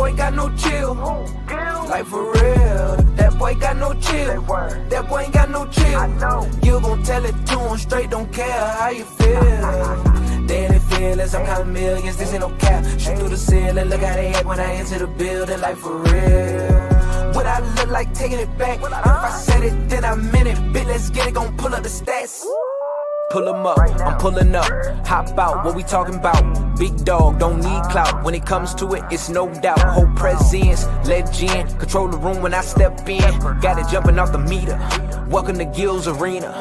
boy got no chill. Like for real. That boy got no chill. That boy ain't got no chill. You gon' tell it to him straight, don't care how you feel. They ain't feelings, I'm counting millions, this ain't no cap. Shoot through the ceiling, look how they act when I enter the building, like for real. What I look like taking it back. If I said it, then I meant it. Bitch, let's get it, gon' pull up the stats. Pull 'em up, I'm pulling up. Hop out, what we talking about? Big dog, don't need clout. When it comes to it, it's no doubt. Whole presence, legend. Control the room when I step in. Got it jumping off the meter. Welcome to Gil's Arena.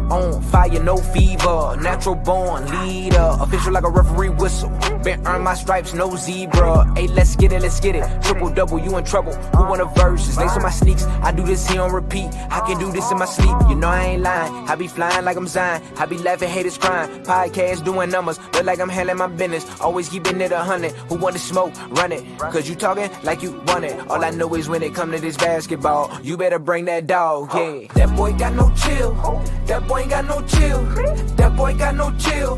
On fire, no fever. Natural born leader. Official like a referee whistle. Been earn my stripes, no zebra. Hey, let's get it, let's get it. Triple double, you in trouble. Who want a versus? Lace on my sneaks. I do this here on repeat. I can do this in my sleep. You know I ain't lying. I be flying like I'm Zion. I be laughing, haters crying. Podcast doing numbers. Look like I'm handling my business. Always keeping it 100. Who want to smoke? Run it. Cause you talking like you want it. All I know is when it come to this basketball, you better bring that dog, yeah. That boy got no chill. That boy ain't got no chill. That boy got no chill.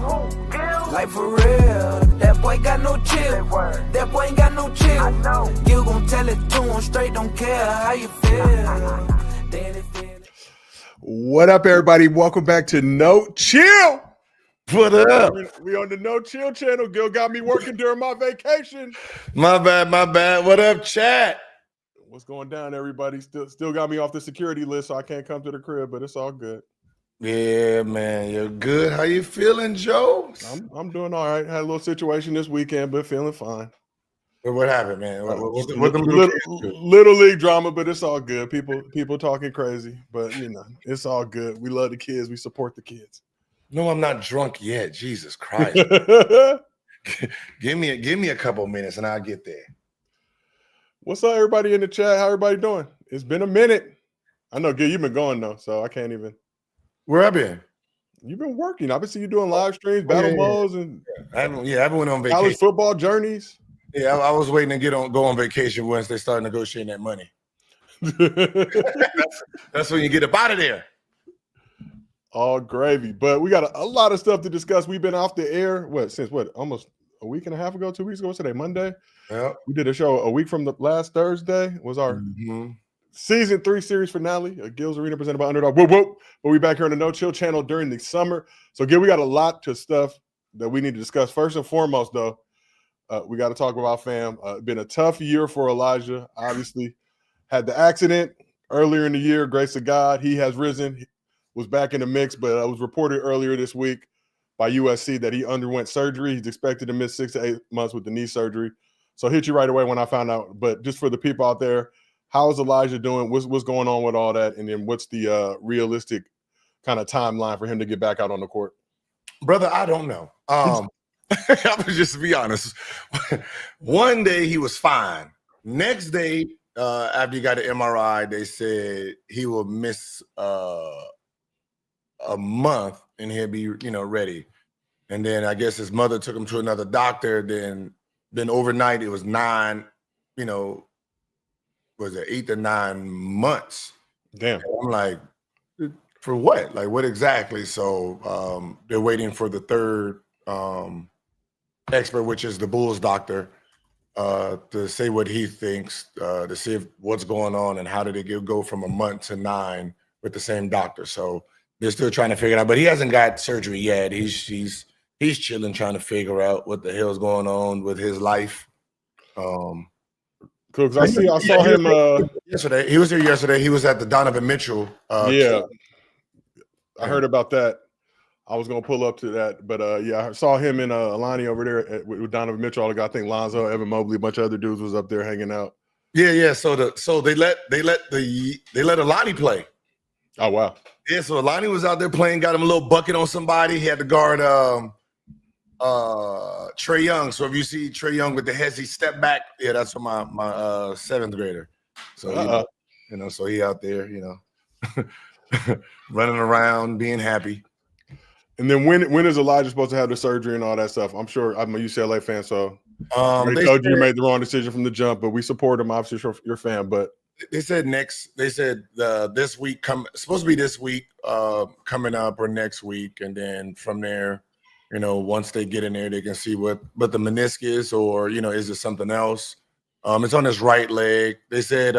Like for real. That boy got no chill. That boy ain't got no chill. You gon' tell it to him straight, don't care how you feel. What up, everybody? Welcome back to No Chill. What up? We on the No Chill channel. Gil got me working during my vacation. My bad. What up, chat? What's going down, everybody? Still got me off the security list, so I can't come to the crib, but it's all good. Yeah, man, you're good. How you feeling, Joe? I'm doing all right. Had a little situation this weekend, but feeling fine. What happened, man? Little league drama, but it's all good. People talking crazy, but you know, it's all good. We love the kids. We support the kids. No, I'm not drunk yet. Jesus Christ. give me a couple minutes and I'll get there. What's up, everybody in the chat? How everybody doing? It's been a minute. I know, Gil, you've been gone though, so I can't even. Where I been? You've been working. I've been seeing you doing live streams, battle modes, and I haven't went on vacation. College football journeys. Yeah, I was waiting to go on vacation once they start negotiating that money. that's when you get up out of there. All gravy. But we got a lot of stuff to discuss. We've been off the air, almost a week and a half ago, 2 weeks ago. What's today, Monday? Yeah. We did a show a week from the last Thursday. Was our season 3 series finale. Gil's Arena presented by Underdog. Whoop, whoop. But we back here on the No Chill channel during the summer. So, Gil, we got a lot to stuff that we need to discuss. First and foremost, though, we got to talk about fam. Been a tough year for Elijah. Obviously, had the accident earlier in the year. Grace of God, he has risen. Was back in the mix, but it was reported earlier this week by USC that he underwent surgery. He's expected to miss 6 to 8 months with the knee surgery. So hit you right away when I found out. But just for the people out there, how is Elijah doing? What's going on with all that? And then what's the realistic kind of timeline for him to get back out on the court? Brother, I don't know. I'm just to be honest. One day he was fine. Next day, after he got an MRI, they said he will miss a month and he'll be, ready. And then I guess his mother took him to another doctor. Then overnight it was 8 to 9 months. Damn. And I'm like, for what? Like, what exactly? So they're waiting for the third expert, which is the Bulls doctor, to say what he thinks, to see what's going on and how did it go from a month to 9 with the same doctor. So they're still trying to figure it out, but he hasn't got surgery yet. He's chilling, trying to figure out what the hell's going on with his life. Cool, because I saw him yesterday. He was here yesterday. He was at the Donovan Mitchell. I heard about that. I was gonna pull up to that, but I saw him and Alani over there with Donovan Mitchell. I think Lonzo, Evan Mobley, a bunch of other dudes was up there hanging out. Yeah. So they let Alani play. Oh wow. Yeah, so Alani was out there playing, got him a little bucket on somebody. He had to guard Trae Young. So if you see Trae Young with the heads, he stepped back. Yeah, that's for my 7th grader. So so he out there, running around, being happy. And then when is Elijah supposed to have the surgery and all that stuff? I'm sure I'm a UCLA fan, so they told you made the wrong decision from the jump, but we support him. Obviously, you're a fan, but they said this week supposed to be this week coming up or next week, and then from there, once they get in there, they can see what the meniscus or is it something else. It's on his right leg. They said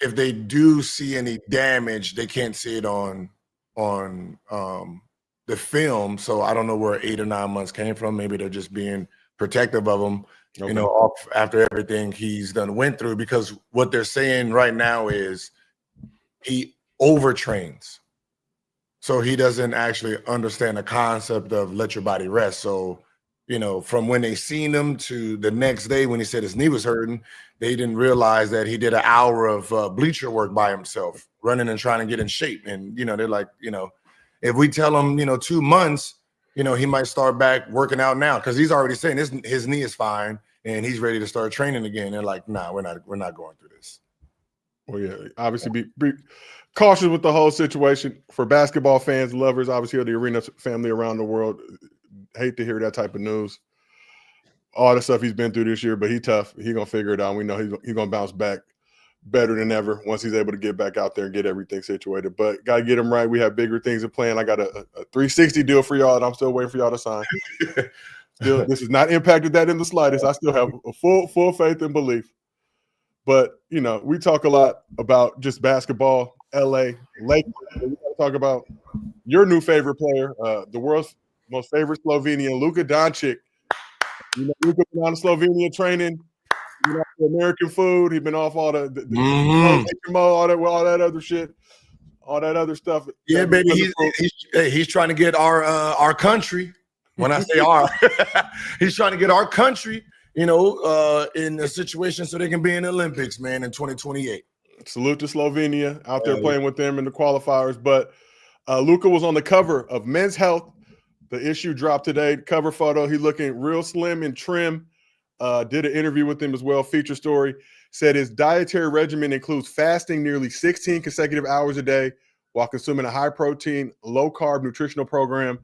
if they do see any damage, they can't see it on the film. So I don't know where 8 or 9 months came from. Maybe they're just being protective of him, you know, after everything he's went through. Because what they're saying right now is he overtrains. So he doesn't actually understand the concept of let your body rest. So, you know, from when they seen him to the next day when he said his knee was hurting, they didn't realize that he did an hour of bleacher work by himself, running and trying to get in shape. And, you know, they're like, you know, if we tell him, you know, 2 months, you know, he might start back working out now because he's already saying his knee is fine and he's ready to start training again. They're like, nah, we're not going through this. Well, yeah, obviously be cautious with the whole situation. For basketball fans, lovers, obviously, of the arena family around the world, hate to hear that type of news. All the stuff he's been through this year, but he's tough. He's going to figure it out. We know he's going to bounce back better than ever once he's able to get back out there and get everything situated. But got to get him right. We have bigger things in plan. I got a 360 deal for y'all, and I'm still waiting for y'all to sign. Still, this has not impacted that in the slightest. I still have a full faith and belief. But, you know, we talk a lot about just basketball, LA, Lakers. We got to talk about your new favorite player, the world's most favorite Slovenian, Luka Doncic. You know, Luka been on Slovenia training, been off the American food. He's been off all the all that other shit, all that other stuff. Yeah, baby, he's trying to get our country. When I say our, he's trying to get our country, you know, in a situation so they can be in the Olympics, man, in 2028. Salute to Slovenia out there playing with them in the qualifiers. But Luka was on the cover of Men's Health. The issue dropped today. Cover photo. He looking real slim and trim. Did an interview with him as well. Feature story. Said his dietary regimen includes fasting nearly 16 consecutive hours a day while consuming a high-protein, low-carb nutritional program.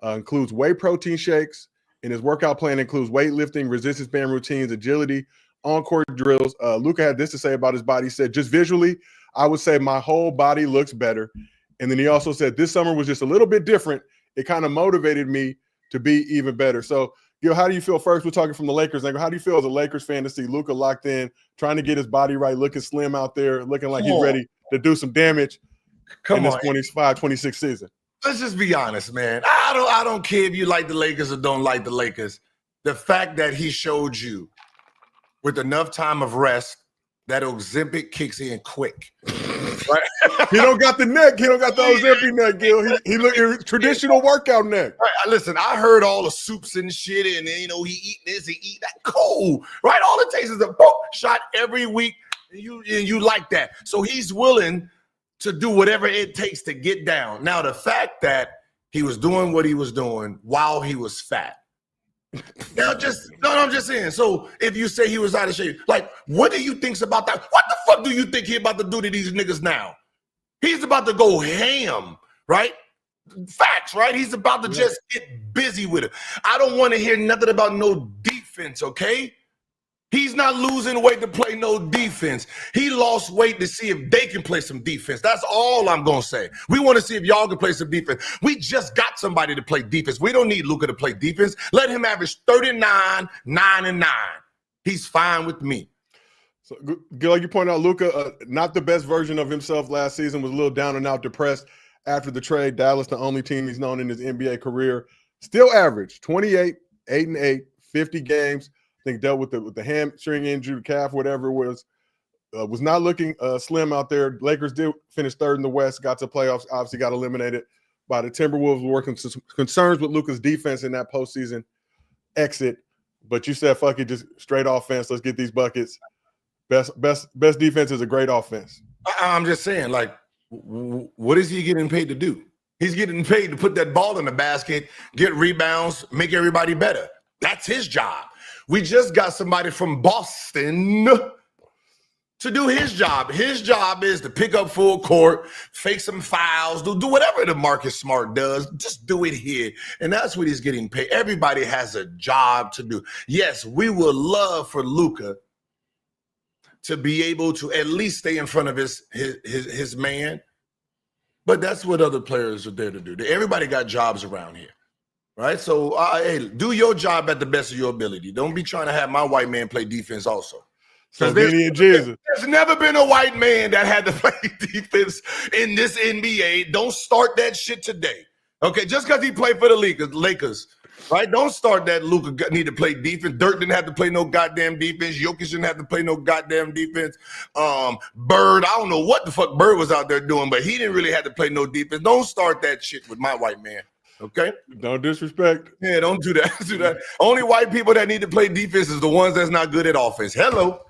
Includes whey protein shakes. And his workout plan includes weightlifting, resistance band routines, agility, on-court drills. Luka had this to say about his body. He said, just visually, I would say my whole body looks better. And then he also said this summer was just a little bit different. It kind of motivated me to be even better. So, Gil, how do you feel? First, we're talking from the Lakers angle. How do you feel as a Lakers fan to see Luka locked in, trying to get his body right, looking slim out there, looking like he's ready to do some damage in this 25-26 season? Let's just be honest, man. I don't care if you like the Lakers or don't like the Lakers. The fact that he showed you with enough time of rest that Ozempic kicks in quick. Right? He don't got the neck. He don't got the Ozempic neck, Gil. He look traditional workout neck. Right, listen, I heard all the soups and shit, and you know he eat this, he eat that. Cool, right? All it takes is a shot every week, and you like that. So he's willing to do whatever it takes to get down. Now, the fact that he was doing what he was doing while he was fat. Now, I'm just saying. So if you say he was out of shape, like, what do you think about that? What the fuck do you think he about to do to these niggas now? He's about to go ham, right? Facts, right? He's about to just get busy with it. I don't want to hear nothing about no defense, okay? He's not losing weight to play no defense. He lost weight to see if they can play some defense. That's all I'm going to say. We want to see if y'all can play some defense. We just got somebody to play defense. We don't need Luka to play defense. Let him average 39, 9, and 9. He's fine with me. So, Gil, like you pointed out, Luka, not the best version of himself last season, was a little down and out, depressed after the trade. Dallas, the only team he's known in his NBA career, still averaged 28, 8-8, 50 games. I think dealt with the hamstring injury, the calf, whatever it was not looking slim out there. Lakers did finish third in the West, got to playoffs, obviously got eliminated by the Timberwolves. Were working some concerns with Luka's defense in that postseason exit. But you said, fuck it, just straight offense. Let's get these buckets. Best defense is a great offense. I'm just saying, like, what is he getting paid to do? He's getting paid to put that ball in the basket, get rebounds, make everybody better. That's his job. We just got somebody from Boston to do his job. His job is to pick up full court, fake some fouls, do whatever the Marcus Smart does. Just do it here. And that's what he's getting paid. Everybody has a job to do. Yes, we would love for Luka to be able to at least stay in front of his man. But that's what other players are there to do. Everybody got jobs around here. right? So, hey, do your job at the best of your ability. Don't be trying to have my white man play defense also. Slovenia Jesus. There's never been a white man that had to play defense in this NBA. Don't start that shit today. Okay, just because he played for the Lakers, right? Don't start that Luka need to play defense. Dirk didn't have to play no goddamn defense. Jokic didn't have to play no goddamn defense. Bird, I don't know what the fuck Bird was out there doing, but he didn't really have to play no defense. Don't start that shit with my white man. Okay? Don't disrespect. Yeah, don't do that. Do that. Only white people that need to play defense is the ones that's not good at offense. Hello.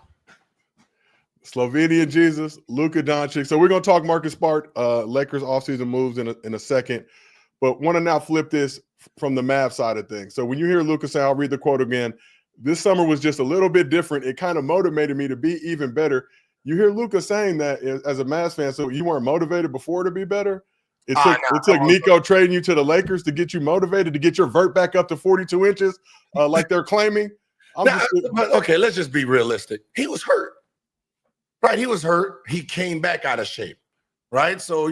Slovenia Jesus, Luka Doncic. So we're going to talk Marcus Smart, Lakers offseason moves in a second. But want to now flip this from the Mavs side of things. So when you hear Luka say, I'll read the quote again, this summer was just a little bit different. It kind of motivated me to be even better. You hear Luka saying that as a Mavs fan, so you weren't motivated before to be better? It took Nico trading you to the Lakers to get you motivated, to get your vert back up to 42 inches like they're claiming? Okay, let's just be realistic. He was hurt. Right, he was hurt. He came back out of shape. Right, so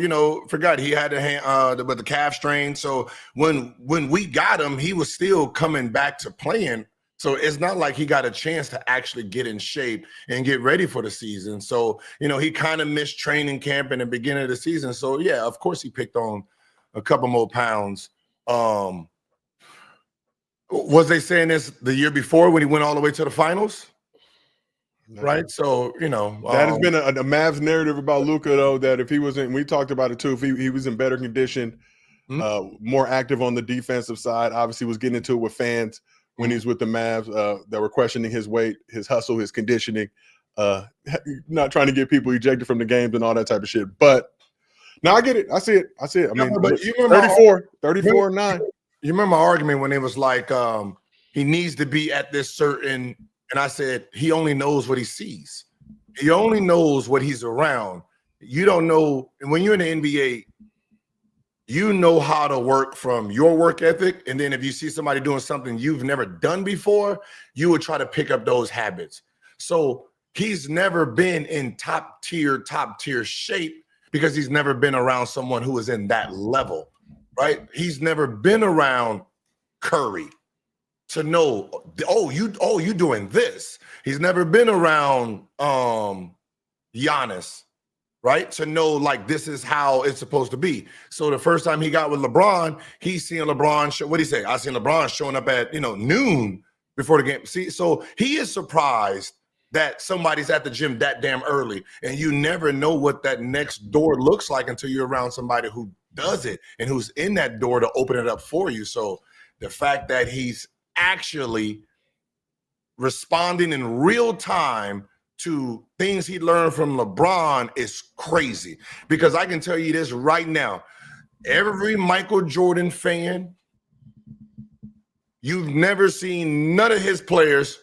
forgot he had the calf strain. So when we got him, he was still coming back to playing. So it's not like he got a chance to actually get in shape and get ready for the season. So he kind of missed training camp in the beginning of the season. So yeah, of course he picked on a couple more pounds. Was they saying this the year before when he went all the way to the finals? Right, so that has been a Mavs narrative about Luka, though, that if he wasn't, we talked about it too, if he was in better condition, more active on the defensive side, obviously was getting into it with fans when he's with the Mavs that were questioning his weight, his hustle, his conditioning, not trying to get people ejected from the games and all that type of shit. But now I get it. I see it. I mean, but 34 and 9. You remember my argument when it was like he needs to be at this certain. And I said, he only knows what he sees. He only knows what he's around. You don't know. And when you're in the NBA, you know how to work from your work ethic. And then if you see somebody doing something you've never done before, you would try to pick up those habits. So he's never been in top tier shape because he's never been around someone who is in that level, right? He's never been around Curry to know, you doing this. He's never been around Giannis, right? To know like this is how it's supposed to be. So the first time he got with LeBron, he's seeing LeBron what did he say? I seen LeBron showing up at noon before the game. See, so he is surprised that somebody's at the gym that damn early, and you never know what that next door looks like until you're around somebody who does it and who's in that door to open it up for you. So the fact that he's actually responding in real time to things he learned from LeBron is crazy, because I can tell you this right now, every Michael Jordan fan, you've never seen none of his players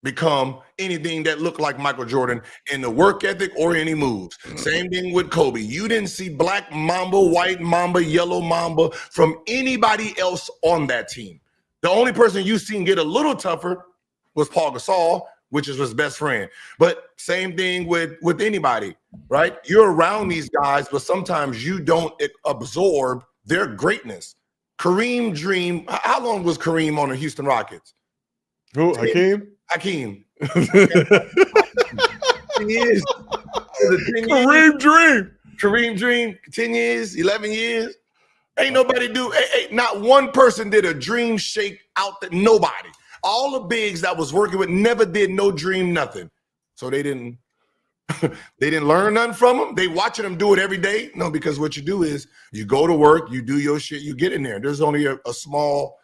become anything that looked like Michael Jordan in the work ethic or any moves. Same thing with Kobe. You didn't see black Mamba, white Mamba, yellow Mamba from anybody else on that team. The only person you've seen get a little tougher was Paul Gasol, which is his best friend. But same thing with anybody, right? You're around these guys, but sometimes you don't absorb their greatness. Kareem Dream, how long was Kareem on the Houston Rockets? Who, Hakeem? Hakeem. Kareem Dream, 10 years, 11 years. Ain't nobody not one person did a dream shake out that nobody. All the bigs that was working with never did no dream nothing. So they didn't learn nothing from them. They watching them do it every day. No, because what you do is you go to work, you do your shit, you get in there. There's only a small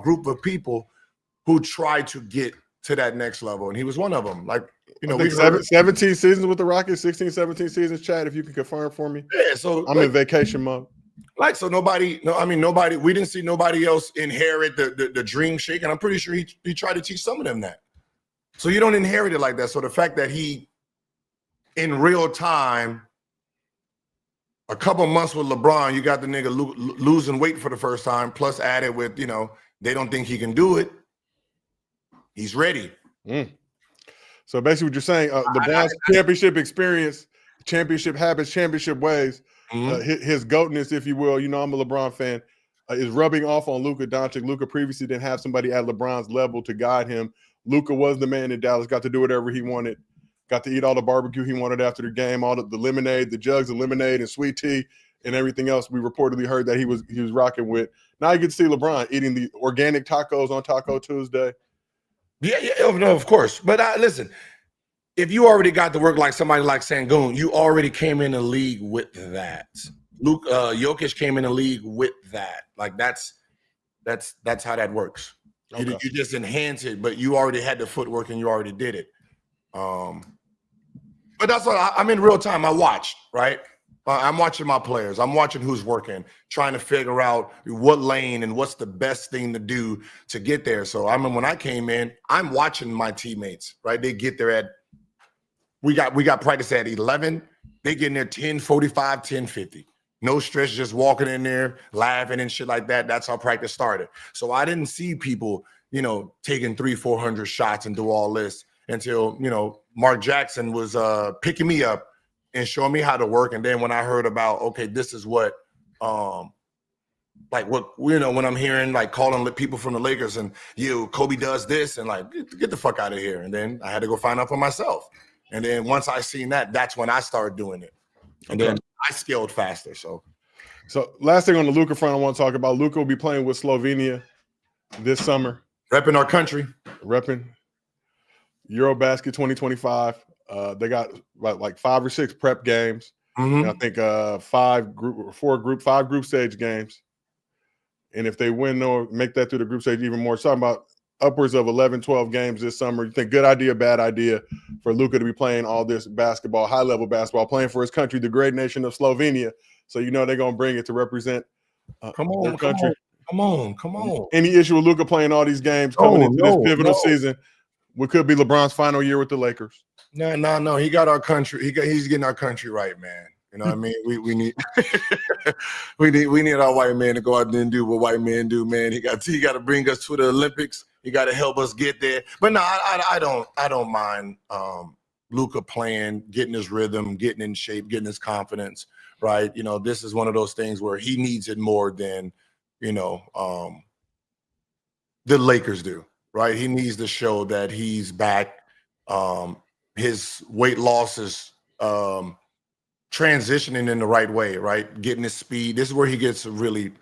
group of people who try to get to that next level. And he was one of them. Like, we 17 seasons with the Rockets, 16, 17 seasons, Chad, if you can confirm for me. Yeah, so I'm in vacation mode. Nobody, we didn't see nobody else inherit the dream shake. And I'm pretty sure he tried to teach some of them that. So you don't inherit it like that. So the fact that he, in real time, a couple months with LeBron, you got the nigga losing weight for the first time, plus added with, they don't think he can do it. He's ready. So basically what you're saying, LeBron's championship experience, championship habits, championship ways, his goatness, if you will, I'm a LeBron fan, is rubbing off on Luka Doncic. Luka previously didn't have somebody at LeBron's level to guide him. Luka was the man in Dallas, got to do whatever he wanted, got to eat all the barbecue he wanted after the game, all the lemonade, the jugs of lemonade and sweet tea and everything else we reportedly heard that he was rocking with. Now you get to see LeBron eating the organic tacos on Taco Tuesday. Yeah, no, of course. But listen, if you already got to work like somebody like Sangoon, you already came in the league with that. Jokic came in the league with that. Like that's how that works. Okay. You just enhance it, but you already had the footwork and you already did it. But that's what I'm in real time. I watched, right? I'm watching my players. I'm watching who's working, trying to figure out what lane and what's the best thing to do to get there. So I remember when I came in, I'm watching my teammates, right? They get there at we got practice at 11. They get in there 10:45, 10:50. No stress, just walking in there, laughing and shit like that. That's how practice started. So I didn't see people, taking 300-400 shots and do all this until, Mark Jackson was picking me up and showing me how to work. And then when I heard about, okay, this is what, when I'm hearing like calling people from the Lakers and Kobe does this and like, get the fuck out of here. And then I had to go find out for myself. And then once I seen that, that's when I started doing it. And then I scaled faster. So last thing on the Luka front I want to talk about, Luka will be playing with Slovenia this summer. Repping our country. Repping Eurobasket 2025. They got like 5 or 6 prep games. Mm-hmm. I think 5 group stage games. And if they win or make that through the group stage even more, it's talking about upwards of 11, 12 games this summer. You think good idea, bad idea for Luka to be playing all this basketball, high-level basketball, playing for his country, the great nation of Slovenia. So they're going to bring it to represent their country. Come on. Any issue with Luka playing all these games coming into this pivotal season? What could be LeBron's final year with the Lakers? No. He got our country. He's getting our country right, man. You know what I mean? We need we need our white man to go out there and do what white men do, man. He got to bring us to the Olympics. He got to help us get there. But no, I don't mind Luka playing, getting his rhythm, getting in shape, getting his confidence, right? This is one of those things where he needs it more than, the Lakers do, right? He needs to show that he's back. His weight loss is transitioning in the right way, right? Getting his speed. This is where he gets to really,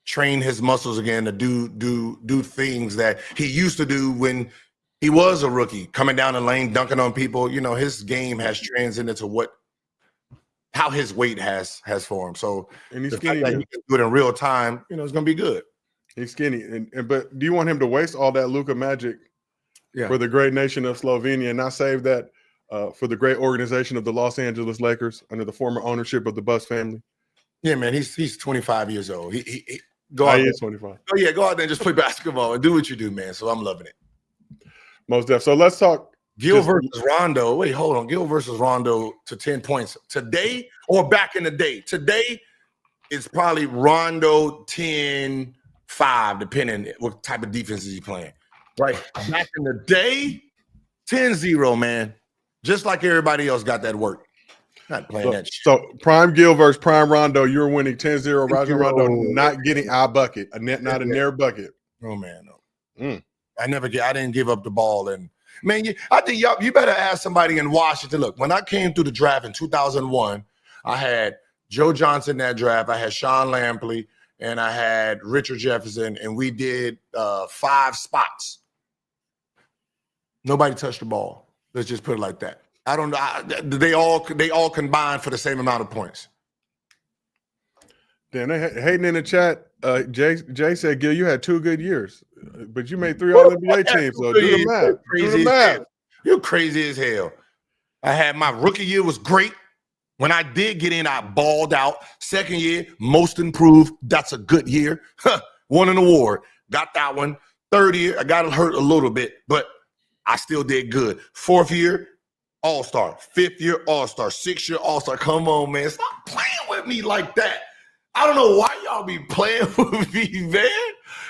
train his muscles again to do things that he used to do when he was a rookie, coming down the lane, dunking on people. His game has transcended to how his weight has for him. So and he's the skinny, fact that he can do it in real time, it's gonna be good. He's skinny, but do you want him to waste all that Luka magic for the great nation of Slovenia and not save that for the great organization of the Los Angeles Lakers under the former ownership of the Buss family? Yeah, man, he's 25 years old. He is 25. Oh yeah, go out there and just play basketball and do what you do, man. So I'm loving it. Most definitely. So let's talk Gil versus Rondo. Wait, hold on. Gil versus Rondo to 10 points today or back in the day. Today it's probably Rondo 10-5, depending what type of defense is he playing. Right. Back in the day, 10-0, man. Just like everybody else got that work. Not playing that shit. So prime Gil versus prime Rondo, you're winning 10-0. Rajon Rondo not getting our bucket, not a near bucket. Oh man, no. I didn't give up the ball. And man, I think you better ask somebody in Washington. Look, when I came through the draft in 2001, I had Joe Johnson in that draft. I had Sean Lampley and I had Richard Jefferson, and we did 5 spots. Nobody touched the ball. Let's just put it like that. I don't know. They all combined for the same amount of points. Then they hating in the chat. Jay said, Gil, you had 2 good years, but you made 3 All-NBA teams. So do the math. Do the math. You're crazy as hell. I had my rookie year was great. When I did get in, I balled out. Second year, most improved. That's a good year. Won an award. Got that one. Third year, I got hurt a little bit, but I still did good. Fourth year, All-Star. Fifth year, All-Star. 6th year, All-Star. Come on, man. Stop playing with me like that. I don't know why y'all be playing with me, man.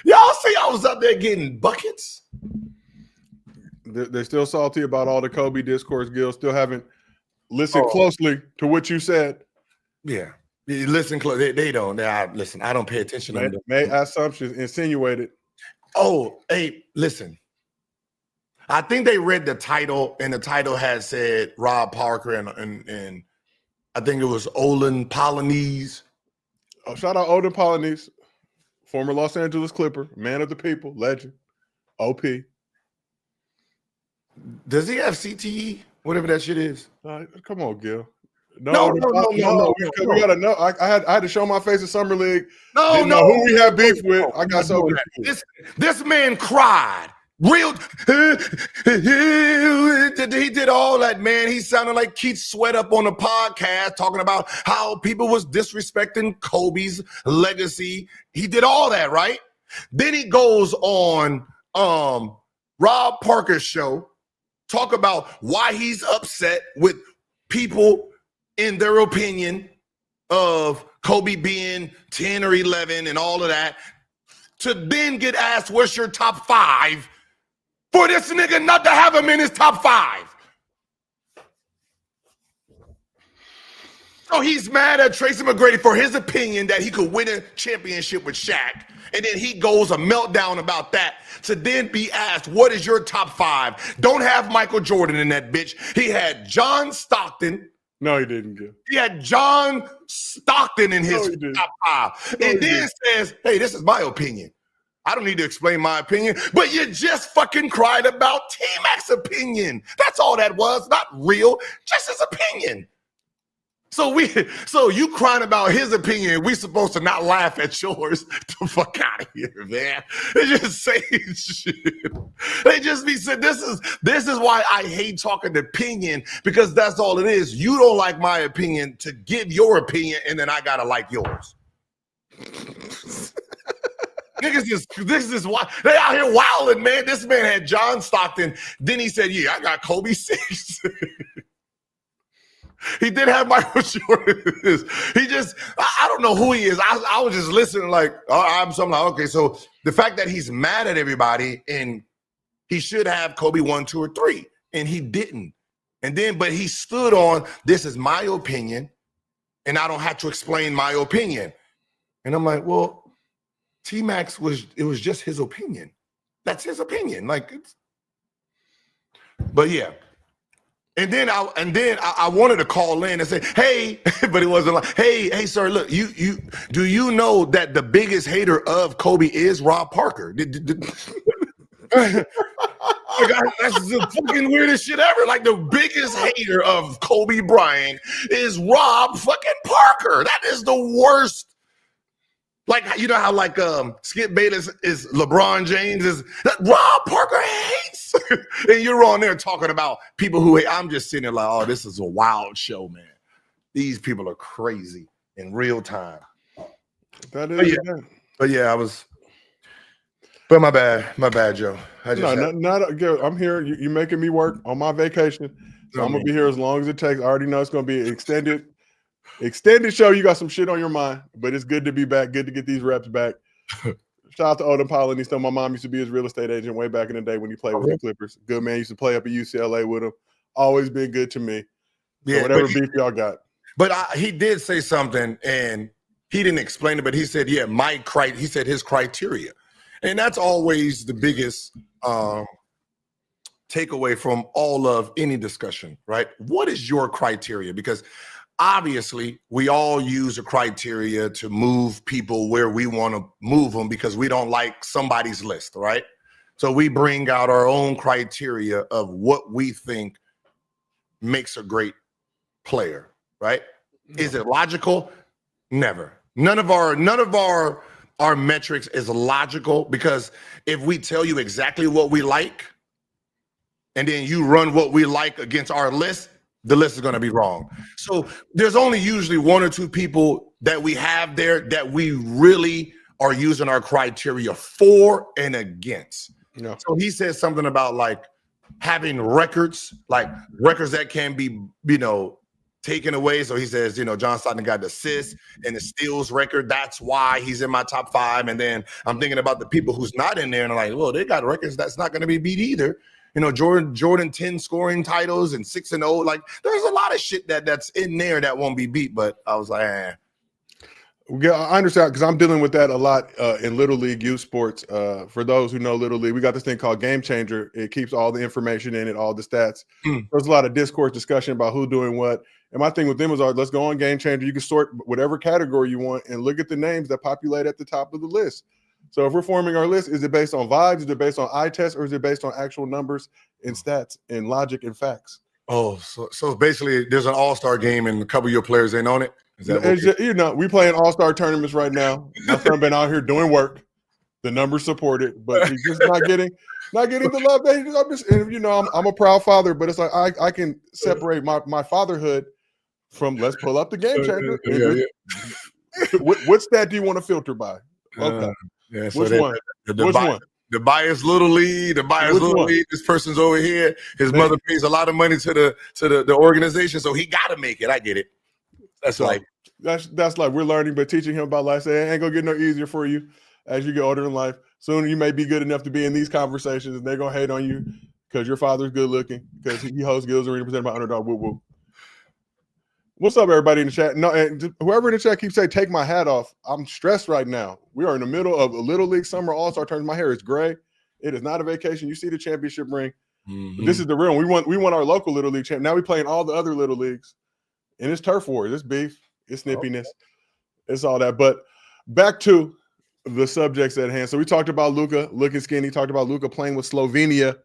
Y'all see I was out there getting buckets. They're still salty about all the Kobe discourse, Gil. Still haven't listened closely to what you said. Yeah. Listen close. They don't. Listen, I don't pay attention to them. Made assumptions, insinuated. Oh, hey, listen. I think they read the title, and the title had said Rob Parker and I think it was Olin Polynice. Oh, shout out Olin Polynice, former Los Angeles Clipper, man of the people, legend, OP. Does he have CTE? Whatever that shit is. Come on, Gil. No. We gotta know. I had to show my face in Summer League. No. Who we have beef with. I got so this man cried. Real. He did all that, man. He sounded like Keith Sweat up on the podcast talking about how people was disrespecting Kobe's legacy. He did all that, right? Then he goes on Rob Parker's show, talk about why he's upset with people in their opinion of Kobe being 10 or 11 and all of that, to then get asked, what's your top 5, for this nigga not to have him in his top 5. So he's mad at Tracy McGrady for his opinion that he could win a championship with Shaq. And then he goes a meltdown about that to then be asked, what is your top 5? Don't have Michael Jordan in that bitch. He had John Stockton. No, he didn't, Gil. He had John Stockton in his top 5. And then says, hey, this is my opinion. I don't need to explain my opinion, but you just fucking cried about T-Mac's opinion. That's all that was. Not real, just his opinion. So you crying about his opinion, we supposed to not laugh at yours? The fuck out of here, man. They just say shit. They just be saying, this is why I hate talking opinion, because that's all it is. You don't like my opinion to give your opinion, and then I gotta like yours. This is why they out here wilding, man. This man had John Stockton. Then he said, yeah, I got Kobe 6. He did have Michael Jordan. He just, I don't know who he is. I was just listening like, I'm something like, okay, so the fact that he's mad at everybody and he should have Kobe 1, 2, or 3, and he didn't. And then, but he stood on, this is my opinion, and I don't have to explain my opinion. And I'm like, well, T-Mac's it was just his opinion. That's his opinion. Like, but yeah. And then I wanted to call in and say, hey, but it wasn't like, hey, sir, look, do you know that the biggest hater of Kobe is Rob Parker? That's the fucking weirdest shit ever. Like, the biggest hater of Kobe Bryant is Rob fucking Parker. That is the worst. Like, you know how like Skip Bayless is LeBron James, is Rob Parker hates, and you're on there talking about people who hate. I'm just sitting there like, oh, this is a wild show, man. These people are crazy in real time. That is, but yeah, I was. But my bad, Joe. I'm here. You're making me work on my vacation, so I'm gonna be here as long as it takes. I already know it's gonna be an extended show. You got some shit on your mind, but it's good to be back. Good to get these reps back. Shout out to Odin Polynice. My mom used to be his real estate agent way back in the day when he played with the Clippers. Good man. Used to play up at UCLA with him. Always been good to me. So yeah, whatever beef y'all got. But he did say something, and he didn't explain it, but he said, yeah, he said his criteria. And that's always the biggest takeaway from all of any discussion, right? What is your criteria? Because obviously, we all use a criteria to move people where we want to move them because we don't like somebody's list, right? So we bring out our own criteria of what we think makes a great player, right? No. Is it logical? Never. None of our metrics is logical, because if we tell you exactly what we like and then you run what we like against our list, the list is going to be wrong. So there's only usually 1 or 2 people that we have there that we really are using our criteria for and against. No. So he says something about like having records that can be, taken away. So he says, John Stockton got the assists and the steals record. That's why he's in my top 5. And then I'm thinking about the people who's not in there, and I'm like, well, they got records that's not going to be beat either. Jordan 10 scoring titles and 6-0. Like, there's a lot of shit that's in there that won't be beat. But I was like, Yeah, I understand because I'm dealing with that a lot in Little League youth sports. For those who know Little League, we got this thing called Game Changer. It keeps all the information in it, all the stats. There's a lot of discourse discussion about who doing what. And my thing with them is, let's go on Game Changer. You can sort whatever category you want and look at the names that populate at the top of the list. So if we're forming our list, is it based on vibes? Is it based on eye tests? Or is it based on actual numbers and stats and logic and facts? Oh, so basically there's an all-star game and a couple of your players ain't on it? Is that we playing all-star tournaments right now. My son been out here doing work. The numbers support it, but he's just not getting the love that I'm a proud father, but it's like I can separate my fatherhood from let's pull up the Game Changer. What stat do you want to filter by? Okay. So Which one? Which one? The biased little league, this person's over here. His mother pays a lot of money to the organization, so he gotta make it. I get it. That's life. That's like we're learning, but teaching him about life. Say it ain't gonna get no easier for you as you get older in life. Soon you may be good enough to be in these conversations, and they're gonna hate on you because your father's good looking, because he hosts Gills Arena presented by Underdog. Whoop whoop. What's up, everybody in the chat? No, and whoever in the chat keeps saying, take my hat off. I'm stressed right now. We are in the middle of a Little League Summer All-Star Tournament. My hair is gray. It is not a vacation. You see the championship ring. But this is the real one. We won our local Little League champ. Now we playing all the other Little Leagues. And it's turf wars. It's beef. It's snippiness. It's all that. But back to the subjects at hand. So we talked about Luka looking skinny. Talked about Luka playing with Slovenia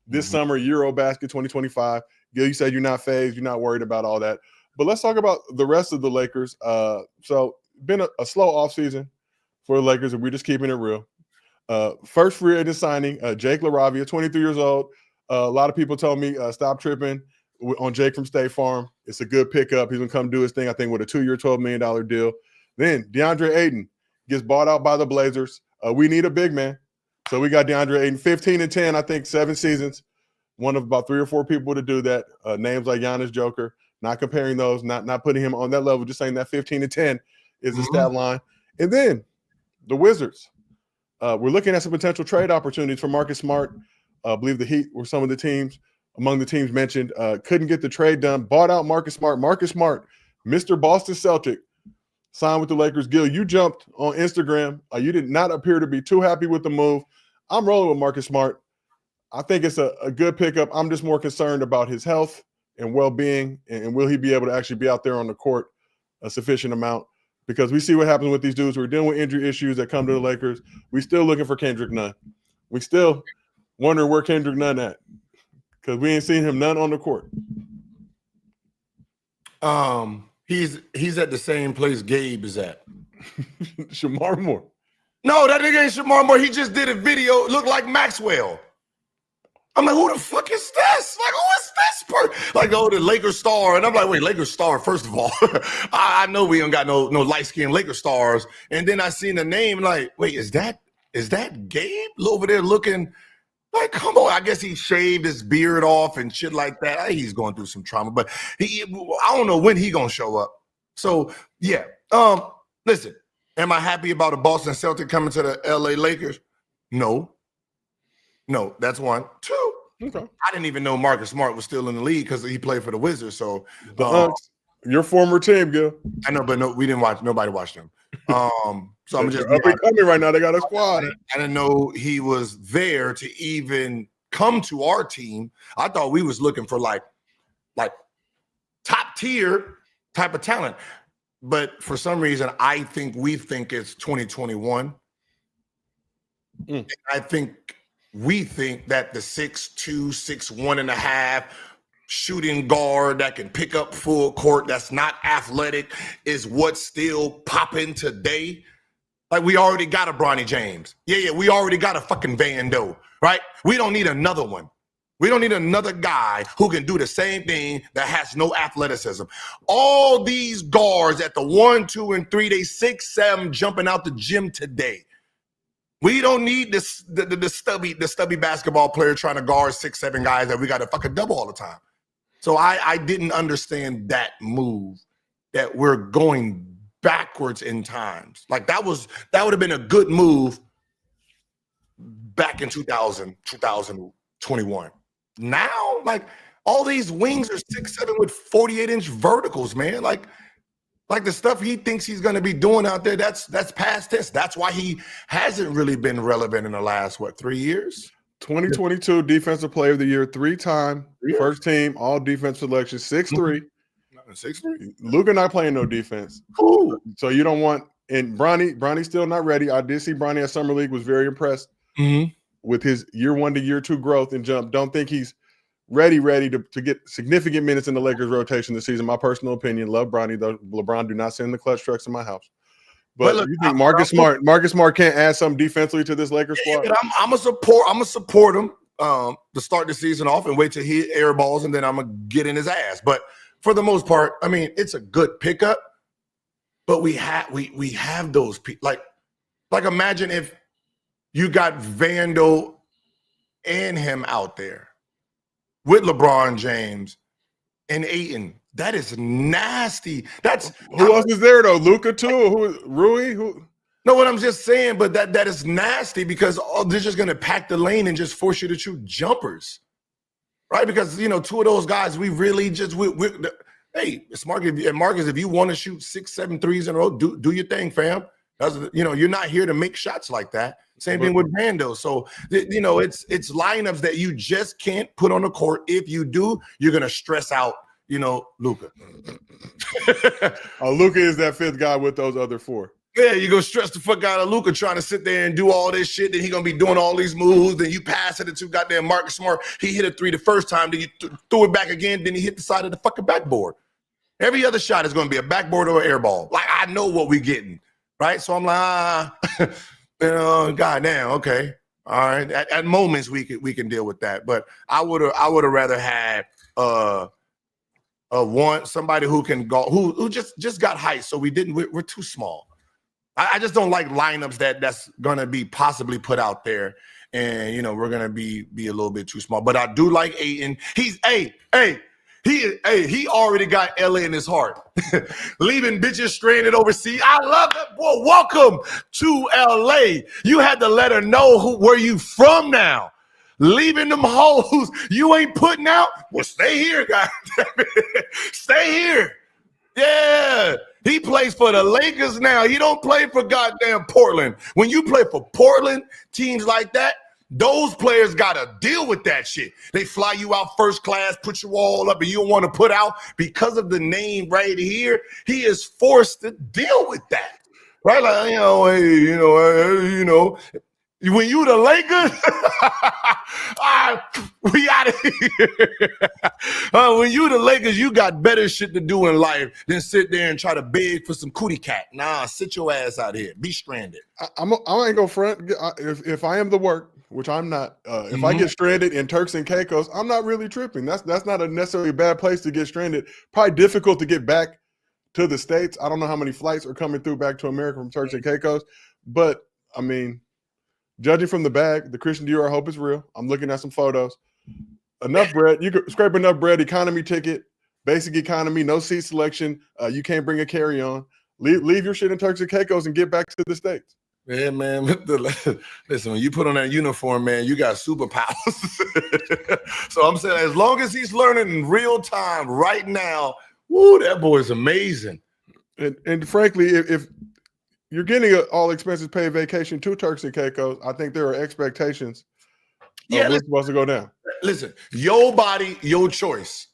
this summer, Eurobasket 2025. Gil, you said you're not phased. You're not worried about all that. But let's talk about the rest of the Lakers. So been a slow offseason for the Lakers, and we're just keeping it real. First free agent signing, Jake LaRavia, 23 years old. A lot of people told me stop tripping on Jake from State Farm. It's a good pickup. He's going to come do his thing, I think, with a 2-year, $12 million deal. Then DeAndre Ayton gets bought out by the Blazers. We need a big man. So we got DeAndre Ayton, 15 and 10, I think, 7 seasons. One of about 3 or 4 people to do that. Names like Giannis Joker. Not comparing those, not putting him on that level, just saying that 15 and 10 is the stat line. And then the Wizards. We're looking at some potential trade opportunities for Marcus Smart. I believe the Heat were some of the teams, among the teams mentioned, couldn't get the trade done. Bought out Marcus Smart. Marcus Smart, Mr. Boston Celtic, signed with the Lakers. Gil, you jumped on Instagram. You did not appear to be too happy with the move. I'm rolling with Marcus Smart. I think it's a good pickup. I'm just more concerned about his health and well-being, and will he be able to actually be out there on the court a sufficient amount? Because we see what happens with these dudes who are dealing with injury issues that come to the Lakers. We still looking for Kendrick Nunn. We still wondering where Kendrick Nunn at, because we ain't seen him none on the court. He's at the same place Gabe is at. Shamar Moore. No, that nigga ain't Shamar Moore. He just did a video. It looked like Maxwell. I'm like, who the fuck is this? Like, who is this person? Like, oh, the Lakers star. And I'm like, wait, Lakers star, first of all. I know we don't got no light-skinned Lakers stars. And then I seen the name, like, wait, is that Gabe over there looking like, come on. I guess he shaved his beard off and shit like that. He's going through some trauma, but I don't know when he gonna show up. So, yeah. Listen, am I happy about a Boston Celtic coming to the LA Lakers? No, that's one. 2, okay. I didn't even know Marcus Smart was still in the league because he played for the Wizards. So your former team, Gil. I know, but no, we didn't watch. Nobody watched them. So I'm just up and coming right now. They got a squad. I didn't know he was there to even come to our team. I thought we was looking for like top tier type of talent, but for some reason, we think it's 2021. I think. We think that the 6'2", 6'1.5" shooting guard that can pick up full court, that's not athletic, is what's still popping today. Like, we already got a Bronny James. Yeah, we already got a fucking Van Doe, right? We don't need another one. We don't need another guy who can do the same thing that has no athleticism. All these guards at the 1, 2, and 3, they 6'7" jumping out the gym today. We don't need this the stubby basketball player trying to guard 6'7" guys that we got to fucking double all the time. So I didn't understand that move, that we're going backwards in times. Like, that would have been a good move back in 2021. Now, like, all these wings are 6'7" with 48-inch verticals, man. Like, Like the stuff he thinks he's going to be doing out there, that's past tense. That's why he hasn't really been relevant in the last, 3 years? 2022 Defensive Player of the Year, 3-time, first team, all defense selection, 6'3". 6'3". Luka not playing no defense. Ooh. So you don't want – and Bronny's still not ready. I did see Bronny at Summer League, was very impressed with his year 1 to year 2 growth and jump. Don't think he's ready to get significant minutes in the Lakers rotation this season. My personal opinion. Love Bronny, though. LeBron do not send the clutch trucks in my house. But look, you think Marcus Smart can't add something defensively to this Lakers squad? But I'm gonna support him to start the season off and wait till he air balls, and then I'm gonna get in his ass. But for the most part, I mean, it's a good pickup. But we have those people. Like imagine if you got Vando and him out there with LeBron James and Ayton. That is nasty. Who else is there though? Luka too? Rui? No, what I'm just saying, but that is nasty because they're just gonna pack the lane and just force you to shoot jumpers, right? Because two of those guys, we really just hey, Marcus, if you want to shoot 6-7 threes in a row, do your thing, fam. You're not here to make shots like that. Same thing with Rando. So, it's lineups that you just can't put on the court. If you do, you're going to stress out, Luka. Luka is that fifth guy with those other four. Yeah, you're going to stress the fuck out of Luka trying to sit there and do all this shit. Then he's going to be doing all these moves. Then you pass it to goddamn Marcus Smart. He hit a 3 the first time. Then you threw it back again. Then he hit the side of the fucking backboard. Every other shot is going to be a backboard or an air ball. Like, I know what we're getting, right? So I'm like, goddamn, okay, all right. At moments we can deal with that, but I would have rather had somebody who can go who just got height. So we're too small. I just don't like lineups that's gonna be possibly put out there, and we're gonna be a little bit too small. But I do like Ayton. He already got LA in his heart. Leaving bitches stranded overseas. I love that. Boy, welcome to LA. You had to let her know where you from now. Leaving them hoes you ain't putting out. Well, stay here, guys. Stay here. Yeah. He plays for the Lakers now. He don't play for goddamn Portland. When you play for Portland, teams like that, those players got to deal with that shit. They fly you out first class, put you all up, and you don't want to put out because of the name right here. He is forced to deal with that, right? Like, when you the Lakers, we out of here. When you the Lakers, you got better shit to do in life than sit there and try to beg for some cootie cat. Nah, sit your ass out here. Be stranded. I ain't gonna front. If I am the work, which I'm not, if I get stranded in Turks and Caicos, I'm not really tripping. That's not a necessarily bad place to get stranded. Probably difficult to get back to the States. I don't know how many flights are coming through back to America from Turks and Caicos, but I mean, judging from the bag, the Christian Dior, I hope it's real. I'm looking at some photos. Enough bread. You could scrape enough bread, economy ticket, basic economy, no seat selection. You can't bring a carry-on. Leave your shit in Turks and Caicos and get back to the States. Yeah, man. Listen, when you put on that uniform, man, you got superpowers. So I'm saying, as long as he's learning in real time right now, woo, that boy is amazing. And frankly, if you're getting an all expenses paid vacation to Turks and Caicos, I think there are expectations of what's supposed to go down. Listen, your body, your choice,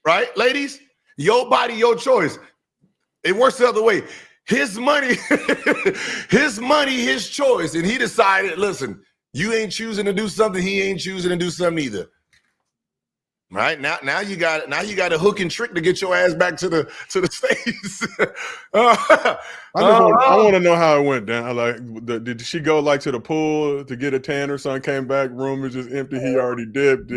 right, ladies? Your body, your choice. It works the other way. His money, his choice. And he decided, listen, you ain't choosing to do something, he ain't choosing to do something either. Right? Now you got a hook and trick to get your ass back to the States. I want to know how it went down. Like, did she go like to the pool to get a tan or something? Came back, room was just empty. He already dipped.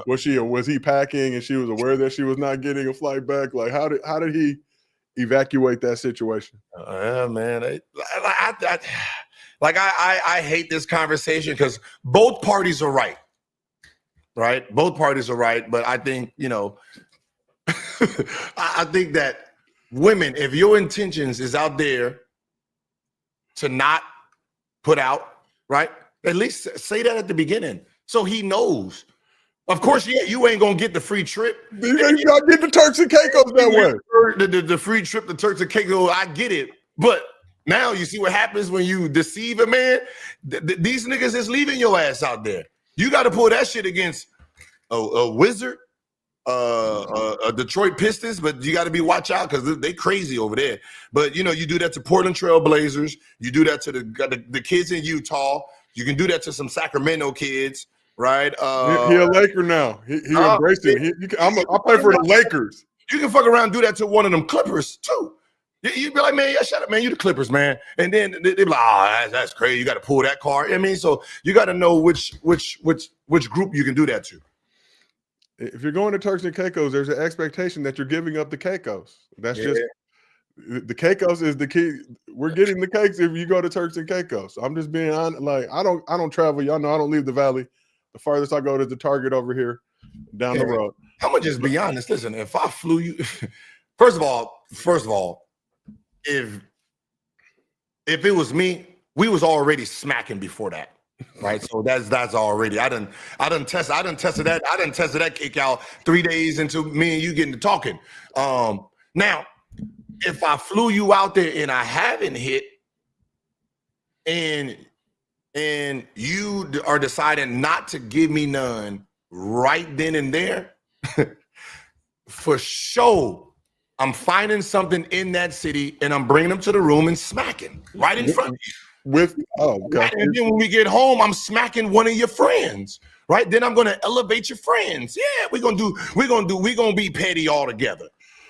Was he packing and she was aware that she was not getting a flight back? Like, how did he evacuate that situation? Yeah, man. I hate this conversation because both parties are right. Right? Both parties are right. But I think, I think that women, if your intentions is out there to not put out, right? At least say that at the beginning so he knows. Of course, yeah, you ain't gonna get the free trip. You gotta get the Turks and Caicos that way. The free trip to Turks and Caicos, I get it. But now you see what happens when you deceive a man. These niggas is leaving your ass out there. You got to pull that shit against a Wizard, a Detroit Pistons, but you got to be watch out because they crazy over there. But you know, you do that to Portland Trail Blazers. You do that to the kids in Utah. You can do that to some Sacramento kids. Right, he a Laker now. He embraced it. I play for the Lakers. You can fuck around and do that to one of them Clippers too. You'd be like, man, yeah, shut up, man. You the Clippers, man. And then they be like, oh, that's crazy. You got to pull that card. I mean, so you got to know which group you can do that to. If you're going to Turks and Caicos, there's an expectation that you're giving up the Caicos. That's just the Caicos is the key. We're getting the cakes if you go to Turks and Caicos. I'm just being honest. Like I don't travel. Y'all know I don't leave the valley. The farthest I go is the Target over here down the road. I'm gonna just be honest. Listen, if I flew you, first of all, if it was me, we was already smacking before that, right? So that's already. I done tested that kick out 3 days into me and you getting to talking. Now, if I flew you out there and I haven't hit, and you are deciding not to give me none right then and there, for sure, I'm finding something in that city and I'm bringing them to the room and smacking right in front of you. Okay. And then when we get home, I'm smacking one of your friends, right? Then I'm gonna elevate your friends. Yeah, we're gonna be petty all together.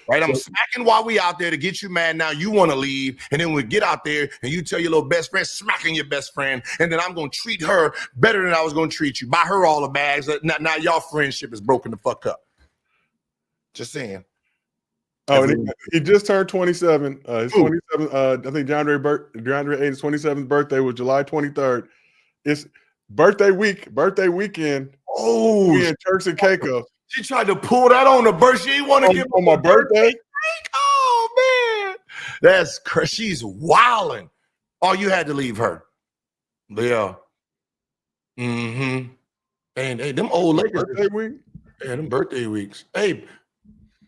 Right, I'm smacking while we out there to get you mad. Now you want to leave, and then we get out there, and you tell your little best friend, smacking your best friend, and then I'm gonna treat her better than I was gonna treat you. Buy her all the bags. Now y'all friendship is broken the fuck up. Just saying. Oh, and he just turned 27. His 27. I think DeAndre Ayton's 27th birthday was July 23rd. It's birthday weekend. Oh, we in Turks and Caicos. She tried to pull that on the birthday. She want to give on my birthday. Oh man, that's crazy. She's wilding. Oh, you had to leave her. Yeah. Mm-hmm. And hey, them old Lakers birthday week. Yeah, them birthday weeks. Hey,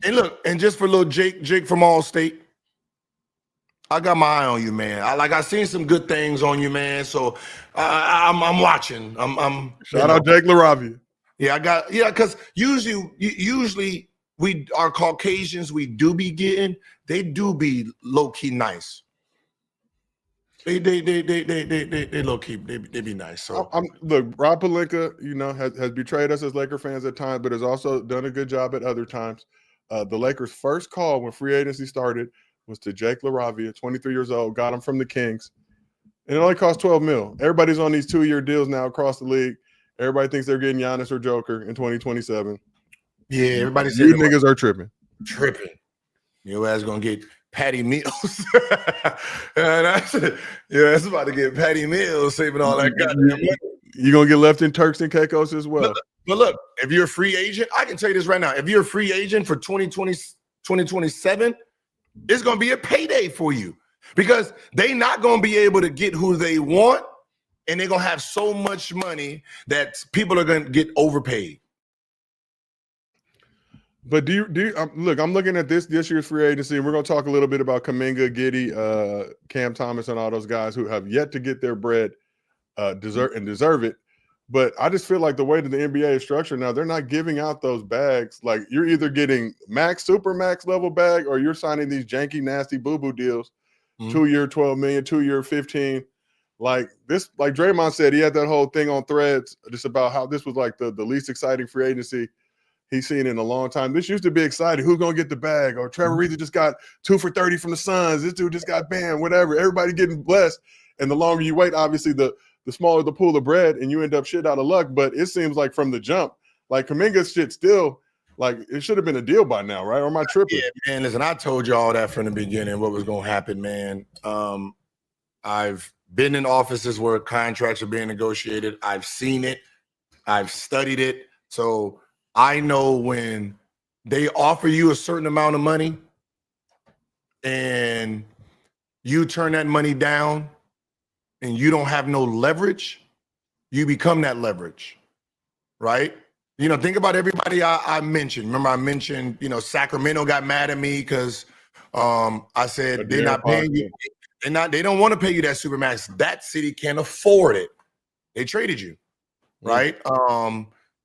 and look, and just for little Jake from Allstate, I got my eye on you, man. I seen some good things on you, man. So I'm watching. I'm shout out Jake LaRavia. Yeah, because usually our Caucasians we do be getting, they do be low key nice. They low key, they be nice. So look, Rob Pelinka, has betrayed us as Laker fans at times, but has also done a good job at other times. The Lakers' first call when free agency started was to Jake LaRavia, 23 years old, got him from the Kings, and it only cost $12 million. Everybody's on these 2-year deals now across the league. Everybody thinks they're getting Giannis or Joker in 2027. Yeah, everybody says you niggas are tripping. Your ass gonna get Patty Mills. That's about to get Patty Mills saving all that goddamn money. You're gonna get left in Turks and Caicos as well. But look, if you're a free agent, I can tell you this right now. If you're a free agent for 2027, it's gonna be a payday for you because they not gonna be able to get who they want. And they're gonna have so much money that people are gonna get overpaid. But do you look? I'm looking at this year's free agency, and we're gonna talk a little bit about Kuminga, Giddey, Cam Thomas, and all those guys who have yet to get their bread, deserve it. But I just feel like the way that the NBA is structured now, they're not giving out those bags. Like you're either getting super max level bag, or you're signing these janky, nasty boo deals, 2-year $12 million, 2-year $15. Like Draymond said, he had that whole thing on Threads just about how this was like the least exciting free agency he's seen in a long time. This used to be exciting. Who's going to get the bag? Or Trevor Reese just got 2 for 30 from the Suns. This dude just got banned, whatever. Everybody getting blessed. And the longer you wait, obviously, the smaller the pool of bread and you end up shit out of luck. But it seems like from the jump, like Kuminga's shit still, like it should have been a deal by now, right? Or am I tripping? Yeah, man, listen, I told you all that from the beginning, what was going to happen, man. I've been in offices where contracts are being negotiated. I've seen it. I've studied it. So I know when they offer you a certain amount of money and you turn that money down and you don't have no leverage, you become that leverage, right? You know, think about everybody I mentioned. Remember, I mentioned, you know, Sacramento got mad at me because I said they're not paying you. They don't want to pay you that supermax. That city can't afford it. They traded you, right?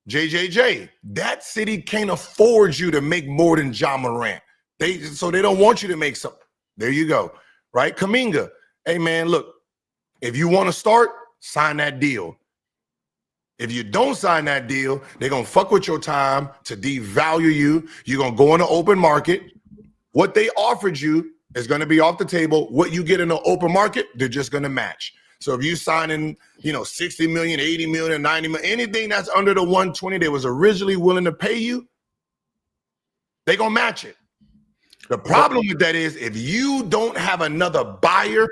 JJJ, that city can't afford you to make more than Ja Morant. So they don't want you to make something. There you go, right? Kuminga, hey man, look, if you want to start, sign that deal. If you don't sign that deal, they're gonna fuck with your time to devalue you. You're gonna go in the open market. What they offered you is gonna be off the table. What you get in the open market, they're just gonna match. So if you sign in, you know, 60 million, 80 million, 90 million, anything that's under the 120 they was originally willing to pay you, they gonna match it. The problem with that is if you don't have another buyer,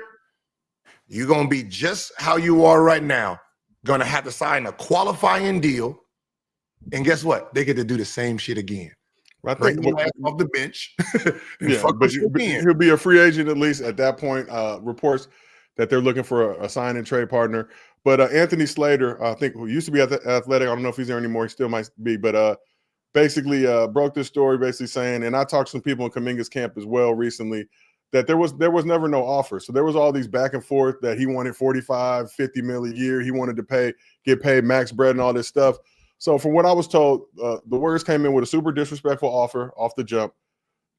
you're gonna be just how you are right now. Gonna have to sign a qualifying deal. And guess what? They get to do the same shit again. Right, bring him off the bench. But he'll be a free agent at least at that point. Reports that they're looking for a sign and trade partner. But Anthony Slater, I think, who used to be at the Athletic, I don't know if he's there anymore. He still might be, but basically broke this story, basically saying, and I talked to some people in Kuminga's camp as well recently, that there was never no offer. So there was all these back and forth that he wanted 45, 50 mil a year. He wanted to get paid max bread and all this stuff. So from what I was told, the Warriors came in with a super disrespectful offer off the jump.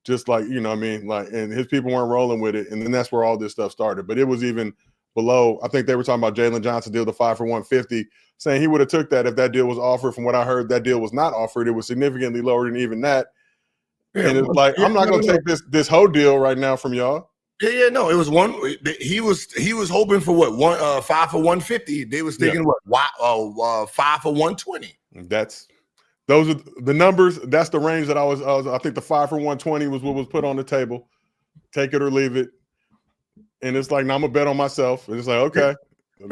Just like, you know what I mean? Like, and his people weren't rolling with it. And then that's where all this stuff started. But it was even below. I think they were talking about Jalen Johnson deal, the 5 for 150, saying he would have took that if that deal was offered. From what I heard, that deal was not offered. It was significantly lower than even that. Yeah, and it's like, I'm not going to take this whole deal right now from y'all. No, it was one. He was hoping for what, 5 for 150. They was thinking 5 for 120. Those are the numbers. That's the range that I think the 5 for 120 was what was put on the table. Take it or leave it. And it's like, now I'm gonna bet on myself. And it's like, okay. We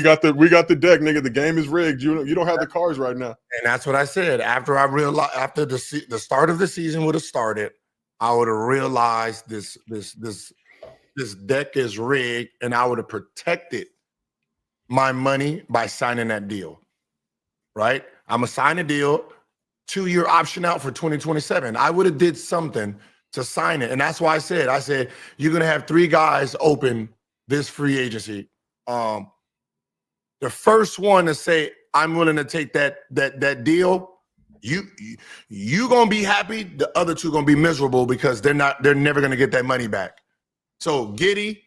got the deck, nigga. The game is rigged. You don't have the cards right now. And that's what I said. After I realized, after the start of the season would have started, I would have realized this deck is rigged, and I would have protected my money by signing that deal. Right? I'm gonna sign a deal, 2-year option out for 2027. I would have did something to sign it. And that's why I said, you're gonna have 3 guys open this free agency. The first one to say, I'm willing to take that deal, you gonna be happy. The other 2 gonna be miserable because they're never gonna get that money back. So Giddey,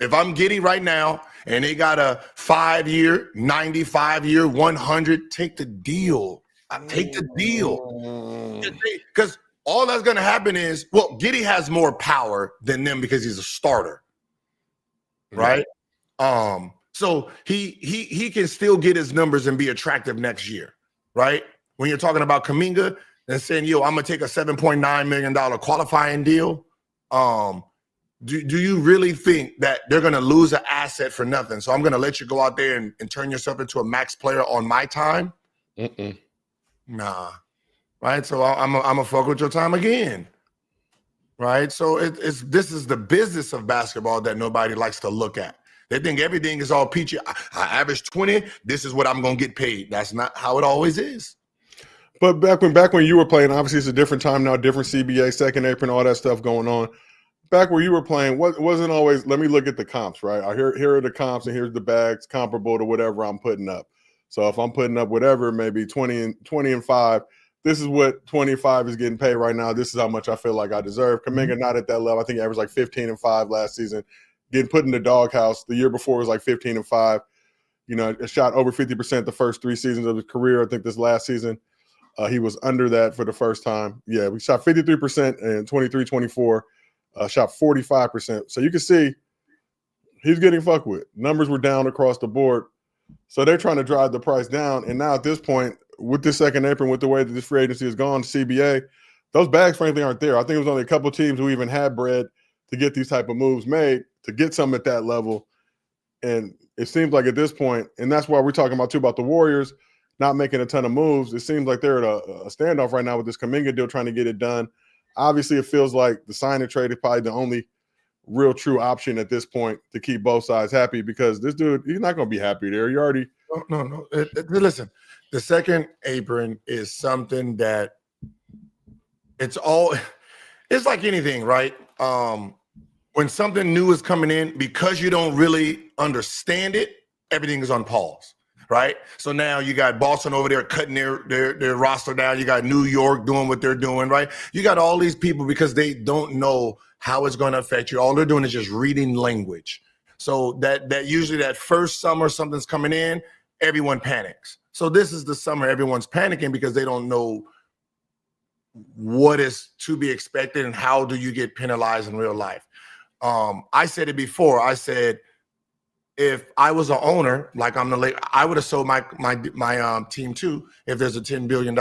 if I'm Giddey right now and they got a 5-year, 95-year, 100, take the deal. I take the deal. Because all that's going to happen is, well, Giddey has more power than them because he's a starter, right? So he can still get his numbers and be attractive next year, right? When you're talking about Kuminga and saying, yo, I'm going to take a $7.9 million qualifying deal, do you really think that they're going to lose an asset for nothing? So I'm going to let you go out there and turn yourself into a max player on my time? Nah. Right? So I'm going to fuck with your time again. Right? So this is the business of basketball that nobody likes to look at. They think everything is all peachy. I average 20. This is what I'm going to get paid. That's not how it always is. But back when you were playing, obviously it's a different time now, different CBA, second apron, all that stuff going on. Back where you were playing, wasn't always, let me look at the comps, right? Here are the comps and here's the bags comparable to whatever I'm putting up. So if I'm putting up whatever, maybe 20 and 5, this is what 25 is getting paid right now. This is how much I feel like I deserve. Kuminga not at that level. I think he averaged like 15 and 5 last season. Getting put in the doghouse. The year before was like 15 and 5. You know, it shot over 50% the first 3 seasons of his career. I think this last season, he was under that for the first time. Yeah, we shot 53% in 23-24. Shot 45%. So you can see he's getting fucked with. Numbers were down across the board. So they're trying to drive the price down. And now at this point, with this second apron, with the way that this free agency has gone, CBA, those bags frankly aren't there. I think it was only a couple of teams who even had bread to get these type of moves made, to get some at that level. And it seems like at this point, and that's why we're talking about too about the Warriors not making a ton of moves. It seems like they're at a standoff right now with this Kuminga deal, trying to get it done. Obviously, it feels like the sign and trade is probably the only real true option at this point to keep both sides happy, because this dude, he's not going to be happy there. You already no. Listen, The second apron is something that it's like anything, right? When something new is coming in, because you don't really understand it, everything is on pause, right? So now you got Boston over there cutting their roster down. You got New York doing what they're doing, right? You got all these people because they don't know how it's going to affect you. All they're doing is just reading language. So that usually that first summer something's coming in, everyone panics. So this is the summer everyone's panicking because they don't know what is to be expected and how do you get penalized in real life. I said it before. I said, if I was an owner, like I'm I would have sold my team too if there's a $10 billion,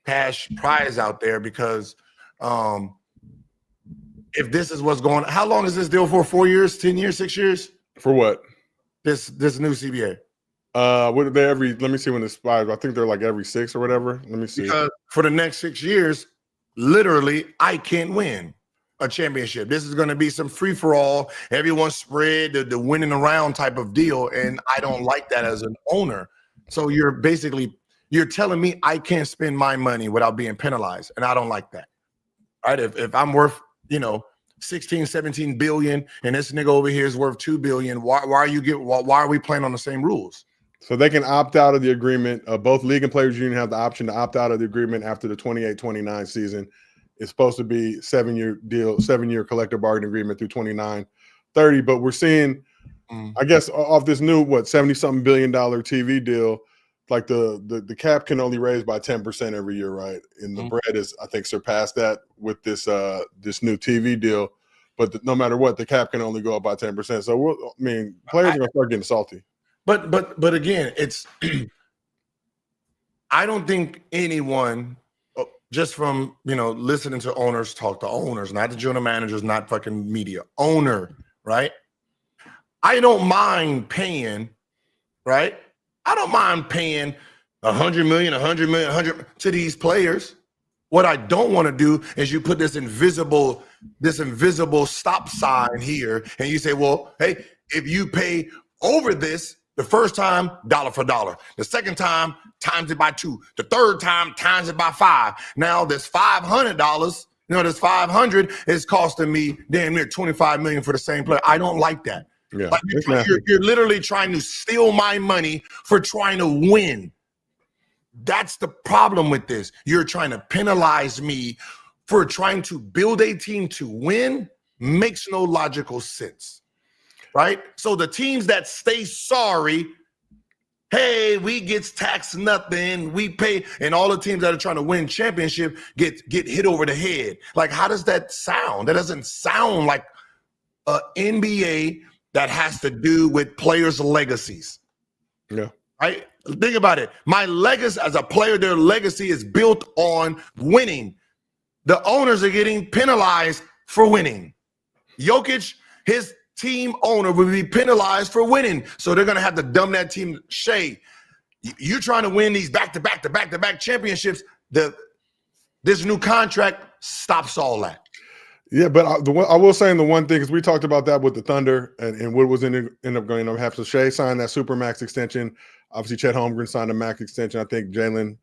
cash prize out there, because if this is what's going on, how long is this deal for? 4 years, 10 years, 6 years? For what? This new CBA. What are they let me see when this expires. I think they're like every 6 or whatever. Let me see. Because for the next 6 years, literally, I can't win a championship. This is going to be some free-for-all, everyone spread, the winning around type of deal, and I don't like that as an owner. So you're telling me I can't spend my money without being penalized, and I don't like that. Right? If I'm worth, 16, 17 billion, and this nigga over here is worth 2 billion, why are we playing on the same rules? So they can opt out of the agreement. Both league and players union have the option to opt out of the agreement after the 28-29 season. It's supposed to be 7-year deal, 7-year collective bargaining agreement through 29-30. But we're seeing, I guess, off this new, $70-something billion TV deal, like the cap can only raise by 10% every year, right? And the bread is, I think, surpassed that with this new TV deal. But no matter what, the cap can only go up by 10%. So players are gonna start getting salty. But again, it's I don't think anyone, just from listening to owners talk to owners, not the general managers, not fucking media, owner, right? I don't mind paying, right? I don't mind paying 100 million to these players. What I don't want to do is you put this invisible stop sign here, and you say, well, hey, if you pay over this the first time, dollar for dollar. The second time, times it by 2. The third time, times it by 5. Now this $500, this 500 is costing me damn near 25 million for the same player. I don't like that. Yeah, like you're literally trying to steal my money for trying to win. That's the problem with this. You're trying to penalize me for trying to build a team to win. Makes no logical sense. Right? So the teams that stay sorry, hey, we gets taxed nothing, we pay, and all the teams that are trying to win championship get hit over the head. Like, how does that sound? That doesn't sound like an NBA that has to do with players' legacies. Yeah. Right? Think about it. My legacy as a player, their legacy is built on winning. The owners are getting penalized for winning. Jokic, his team owner will be penalized for winning. So they're going to have to dumb that team. Shay, you're trying to win these back-to-back championships. This new contract stops all that. Yeah, but I will say the one thing, because we talked about that with the Thunder and what was end up going to happen. So Shea signed that Supermax extension. Obviously, Chet Holmgren signed a max extension. I think Jalen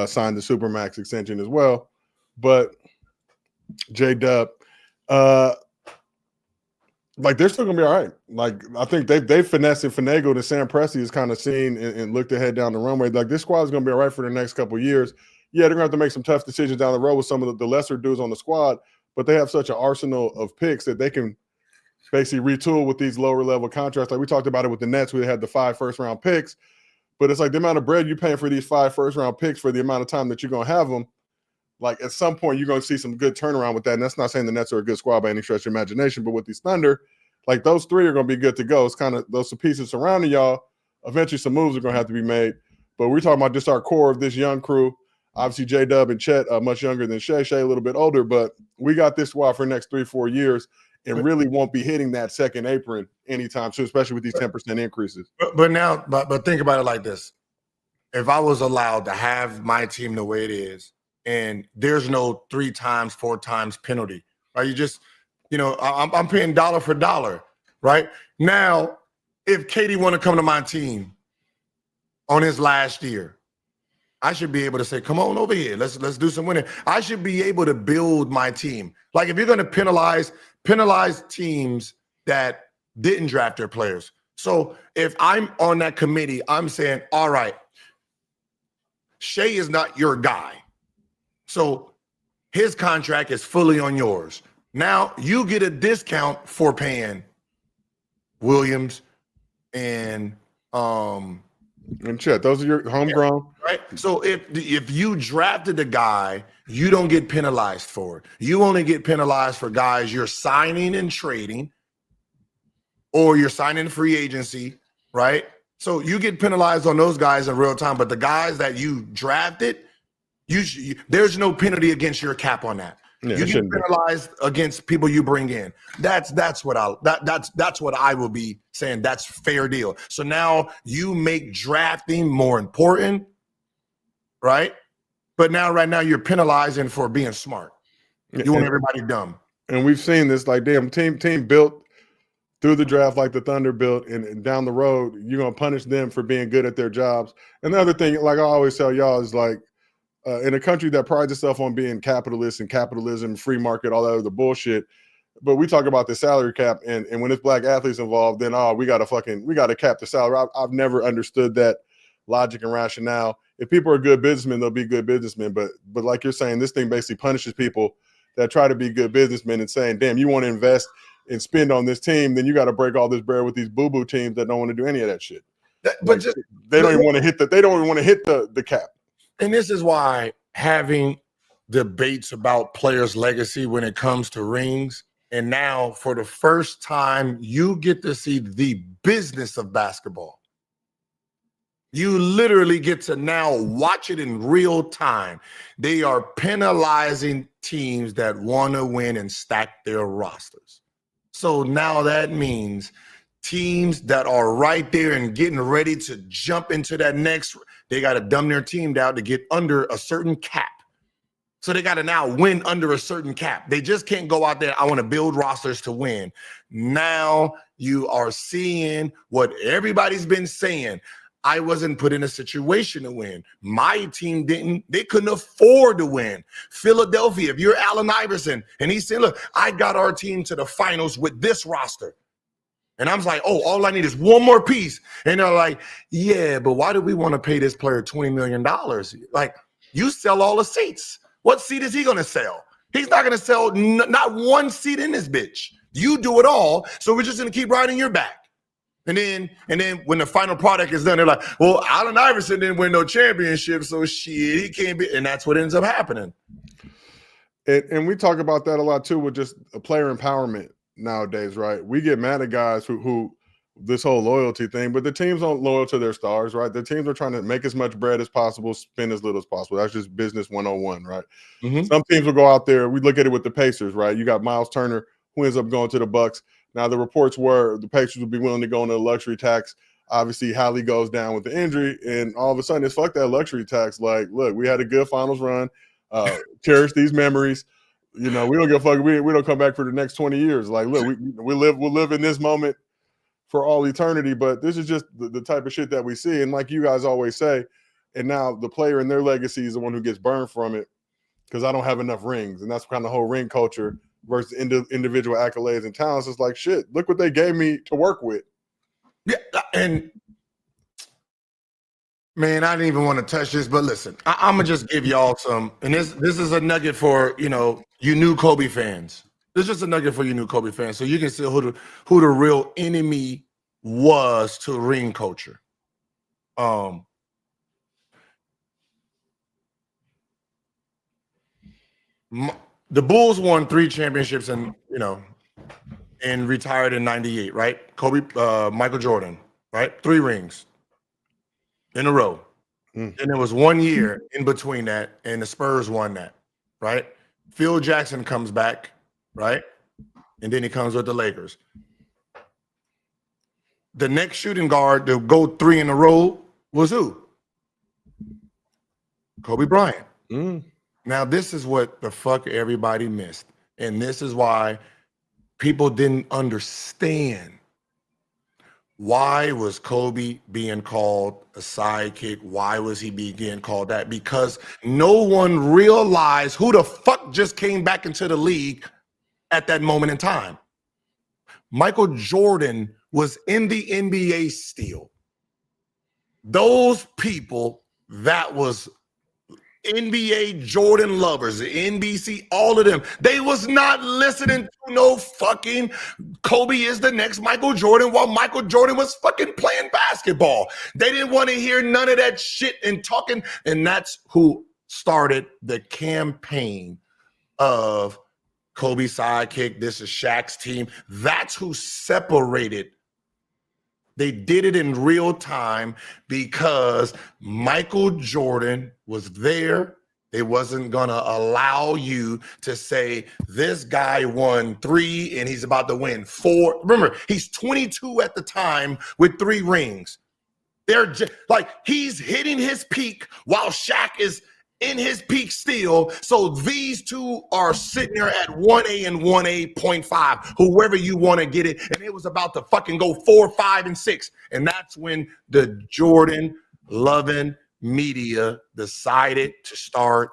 signed the Supermax extension as well. But J-Dub, like, they're still gonna be all right. Like, I think they finessed and finagled, and Sam Presti is kind of seen and looked ahead down the runway. Like, this squad is gonna be all right for the next couple of years. Yeah, they're gonna have to make some tough decisions down the road with some of the lesser dudes on the squad, but they have such an arsenal of picks that they can basically retool with these lower level contracts. Like we talked about it with the Nets, where they had the 5 first-round picks, but it's like the amount of bread you're paying for these 5 first-round picks for the amount of time that you're gonna have them. Like, at some point, you're going to see some good turnaround with that. And that's not saying the Nets are a good squad by any stretch of imagination, but with these Thunder, like, those 3 are going to be good to go. It's kind of those pieces surrounding y'all. Eventually, some moves are going to have to be made. But we're talking about just our core of this young crew. Obviously, J-Dub and Chet are much younger than Shea. Shea a little bit older, but we got this squad for the next 3-4 years and really won't be hitting that second apron anytime soon, especially with these 10% increases. But think about it like this. If I was allowed to have my team the way it is, and there's no 3 times, 4 times penalty, right? You just, I'm paying dollar for dollar, right? Now, if Katie want to come to my team, on his last year. I should be able to say, come on over here. Let's do some winning. I should be able to build my team. Like if you're going to penalize teams that didn't draft their players. So if I'm on that committee, I'm saying, all right, Shea is not your guy. So his contract is fully on yours. Now you get a discount for paying Williams and Chet. Those are your homegrown. Right. So if you drafted a guy, you don't get penalized for it. You only get penalized for guys you're signing and trading, or you're signing free agency, right? So you get penalized on those guys in real time, but the guys that you drafted, there's no penalty against your cap on that. Yeah, you get penalized against people you bring in. That's what I will be saying. That's fair deal. So now you make drafting more important, right? But right now you're penalizing for being smart. You want everybody dumb. And we've seen this, like, damn, team built through the draft like the Thunder built, and down the road you're gonna punish them for being good at their jobs. And the other thing, like I always tell y'all, is like, in a country that prides itself on being capitalist and capitalism, free market, all that other bullshit, but we talk about the salary cap, and when it's black athletes involved, then we gotta cap the salary. I've never understood that logic and rationale. If people are good businessmen, they'll be good businessmen. But like you're saying, this thing basically punishes people that try to be good businessmen and saying, damn, you want to invest and spend on this team, then you got to break all this bread with these boo-boo teams that don't want to do any of that shit. They don't even want to hit the cap. And this is why having debates about players' legacy when it comes to rings, and now for the first time, you get to see the business of basketball. You literally get to now watch it in real time. They are penalizing teams that want to win and stack their rosters. So now that means teams that are right there and getting ready to jump into that next, they got to dumb their team down to get under a certain cap. So they got to now win under a certain cap. They just can't go out there, I want to build rosters to win. Now you are seeing what everybody's been saying. I wasn't put in a situation to win. My team they couldn't afford to win. Philadelphia, if you're Allen Iverson, and he said, look, I got our team to the finals with this roster. And I'm like, oh, all I need is one more piece. And they're like, yeah, but why do we want to pay this player $20 million? Like, you sell all the seats. What seat is he going to sell? He's not going to sell not one seat in this bitch. You do it all, so we're just going to keep riding your back. And then when the final product is done, they're like, well, Allen Iverson didn't win no championship, so shit, he can't be. And that's what ends up happening. And we talk about that a lot too with just player empowerment nowadays, right? We get mad at guys who this whole loyalty thing, but the teams aren't loyal to their stars, right? The teams are trying to make as much bread as possible, spend as little as possible. That's just business 101, right? Mm-hmm. Some teams will go out there. We look at it with the Pacers, right? You got Miles Turner, who ends up going to the Bucks. Now, the reports were the Pacers would be willing to go into the luxury tax. Obviously, Hallie goes down with the injury, and all of a sudden, it's fuck that luxury tax. Like, look, we had a good finals run. Cherish these memories. You know, we don't give a fuck. We don't come back for the next 20 years. Like, look, we'll live in this moment for all eternity. But this is just the type of shit that we see. And like you guys always say, and now the player and their legacy is the one who gets burned from it because I don't have enough rings. And that's kind of the whole ring culture versus individual accolades and talents. It's like, shit, look what they gave me to work with. Yeah, and man, I didn't even want to touch this, but listen, I'm gonna just give y'all some, and this is a nugget for you new Kobe fans. This is just a nugget for you new Kobe fans, so you can see who the real enemy was to ring culture. The Bulls won 3 championships and retired in '98, right? Kobe, Michael Jordan, right? 3 rings in a row. And there was 1 year in between that, and the Spurs won that, right? Phil Jackson comes back, right? And then he comes with the Lakers. The next shooting guard to go 3 in a row was who? Kobe Bryant. Now, this is what the fuck everybody missed. And this is why people didn't understand. Why was Kobe being called a sidekick? Why was he being called that? Because no one realized who the fuck just came back into the league at that moment in time. Michael Jordan was in the NBA still. Those people that was NBA Jordan lovers, the NBC, all of them, they was not listening to no fucking Kobe is the next Michael Jordan while Michael Jordan was fucking playing basketball. They didn't want to hear none of that shit and talking, and that's who started the campaign of Kobe sidekick. This is Shaq's team. That's who separated. They did it in real time because Michael Jordan was there. They wasn't going to allow you to say this guy won 3 and he's about to win 4. Remember, he's 22 at the time with 3 rings. They're just like he's hitting his peak while Shaq is in his peak still. So these two are sitting there at 1A and 1A.5, whoever you want to get it. And it was about to fucking go 4, 5, and 6. And that's when the Jordan loving media decided to start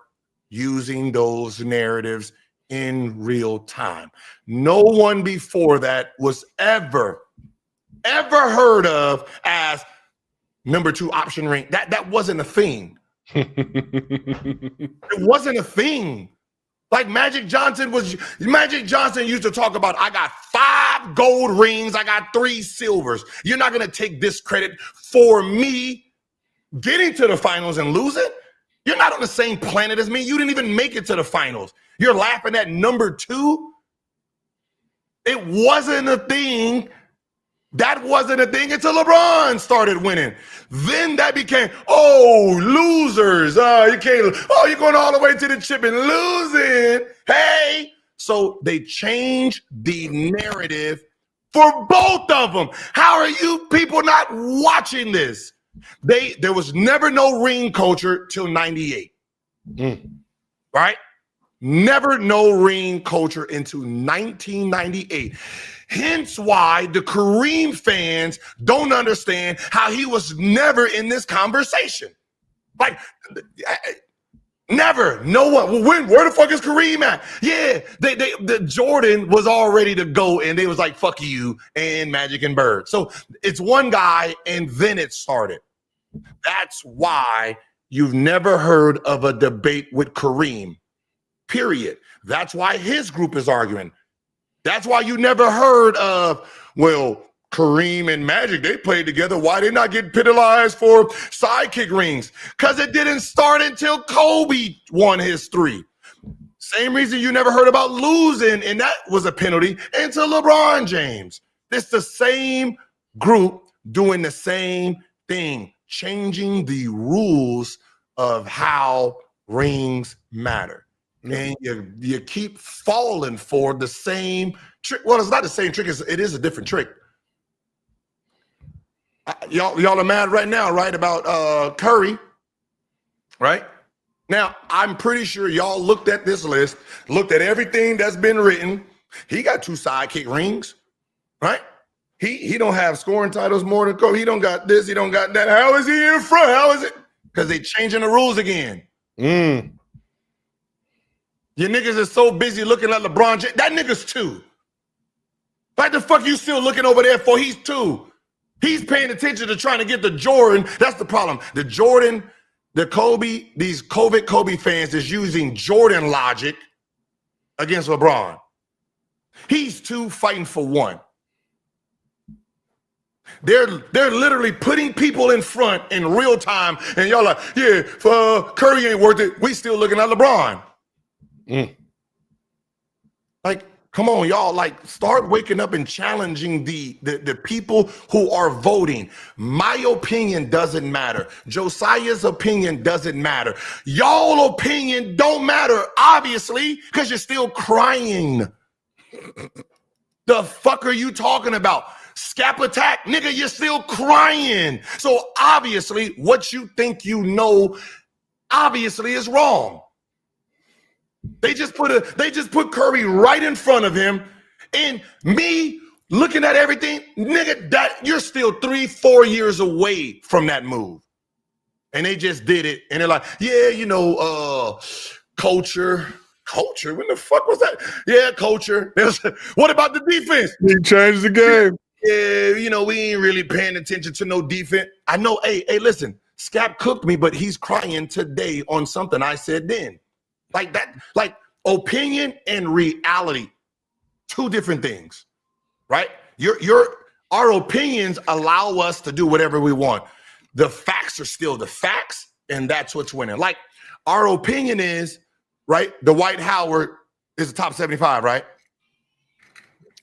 using those narratives in real time. No one before that was ever heard of as number 2 option ring. That wasn't a thing. It wasn't a thing. Like Magic Johnson used to talk about, I got 5 gold rings, I got 3 silvers. You're not gonna take this credit for me getting to the finals and losing. You're not on the same planet as me. You didn't even make it to the finals. You're laughing at number 2. It wasn't a thing. That wasn't a thing until LeBron started winning. Then that became, losers. You're going all the way to the chip and losing. Hey. So they changed the narrative for both of them. How are you people not watching this? There was never no ring culture till 98. Right? Never no ring culture into 1998. Hence why the Kareem fans don't understand how he was never in this conversation. Like, never. No one. Where the fuck is Kareem at? Yeah, the Jordan was all ready to go, and they was like, fuck you, and Magic and Bird. So it's one guy, and then it started. That's why you've never heard of a debate with Kareem, period. That's why his group is arguing. That's why you never heard of, well, Kareem and Magic, they played together. Why they not get penalized for sidekick rings? Because it didn't start until Kobe won his 3. Same reason you never heard about losing, and that was a penalty, until LeBron James. It's the same group doing the same thing, changing the rules of how rings matter. And you keep falling for the same trick. Well, it's not the same trick. It is a different trick. Y'all are mad right now, right, about Curry, right? Now, I'm pretty sure y'all looked at this list, looked at everything that's been written. He got 2 sidekick rings, right? He don't have scoring titles more than Kobe. He don't got this. He don't got that. How is he in front? How is it? Because they changing the rules again. Your niggas is so busy looking at LeBron James. That nigga's 2. What the fuck you still looking over there for? He's 2. He's paying attention to trying to get the Jordan. That's the problem. The Jordan, the Kobe, these Kobe fans is using Jordan logic against LeBron. He's 2 fighting for 1. They're literally putting people in front in real time, and y'all like, yeah, Curry ain't worth it. We still looking at LeBron. Like, come on, y'all, like, start waking up and challenging the people who are voting. My opinion doesn't matter. Josiah's opinion doesn't matter. Y'all opinion don't matter, obviously, because you're still crying. The fuck are you talking about? Scap attack, nigga, you're still crying. So obviously what you think you know obviously is wrong. They just put Curry right in front of him, and me looking at everything, nigga, that you're still 3-4 years away from that move. And they just did it. And they're like, yeah, culture. Culture? When the fuck was that? Yeah, culture. What about the defense? He changed the game. Yeah, we ain't really paying attention to no defense. I know, hey, listen, Scap cooked me, but he's crying today on something I said then. Like that, like opinion and reality, two different things, right? Our opinions allow us to do whatever we want. The facts are still the facts, and that's what's winning. Like our opinion is, right, Dwight Howard is a top 75, right?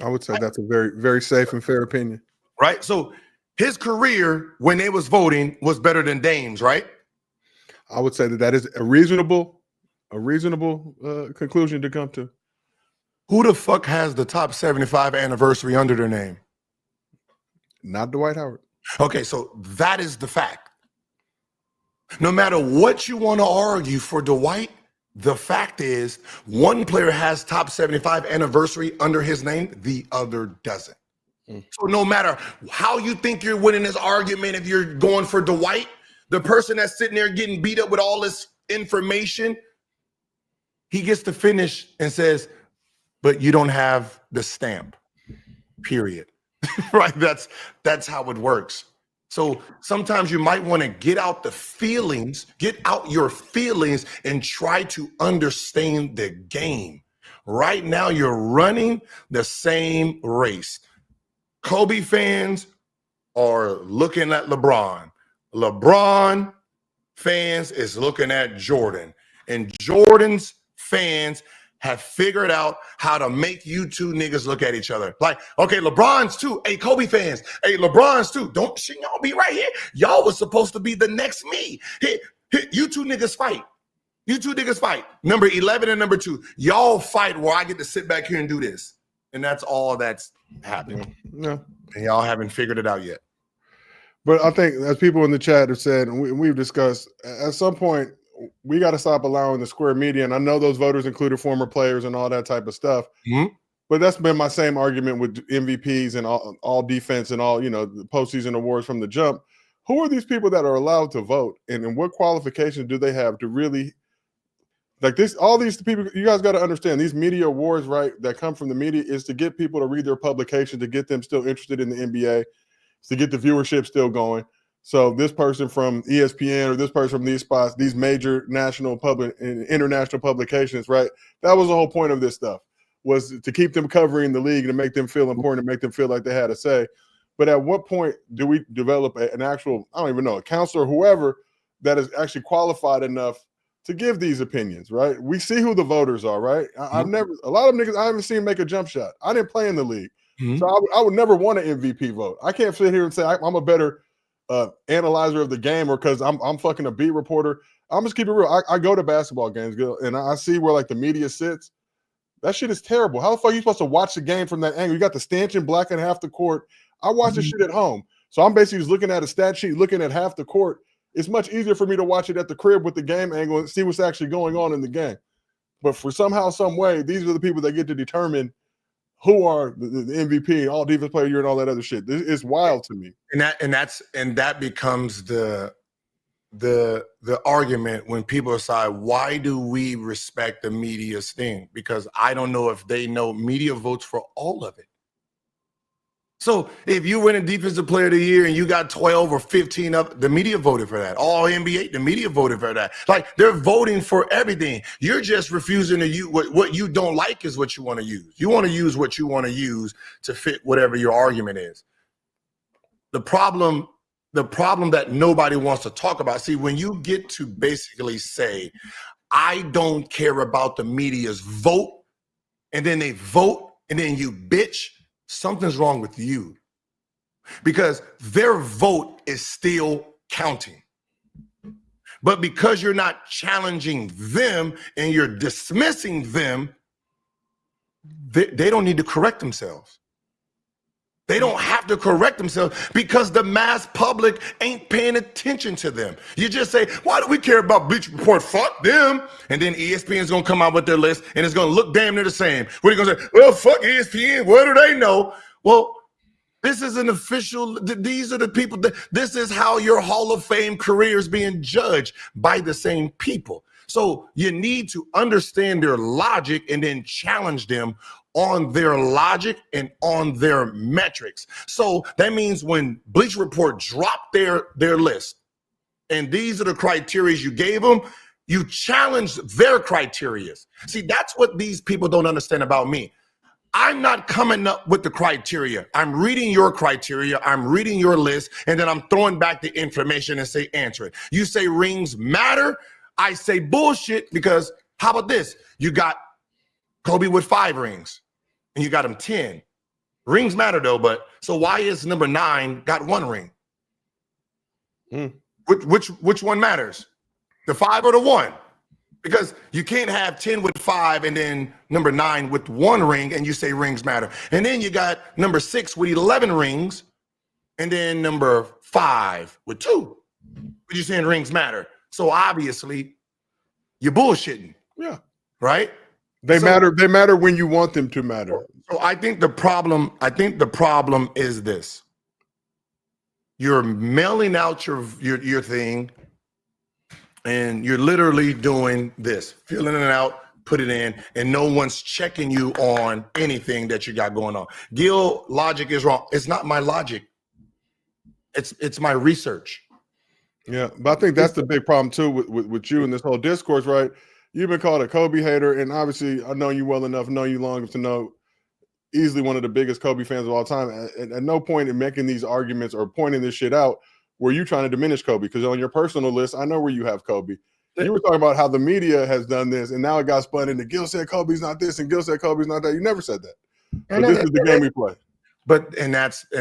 I would say that's a very, very safe and fair opinion. Right? So his career, when they was voting, was better than Dame's, right? I would say that is a reasonable conclusion to come to. Who the fuck has the top 75 anniversary under their name? Not Dwight Howard. Okay, so that is the fact. No matter what you want to argue for Dwight, the fact is one player has top 75 anniversary under his name, the other doesn't. So no matter how you think you're winning this argument, if you're going for Dwight, the person that's sitting there getting beat up with all this information, he gets to finish and says, but you don't have the stamp, period. Right? That's how it works. So sometimes you might want to get out your feelings and try to understand the game. Right now, you're running the same race. Kobe fans are looking at LeBron. LeBron fans is looking at Jordan. And Jordan's fans have figured out how to make you two niggas look at each other. Like, okay, LeBron's too. Hey, Kobe fans. Hey, LeBron's too. Shouldn't y'all be right here? Y'all was supposed to be the next me. Hey, you two niggas fight. You two niggas fight. Number 11 and number 2. Y'all fight where I get to sit back here and do this. And that's all that's happening. Yeah. And y'all haven't figured it out yet. But I think, as people in the chat have said, and we've discussed, at some point, we got to stop allowing the square media. And I know those voters included former players and all that type of stuff. Mm-hmm. But that's been my same argument with MVPs and all defense and all, the postseason awards from the jump. Who are these people that are allowed to vote? And what qualifications do they have to really, like this, all these people, you guys got to understand, these media awards, right, that come from the media is to get people to read their publication, to get them still interested in the NBA, to get the viewership still going. So this person from ESPN or this person from these spots, these major national public and international publications, right? That was the whole point of this stuff, was to keep them covering the league and to make them feel important and make them feel like they had a say. But at what point do we develop an actual, I don't even know, a counselor, whoever that is actually qualified enough to give these opinions, right? We see who the voters are, right? I've never, a lot of niggas I haven't seen make a jump shot. I didn't play in the league. So I would never want an MVP vote. I can't sit here and say I'm a better analyzer of the game or because I'm fucking a beat reporter. I'm just keep it real. I go to basketball games and I see where like the media sits. That shit is terrible. How the fuck are you supposed to watch the game from that angle? You got the stanchion black and half the court. I watch this shit at home. So I'm basically just looking at a stat sheet, looking at half the court. It's much easier for me to watch it at the crib with the game angle and see what's actually going on in the game. But for somehow, some way, these are the people that get to determine who are the MVP, all defense player of the year, and all that other shit. It's wild to me. And that becomes the argument when people decide, why do we respect the media's thing? Because I don't know if they know media votes for all of it. So if you win a defensive player of the year and you got 12 or 15 up, the media voted for that. All NBA, the media voted for that. Like, they're voting for everything. You're just refusing to use what you don't like is what you want to use. You want to use what you want to use to fit whatever your argument is. The problem that nobody wants to talk about, see, when you get to basically say, I don't care about the media's vote, and then they vote, and then you bitch, something's wrong with you, because their vote is still counting. But because you're not challenging them and you're dismissing them, they don't need to correct themselves. They don't have to correct themselves because the mass public ain't paying attention to them. You just say, why do we care about Bleacher Report? Fuck them. And then ESPN's going to come out with their list and it's going to look damn near the same. What are you going to say? Well, fuck ESPN. What do they know? Well, this is an official, these are the people, this is how your Hall of Fame career is being judged by the same people. So you need to understand their logic and then challenge them on their logic and on their metrics. So that means when Bleacher Report dropped their list, and these are the criteria you gave them, you challenged their criteria. See, that's what these people don't understand about me. I'm not coming up with the criteria. I'm reading your criteria. I'm reading your list, and then I'm throwing back the information and say, answer it. You say rings matter. I say bullshit because how about this? You got Kobe with 5 rings, and you got him 10. Rings matter though, but so why is number 9 got 1 ring? Which one matters? The 5 or the 1? Because you can't have 10 with 5 and then number 9 with 1 ring and you say rings matter. And then you got number 6 with 11 rings and then number 5 with 2. But you're saying rings matter. So obviously you're bullshitting. Yeah. Right? They matter when you want them to matter. So I think the problem is this. You're mailing out your thing. And you're literally doing this, filling it out, put it in, and no one's checking you on anything that you got going on. Gil, logic is wrong. It's not my logic. It's my research. Yeah, but I think that's the big problem too with you and this whole discourse, right? You've been called a Kobe hater, and obviously I know you well enough, know you long enough to know easily one of the biggest Kobe fans of all time. At no point in making these arguments or pointing this shit out were you trying to diminish Kobe, because on your personal list, I know where you have Kobe. You were talking about how the media has done this, and now it got spun into Gil said Kobe's not this, and Gil said Kobe's not that. You never said that. But this is the game we play. But that's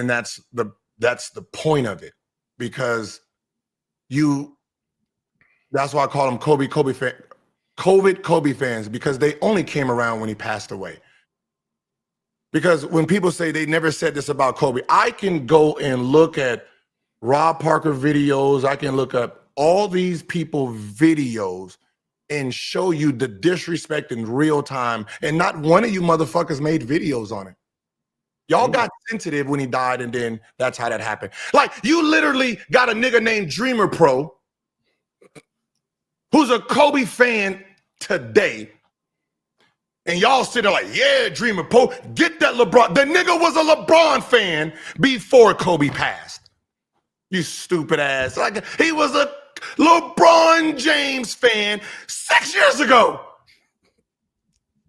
the point of it, because that's why I call them Kobe fans, because they only came around when he passed away. Because when people say they never said this about Kobe, I can go and look at Rob Parker videos. I can look up all these people videos and show you the disrespect in real time. And not one of you motherfuckers made videos on it. Y'all got sensitive when he died, and then that's how that happened. Like, you literally got a nigga named Dreamer Pro who's a Kobe fan today. And y'all sitting there like, yeah, Dreamer Pro, get that LeBron. The nigga was a LeBron fan before Kobe passed. You stupid ass. Like, he was a LeBron James fan 6 years ago.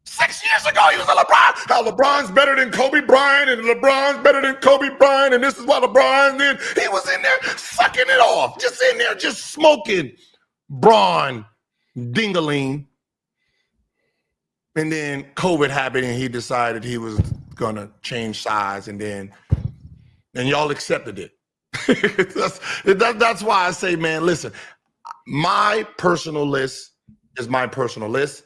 6 years ago, he was a LeBron. How LeBron's better than Kobe Bryant, and LeBron's better than Kobe Bryant, and this is why LeBron did. He was in there sucking it off, just in there, just smoking Braun Dingaling. And then COVID happened, and he decided he was gonna change size, and y'all accepted it. That's why I say, man, listen, my personal list is my personal list,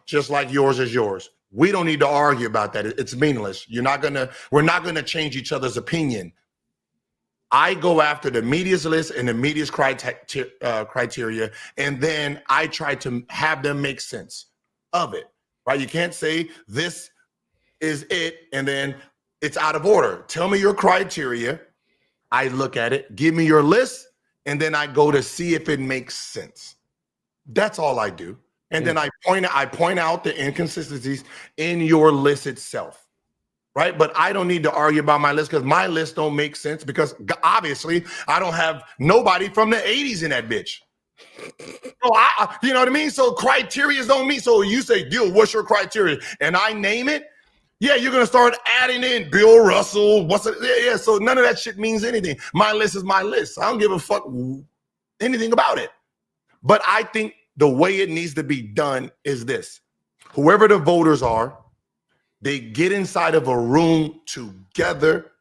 just like yours is yours. We don't need to argue about that. It's meaningless. We're not gonna change each other's opinion. I go after the media's list and the media's criteria, and then I try to have them make sense of it. Right? You can't say this is it and then it's out of order. Tell me your criteria. I look at it, give me your list, and then I go to see if it makes sense. That's all I do. And then I point out the inconsistencies in your list itself, right? But I don't need to argue about my list, because my list don't make sense, because obviously I don't have nobody from the 80s in that bitch. So you know what I mean? So criteria don't mean. So you say, Gil, what's your criteria? And I name it. Yeah, you're going to start adding in Bill Russell. Yeah, so none of that shit means anything. My list is my list. I don't give a fuck anything about it. But I think the way it needs to be done is this. Whoever the voters are, they get inside of a room together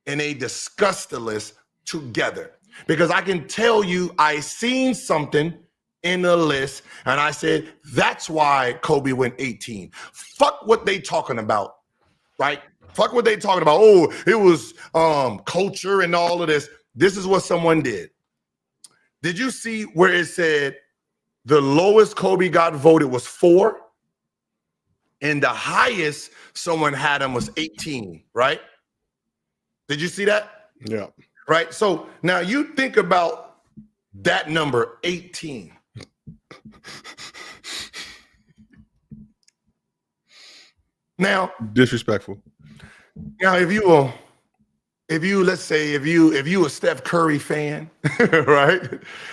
and they discuss the list together. Because I can tell you, I seen something in the list, and I said, that's why Kobe went 18. Fuck what they talking about, right? Fuck what they talking about. Oh, it was culture and all of this. This is what someone did. Did you see where it said the lowest Kobe got voted was 4, and the highest someone had him was 18, right? Did you see that? Yeah. Right. So now you think about that number 18. Now, disrespectful. Now, if you let's say if you a Steph Curry fan, right?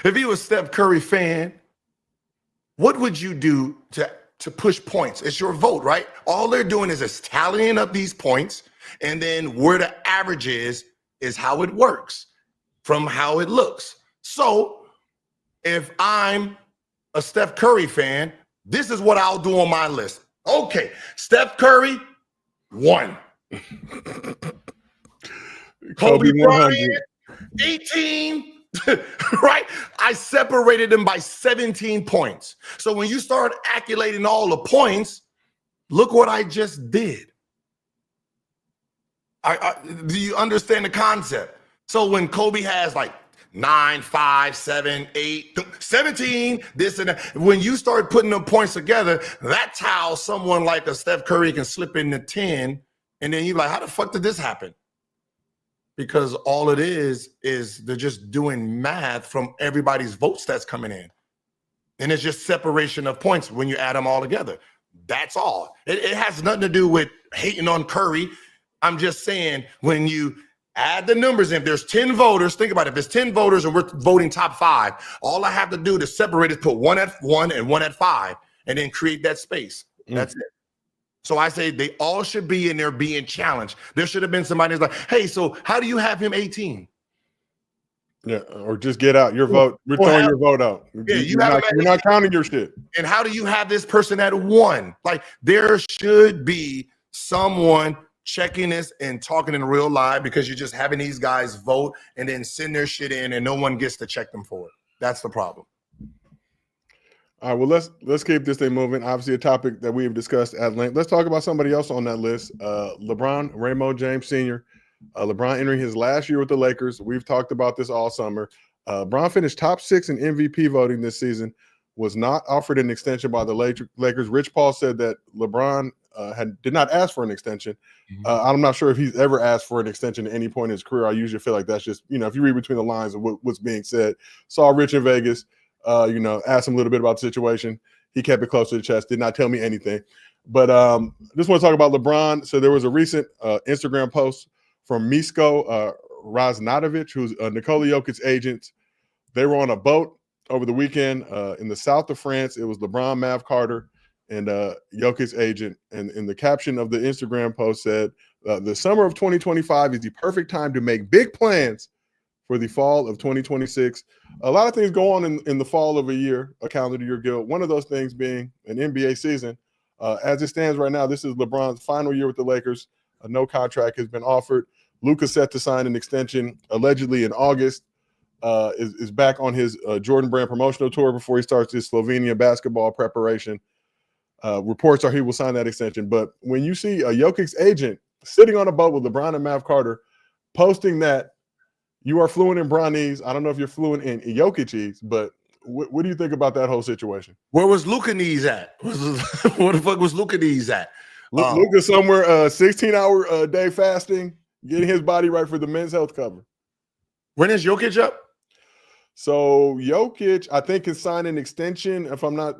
If you a Steph Curry fan, what would you do to push points? It's your vote, right? All they're doing is just tallying up these points, and then where the average is how it works from how it looks. So if I'm a Steph Curry fan, this is what I'll do on my list. Okay, Steph Curry, 1. Kobe Bryant, 18. Right? I separated them by 17 points. So when you start calculating all the points, look what I just did. Do you understand the concept? So when Kobe has like 9, 5, 7, 8, 17, this and that, when you start putting them points together, that's how someone like a Steph Curry can slip into 10. And then you're like, how the fuck did this happen? Because all it is they're just doing math from everybody's votes that's coming in. And it's just separation of points when you add them all together. That's all. It has nothing to do with hating on Curry. I'm just saying when you add the numbers in, if there's 10 voters, think about it. If there's 10 voters and we're voting top 5, all I have to do to separate is put 1 at 1 and 1 at 5 and then create that space. That's it. So I say they all should be in there being challenged. There should have been somebody who's like, hey, so how do you have him 18? Yeah, or just get out your vote. We're throwing your vote out. Yeah, you're not counting your shit. And how do you have this person at 1? Like there should be someone checking this and talking in real live, because you're just having these guys vote and then send their shit in and no one gets to check them for it. That's the problem. All right, well, let's keep this thing moving. Obviously, a topic that we have discussed at length. Let's talk about somebody else on that list. LeBron, Raymond James Sr. LeBron entering his last year with the Lakers. We've talked about this all summer. LeBron finished top 6 in MVP voting this season, was not offered an extension by the Lakers. Rich Paul said that LeBron did not ask for an extension. I'm not sure if he's ever asked for an extension at any point in his career. I usually feel like that's just, if you read between the lines of what's being said. Saw Rich in Vegas. Asked him a little bit about the situation. He kept it close to the chest, did not tell me anything. But just want to talk about LeBron. So there was a recent Instagram post from Misko Raznadovic, who's Nikola Jokic's agent. They were on a boat over the weekend in the south of France. It was LeBron, Mav Carter, and Jokic's agent. And in the caption of the Instagram post said, the summer of 2025 is the perfect time to make big plans for the fall of 2026. A lot of things go on in the fall of a calendar year, Gil. One of those things being an NBA season. As it stands right now, this is LeBron's final year with the Lakers. No contract has been offered. Luka set to sign an extension allegedly in August. Is back on his Jordan Brand promotional tour before he starts his Slovenia basketball preparation. Reports are he will sign that extension. But when you see a Jokic's agent sitting on a boat with LeBron and Mav Carter posting that you are fluent in Bronese, I don't know if you're fluent in Jokicese, but what do you think about that whole situation? Where was Luka knees at? Where the fuck was Luka knees at? Luka somewhere 16-hour day fasting, getting his body right for the men's health cover. When is Jokic up? So Jokic, I think, can sign an extension, if I'm not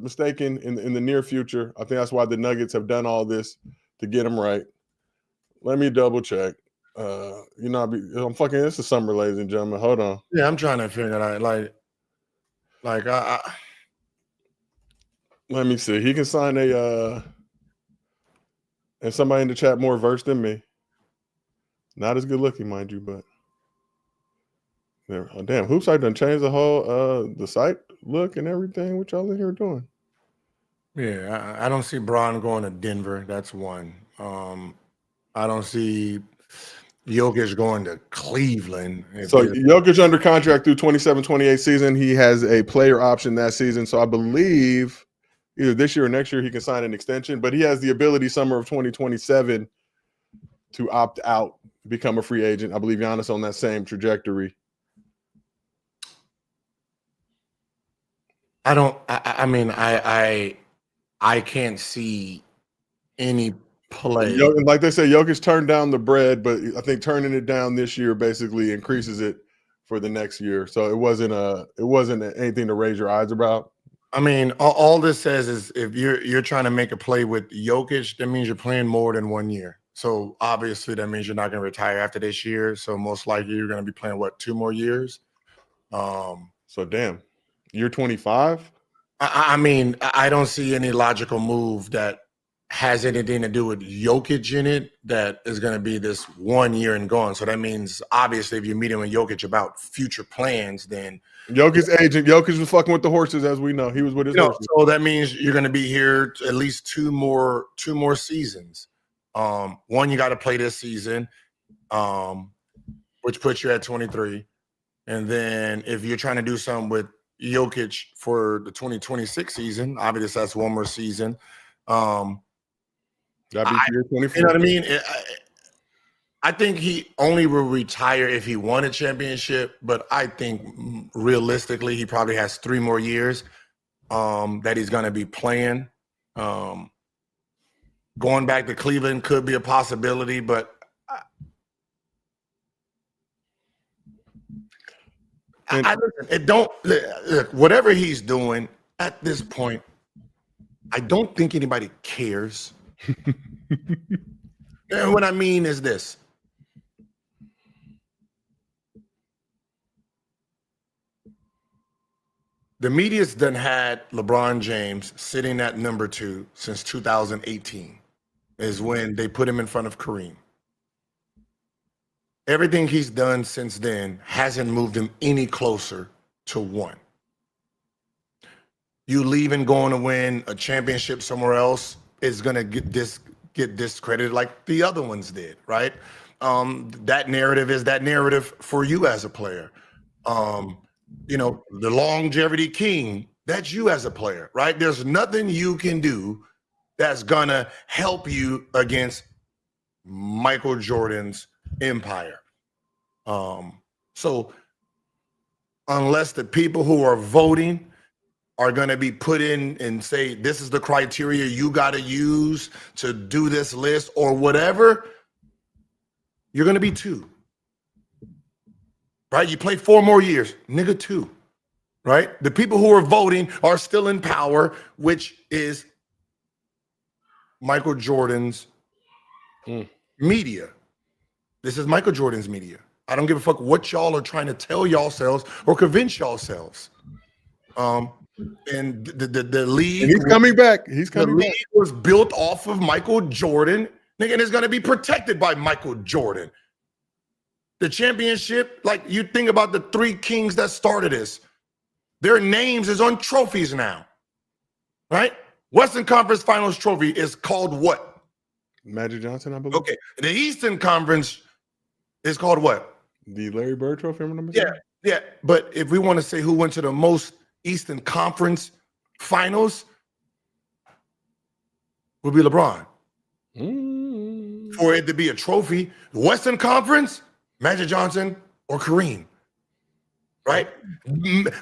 mistaken, in the near future. I think that's why the Nuggets have done all this to get him right. Let me double check. I'm fucking. It's the summer, ladies and gentlemen. Hold on. Yeah, I'm trying to figure it out. Let me see. He can sign and somebody in the chat more versed than me. Not as good looking, mind you, but oh, damn, Hoops Site done changed the whole the site look and everything. What y'all in here doing? Yeah, I don't see Bron going to Denver. That's one. I don't see Jokic going to Cleveland. So Jokic under contract through 27-28 season. He has a player option that season. So I believe either this year or next year he can sign an extension, but he has the ability summer of 2027 to opt out, become a free agent. I believe Giannis on that same trajectory. I can't see any play. Like they say, Jokic turned down the bread, but I think turning it down this year basically increases it for the next year. So it wasn't anything to raise your eyes about. I mean, all this says is if you're trying to make a play with Jokic, that means you're playing more than 1 year. So obviously that means you're not going to retire after this year. So most likely you're going to be playing 2 more years. So damn, you're 25. I mean, I don't see any logical move that has anything to do with Jokic in it that is going to be this 1 year and gone. So that means obviously if you're meeting with Jokic about future plans, then Jokic's agent, Jokic was fucking with the horses, as we know. He was with his horses. So that means you're going to be here at least two more seasons. One, you got to play this season, which puts you at 23. And then if you're trying to do something with Jokic for the 2026 season, obviously that's one more season. That'd be year 24. You know what I mean? I think he only will retire if he won a championship, but I think realistically he probably has 3 more years that he's going to be playing. Going back to Cleveland could be a possibility, but look, whatever he's doing at this point, I don't think anybody cares. And what I mean is this. The media's done had LeBron James sitting at number 2 since 2018 is when they put him in front of Kareem. Everything he's done since then hasn't moved him any closer to 1. You leaving going to win a championship somewhere else is going to get discredited like the other ones did, right? That narrative is that narrative for you as a player. The longevity king, that's you as a player, right? There's nothing you can do that's going to help you against Michael Jordan's empire. So unless the people who are voting are going to be put in and say, this is the criteria you got to use to do this list or whatever, you're going to be 2. Right? You play 4 more years, nigga, 2. Right? The people who are voting are still in power, which is Michael Jordan's media. This is Michael Jordan's media. I don't give a fuck what y'all are trying to tell yourselves or convince yourselves. And the league, and he's coming back. He's coming back. The league was built off of Michael Jordan, nigga, and it's going to be protected by Michael Jordan. The championship, like you think about the 3 kings that started this, their names is on trophies now, right? Western Conference Finals trophy is called what? Magic Johnson, I believe. Okay, the Eastern Conference is called what? The Larry Bird Trophy. Yeah. But if we want to say who went to the most Eastern Conference Finals, would be LeBron. For it to be a trophy, Western Conference, Magic Johnson or Kareem, right?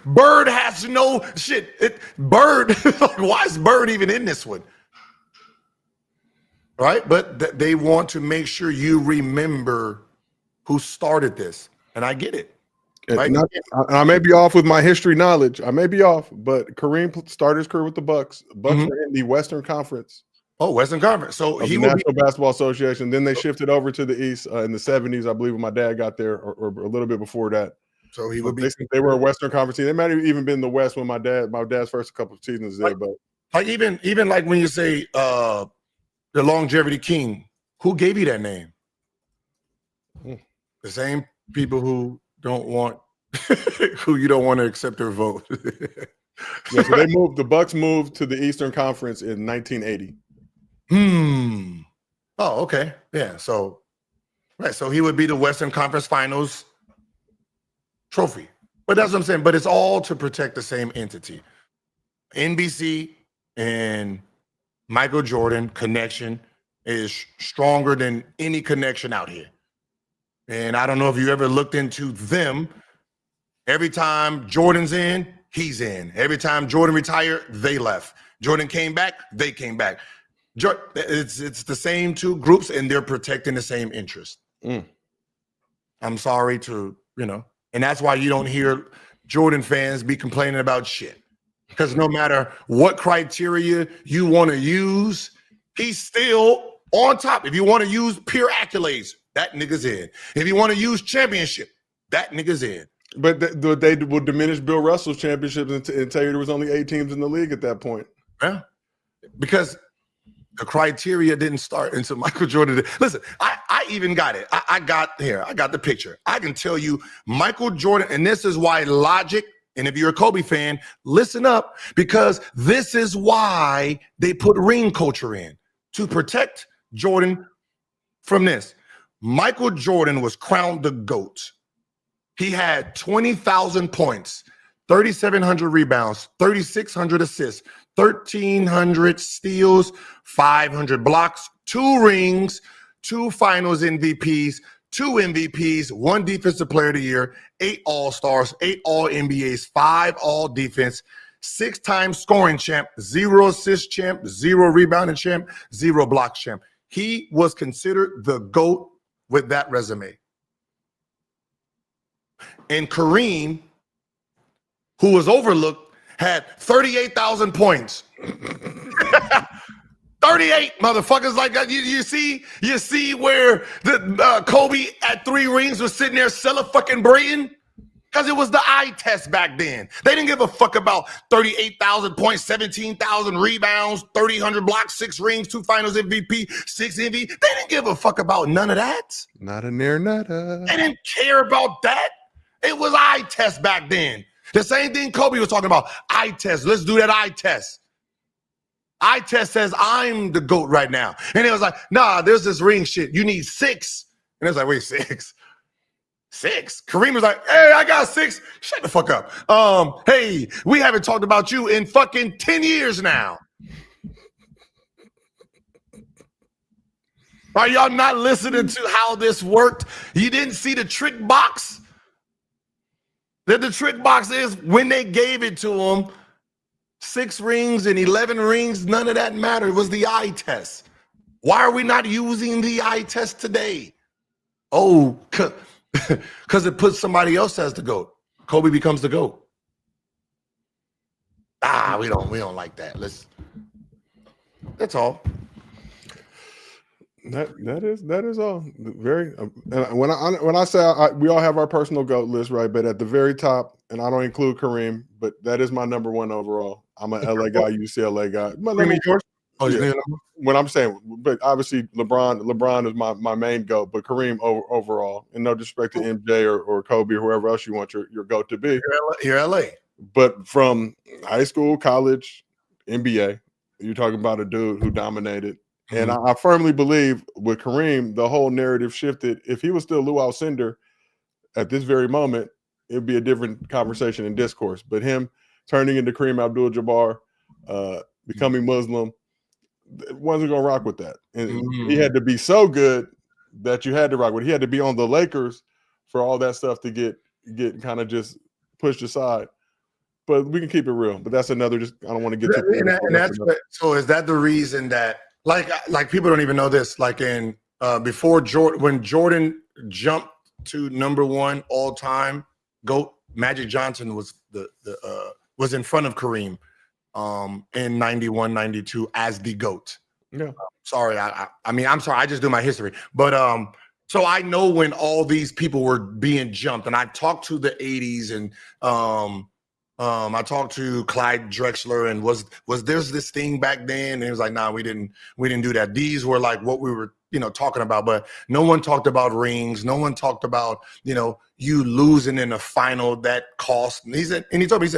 Bird has no shit. Bird, why is Bird even in this one? Right? But they want to make sure you remember who started this. And I get it. Right? I may be off with my history knowledge. I may be off, but Kareem started his career with the Bucks. Bucks were in the Western Conference. Oh, Western Conference. So he was National Basketball Association. Then they shifted over to the East in the 70s, I believe, when my dad got there, or a little bit before that. So he would be. They were a Western Conference team. They might have even been the West when my dad's first couple of seasons there. But like even like when you say the longevity king, who gave you that name? The same people who don't want who you don't want to accept their vote. Yeah, so the Bucks moved to the Eastern Conference in 1980. Oh, okay. Yeah. So he would be the Western Conference Finals trophy. But that's what I'm saying. But it's all to protect the same entity. NBC and Michael Jordan connection is stronger than any connection out here. And I don't know if you ever looked into them. Every time Jordan's in, he's in. Every time Jordan retired, they left. Jordan came back, they came back. It's the same two groups, and they're protecting the same interest. I'm sorry to, and that's why you don't hear Jordan fans be complaining about shit. Because no matter what criteria you want to use, he's still on top. If you want to use pure accolades, that nigga's in. If you want to use championship, that nigga's in. But they will diminish Bill Russell's championships and tell you there was only 8 teams in the league at that point. Yeah, because the criteria didn't start until Michael Jordan did. Listen, I even got it. I got the picture. I can tell you Michael Jordan, and this is why logic, and if you're a Kobe fan, listen up, because this is why they put ring culture in, to protect Jordan from this. Michael Jordan was crowned the GOAT. He had 20,000 points, 3,700 rebounds, 3,600 assists, 1,300 steals, 500 blocks, 2 rings, 2 finals MVPs, 2 MVPs, 1 defensive player of the year, 8 all-stars, 8 all-NBAs, 5 all-defense, 6-time scoring champ, 0 assist champ, 0 rebounding champ, 0 block champ. He was considered the GOAT with that resume. And Kareem, who was overlooked, had 38,000 points. 38 motherfuckers like that. You see where the Kobe at 3 rings was sitting there celebrating? Because it was the eye test back then. They didn't give a fuck about 38,000 points, 17,000 rebounds, 3,000 blocks, 6 rings, 2 finals MVP, 6 MVP. They didn't give a fuck about none of that. Not a near nada. They didn't care about that. It was eye test back then. The same thing Kobe was talking about. Eye test. Let's do that eye test. Eye test says I'm the GOAT right now. And it was like, nah, there's this ring shit. You need 6. And it's like, wait, 6? 6? Kareem was like, hey, I got 6. Shut the fuck up. Hey, we haven't talked about you in fucking 10 years now. Are y'all not listening to how this worked? You didn't see the trick box? That the trick box is when they gave it to him, 6 rings and 11 rings, none of that mattered. It was the eye test. Why are we not using the eye test today? Oh, because it puts somebody else as the GOAT. Kobe becomes the GOAT. We don't like that. That's all. That is all. Very when I say we all have our personal GOAT list, right? But at the very top, and I don't include Kareem, but that is my number 1 overall. I'm an LA guy, UCLA guy. When I'm saying, but obviously LeBron is my main GOAT, but Kareem overall, and no disrespect to MJ or Kobe or whoever else you want your GOAT to be. You're LA. But from high school, college, NBA, you're talking about a dude who dominated. And I firmly believe with Kareem, the whole narrative shifted. If he was still Lou Alcindor at this very moment, it'd be a different conversation and discourse. But him turning into Kareem Abdul-Jabbar, becoming Muslim, wasn't going to rock with that. And he had to be so good that you had to rock with it. He had to be on the Lakers for all that stuff to get kind of just pushed aside. But we can keep it real. But that's another. I don't want to get too. So is that the reason that? Like people don't even know this. Like in before Jordan, when Jordan jumped to number 1 all time GOAT, Magic Johnson was was in front of Kareem in 91, 92 as the GOAT. Yeah. Sorry, I'm sorry. I just do my history, but so I know when all these people were being jumped, and I talked to the 80s and I talked to Clyde Drexler, and was there's this thing back then? And he was like, nah, we didn't do that. These were like what we were, talking about, but no one talked about rings. No one talked about, you losing in a final that cost. And he told me,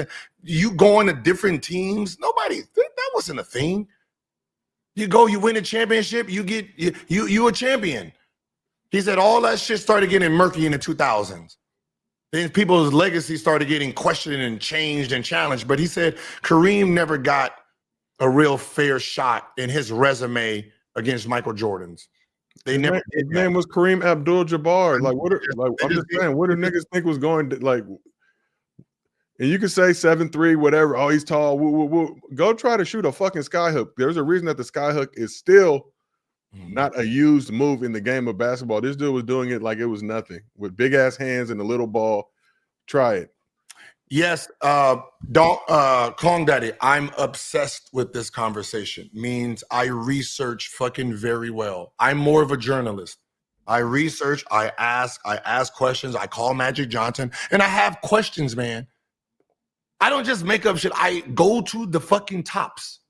you going to different teams? Nobody, that wasn't a thing. You go, you win a championship, you get, you a champion. He said all that shit started getting murky in the 2000s. Then people's legacy started getting questioned and changed and challenged. But he said Kareem never got a real fair shot in his resume against Michael Jordan's. His name was Kareem Abdul-Jabbar. I'm just saying, what do niggas think was going to, like? And you can say 7'3", whatever. Oh, he's tall. Woo, woo, woo. Go try to shoot a fucking skyhook. There's a reason that the skyhook is still not a used move in the game of basketball. This dude was doing it like it was nothing with big ass hands and a little ball. Try it. Yes, Kong Daddy, I'm obsessed with this conversation. Means I research fucking very well. I'm more of a journalist. I research, I ask questions, I call Magic Johnson, and I have questions, man. I don't just make up shit. I go to the fucking tops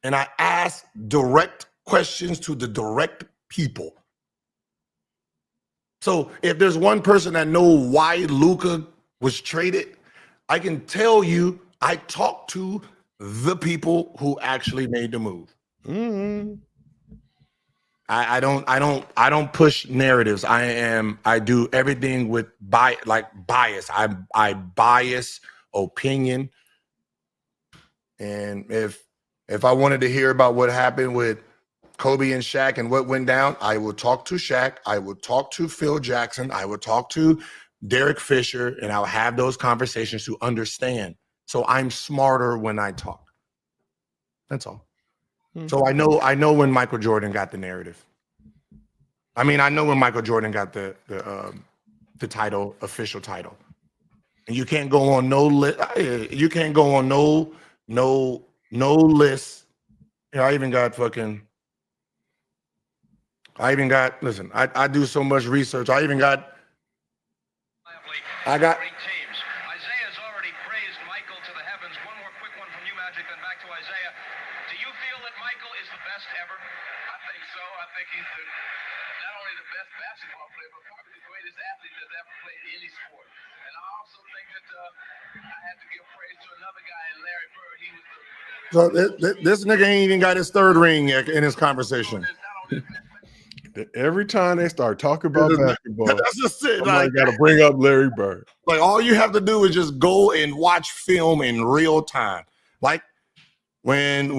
and I ask direct questions to the direct people. So if there's one person that knows why Luka was traded, I can tell you I talked to the people who actually made the move. Mm-hmm. I don't push narratives. I do everything with bias. I bias opinion. And if I wanted to hear about what happened with Kobe and Shaq and what went down, I would talk to Shaq. I would talk to Phil Jackson. I would talk to Derek Fisher, and I'll have those conversations to understand. So I'm smarter when I talk. That's all. So I know when Michael Jordan got the narrative. I mean, I know when Michael Jordan got the title, official title. And you can't go on no list. You can't go on no list. You know, I even got. Listen, I do so much research. I got. Isaiah's already praised Michael to the heavens. One more quick one from you, Magic, then back to Isaiah. Do you feel that Michael is the best ever? I think so. I think he's not only the best basketball player, but probably the greatest athlete that's ever played any sport. And I also think that I have to give praise to another guy, Larry Bird. He was So this nigga ain't even got his third ring in his conversation. Every time they start talking about basketball, that's just it. Somebody got to bring up Larry Bird. Like all you have to do is just go and watch film in real time. Like when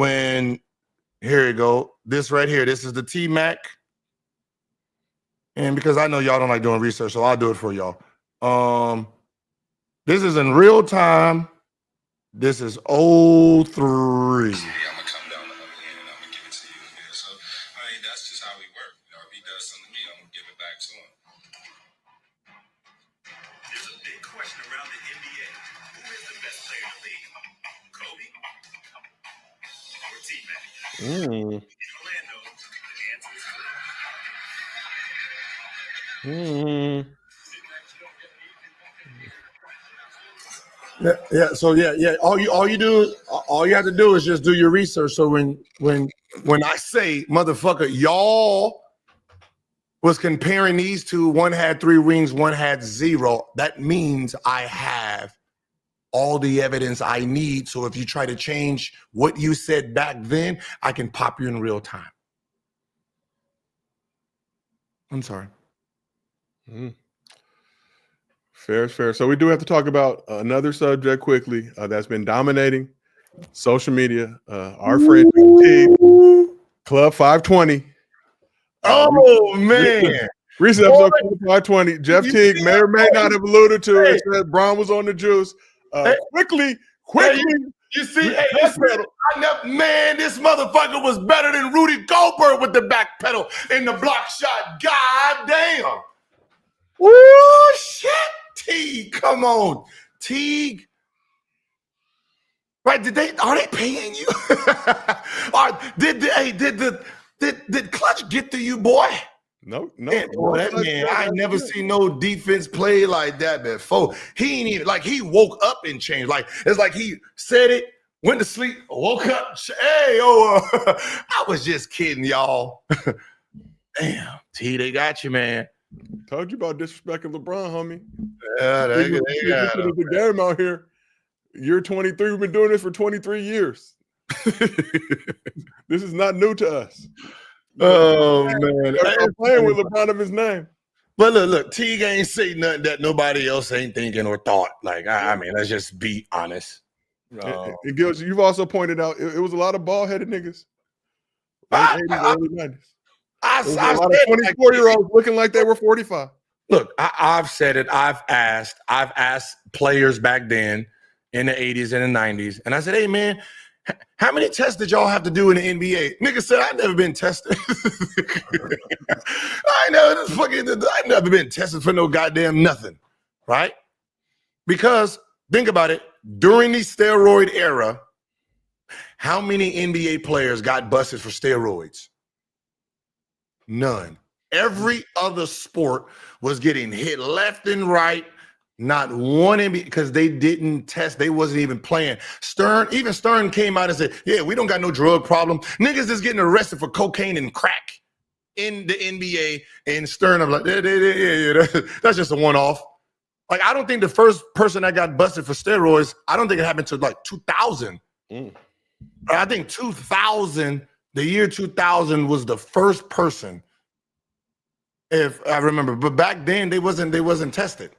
here you go. This right here. This is the T-Mac. And because I know y'all don't like doing research, so I'll do it for y'all. This is in real time. This is 03. I'm gonna come down the other end and I'm gonna give it to you. Yeah, so I mean that's just how we work. You know, if he does something to me, I'm gonna give it back to him. There's a big question around the NBA. Who is the best player in the league? Kobe or T-Mac? In Orlando, the answer is clear. Yeah. So yeah. All you have to do is just do your research. So when I say motherfucker, y'all was comparing these two, one had 3 rings, one had 0. That means I have all the evidence I need. So if you try to change what you said back then, I can pop you in real time. I'm sorry. Fair is fair. So we do have to talk about another subject quickly that's been dominating social media. Our friend Club 520. Oh man. Recent episode Club 520. Jeff Teague may or may not have alluded to it. Said Bron was on the juice. Quickly. You see, man, this motherfucker was better than Rudy Gilbert with the back pedal in the block shot. God damn. Woo, shit. Teague, come on. Teague. Right, are they paying you? Did Clutch get to you, boy? No. Man, I ain't never seen no defense play like that before. He ain't even like he woke up and changed. Like it's like he said it, went to sleep, woke up. Hey, I was just kidding, y'all. Damn, T, they got you, man. Told you about disrespecting LeBron, homie. Yeah, they got the game out here. You're 23. We've been doing this for 23 years. This is not new to us. Oh man, I'm playing with LeBron of his name. But look, Teague ain't say nothing that nobody else ain't thinking or thought. Like, I mean, let's just be honest. And Gilbert, you've also pointed out it was a lot of bald-headed niggas. Late 80s, early 90s. I a lot of 24-year-olds looking like they were 45. Look, I've said it. I've asked players back then in the 80s and the 90s, and I said, "Hey, man, how many tests did y'all have to do in the NBA?" Nigga said, "I've never been tested. I've never been tested for no goddamn nothing, right?" Because think about it. During the steroid era, how many NBA players got busted for steroids? None. Every other sport was getting hit left and right. Not one NBA, because they didn't test. They wasn't even playing. Stern came out and said, "Yeah, we don't got no drug problem. Niggas is getting arrested for cocaine and crack in the NBA." And Stern, I'm like, that's just a one-off. Like, I don't think the first person that got busted for steroids, I don't think it happened to like 2000. I think 2000, the year 2000 was the first person, if I remember. But back then they wasn't tested.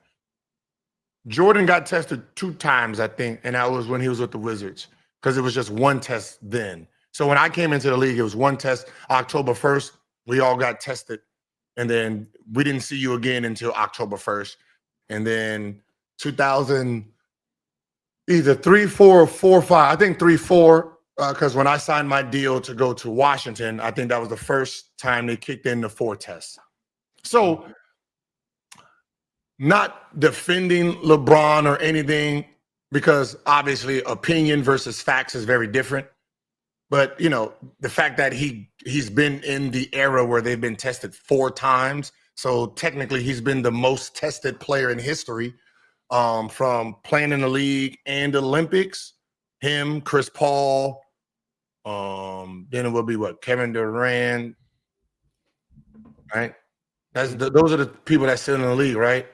Jordan got tested 2 times, I think, and that was when he was with the Wizards, because it was just one test then. So when I came into the league, it was one test. October 1st, we all got tested, and then we didn't see you again until October 1st. And then 2000, either 3, 4, or 4, 5. I think 3, 4, because when I signed my deal to go to Washington, I think that was the first time they kicked in the 4 tests. So, not defending LeBron or anything, because obviously opinion versus facts is very different. But, you know, the fact that he's been in the era where they've been tested 4 times. So technically he's been the most tested player in history, from playing in the league and Olympics. Him, Chris Paul, then it will be what? Kevin Durant, right? Those are the people that sit in the league, right?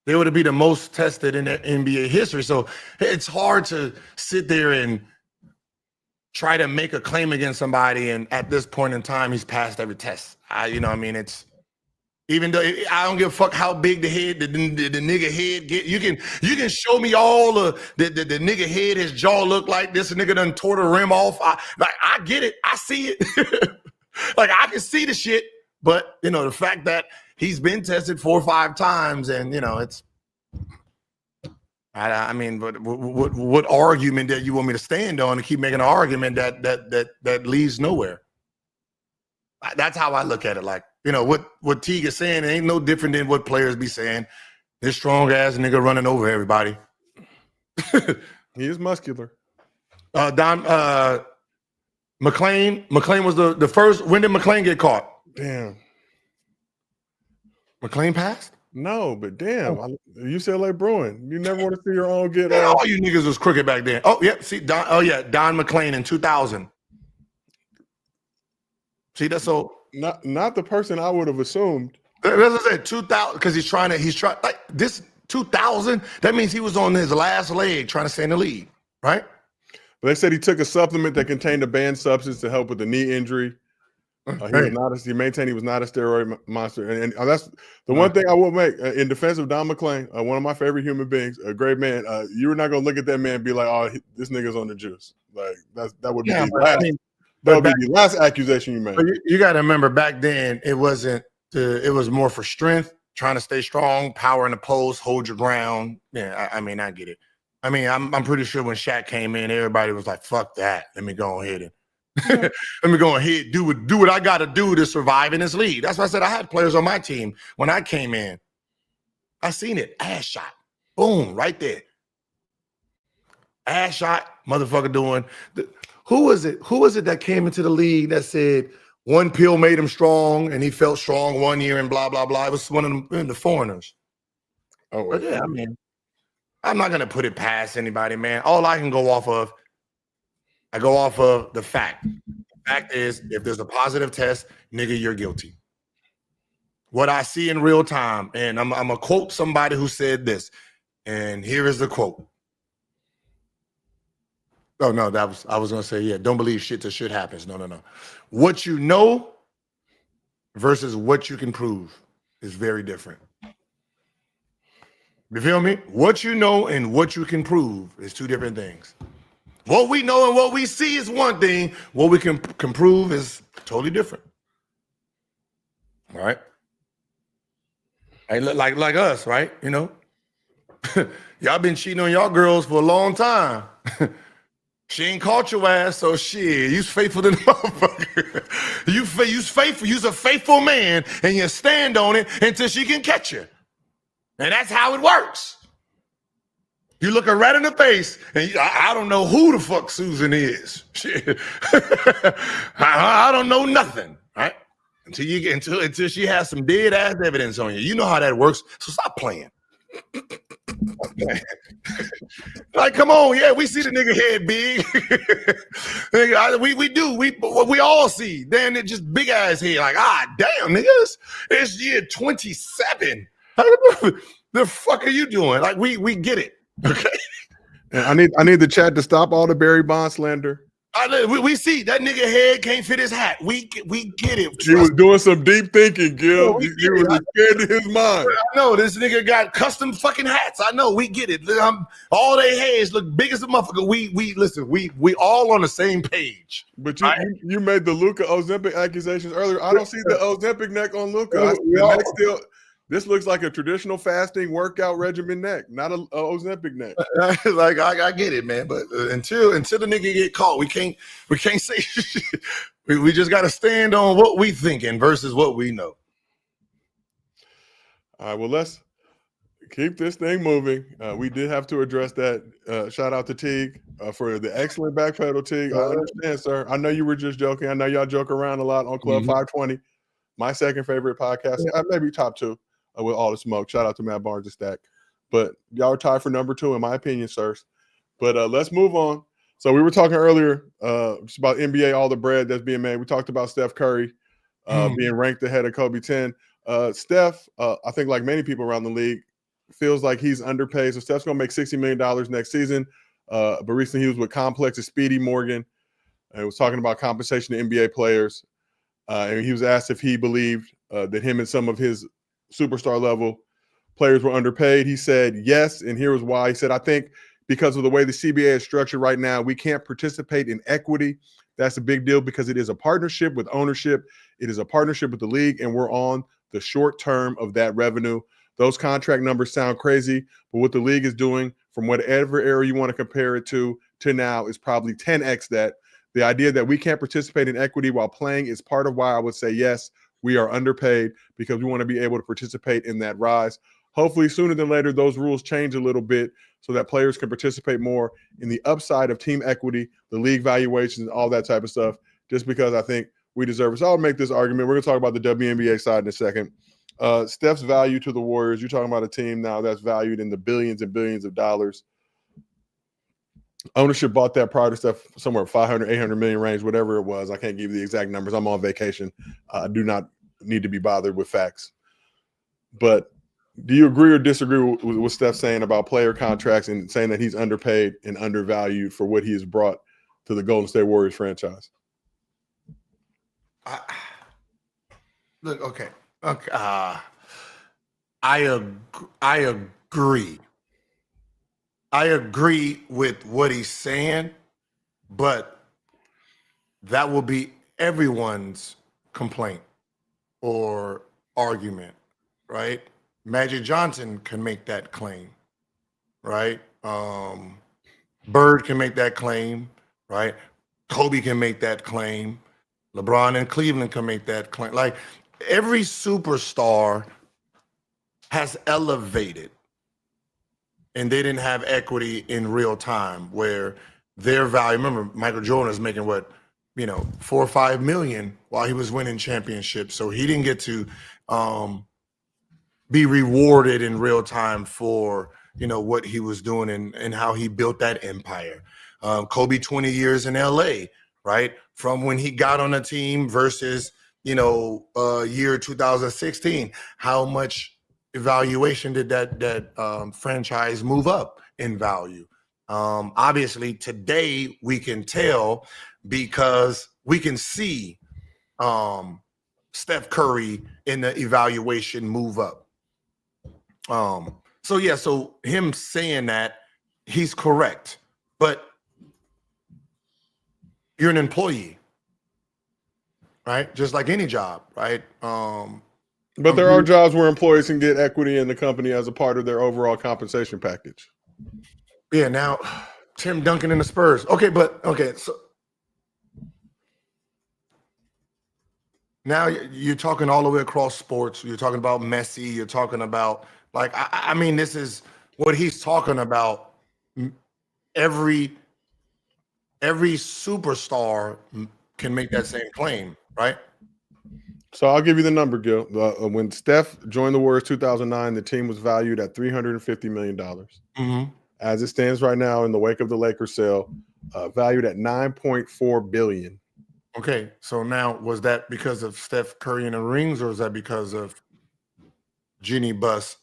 They would be the most tested in the NBA history. So it's hard to sit there and try to make a claim against somebody, and at this point in time, he's passed every test. It's, even though I don't give a fuck how big the head, the nigga head get. You can show me all the nigga head, his jaw look like this. A nigga done tore the rim off. I get it. I see it. Like, I can see the shit. But, you know, the fact that he's been tested 4 or 5 times, and, you know, it's, I mean, but what argument that you want me to stand on to keep making an argument that leads nowhere? That's how I look at it. Like, you know, what Teague is saying ain't no different than what players be saying. This strong ass nigga running over everybody. He is muscular. McClain was the first. When did McClain get caught? Damn. McClain passed? No, but damn, UCLA Bruin. You never want to see your own get. All you niggas was crooked back then. Oh yeah, see Don. Oh yeah, Don McClain in 2000. See, that's so not the person I would have assumed. That's what I said. 2000, because he's trying like this 2000. That means he was on his last leg trying to stay in the league, right? But they said he took a supplement that contained a banned substance to help with the knee injury. He maintained he was not a steroid monster, and that's the one thing I will make in defense of Don McClain, one of my favorite human beings, a great man. You're not gonna look at that man and be like, "Oh, this nigga's on the juice." Like that would be the last accusation you made. But you got to remember, back then it wasn't. It was more for strength, trying to stay strong, power in the post, hold your ground. Yeah, I mean, I get it. I mean, I'm pretty sure when Shaq came in, everybody was like, "Fuck that! Let me go ahead and." Let me go ahead, do what I got to do to survive in this league. That's why I said I had players on my team when I came in. I seen it. Ass shot. Boom, right there. Ass shot, motherfucker doing. Who was it that came into the league that said one pill made him strong and he felt strong one year and blah, blah, blah? It was one of them, the foreigners. Oh, but yeah, I mean, I'm not going to put it past anybody, man. All I can go off of, I go off of the fact. The fact is, if there's a positive test, nigga, you're guilty. What I see in real time, and I'm going to quote somebody who said this, and here is the quote. Oh, no, I was going to say, yeah, don't believe shit till shit happens. No. What you know versus what you can prove is very different. You feel me? What you know and what you can prove is 2 different things. What we know and what we see is one thing. What we can prove is totally different. All right. Hey, like us, right? You know, y'all been cheating on y'all girls for a long time. She ain't caught your ass, so shit, you's faithful to the motherfucker. You's faithful. You's a faithful man, and you stand on it until she can catch you. And that's how it works. You look her right in the face, and I don't know who the fuck Susan is. Shit. I don't know nothing, right? Until she has some dead ass evidence on you. You know how that works. So stop playing. Like, come on, yeah, we see the nigga head big. we all see. Damn, it just big ass head. Like, damn, niggas, it's year 27. The fuck are you doing? Like, we get it. Okay. And I need the chat to stop all the Barry Bonds slander. We see that nigga head can't fit his hat. We get it. He was doing some deep thinking, Gil. He was scared in his mind. I know this nigga got custom fucking hats. I know, we get it. All their heads look big as a motherfucker. We listen. We all on the same page. But you made the Luka Ozempic accusations earlier. I don't see the Ozempic neck on Luka. This looks like a traditional fasting workout regimen neck, not a Ozempic neck. Like I get it, man. But until the nigga get caught, we can't say shit. We just got to stand on what we thinking versus what we know. All right, well, let's keep this thing moving. We did have to address that. Shout out to Teague for the excellent backpedal, Teague. I understand, sir. I know you were just joking. I know y'all joke around a lot on Club 520. My second favorite podcast, maybe top 2. With all the smoke. Shout out to Matt Barnes and Stack. But y'all are tied for number 2, in my opinion, sirs. But let's move on. So we were talking earlier just about NBA, all the bread that's being made. We talked about Steph Curry being ranked ahead of Kobe 10. Steph, I think like many people around the league, feels like he's underpaid. So Steph's going to make $60 million next season. But recently he was with Complex and Speedy Morgan. And was talking about compensation to NBA players. And he was asked if he believed that him and some of his superstar level players were underpaid. He said yes, and here was why. He said, I think because of the way the CBA is structured right now, we can't participate in equity. That's a big deal because it is a partnership with ownership. It is a partnership with the league, and we're on the short term of that revenue. Those contract numbers sound crazy, but what the league is doing from whatever era you want to compare it to now is probably 10x that. The idea that we can't participate in equity while playing is part of why I would say yes, we are underpaid because we want to be able to participate in that rise. Hopefully sooner than later, those rules change a little bit so that players can participate more in the upside of team equity, the league valuations, all that type of stuff, just because I think we deserve it. So I'll make this argument. We're going to talk about the WNBA side in a second. Steph's value to the Warriors, you're talking about a team now that's valued in the billions and billions of dollars. Ownership bought that prior to Steph somewhere 500, 800 million range, whatever it was. I can't give you the exact numbers. I'm on vacation. I do not need to be bothered with facts. But do you agree or disagree with what Steph's saying about player contracts and saying that he's underpaid and undervalued for what he has brought to the Golden State Warriors franchise? Okay. I agree. I agree with what he's saying, but that will be everyone's complaint or argument, right? Magic Johnson can make that claim, right? Bird can make that claim, right? Kobe can make that claim. LeBron in Cleveland can make that claim. Like, every superstar has elevated, and they didn't have equity in real time where their value. Remember, Michael Jordan is making what, 4 or 5 million while he was winning championships. So he didn't get to be rewarded in real time for, what he was doing and how he built that empire. Kobe, 20 years in LA, right? From when he got on the team versus, year 2016, how much evaluation did that franchise move up in value? Obviously, today we can tell because we can see Steph Curry in the evaluation move up. So him saying that, he's correct. But you're an employee, right? Just like any job, right? But there are jobs where employees can get equity in the company as a part of their overall compensation package. Yeah, now Tim Duncan and the Spurs. Okay, so now you're talking all the way across sports. You're talking about Messi. You're talking about I mean, this is what he's talking about. Every superstar can make that same claim, right? So I'll give you the number, Gil. When Steph joined the Warriors 2009, the team was valued at $350 million. Mm-hmm. As it stands right now, in the wake of the Lakers sale, valued at $9.4 billion. Okay, so now was that because of Steph Curry and the rings, or is that because of Jeannie Buss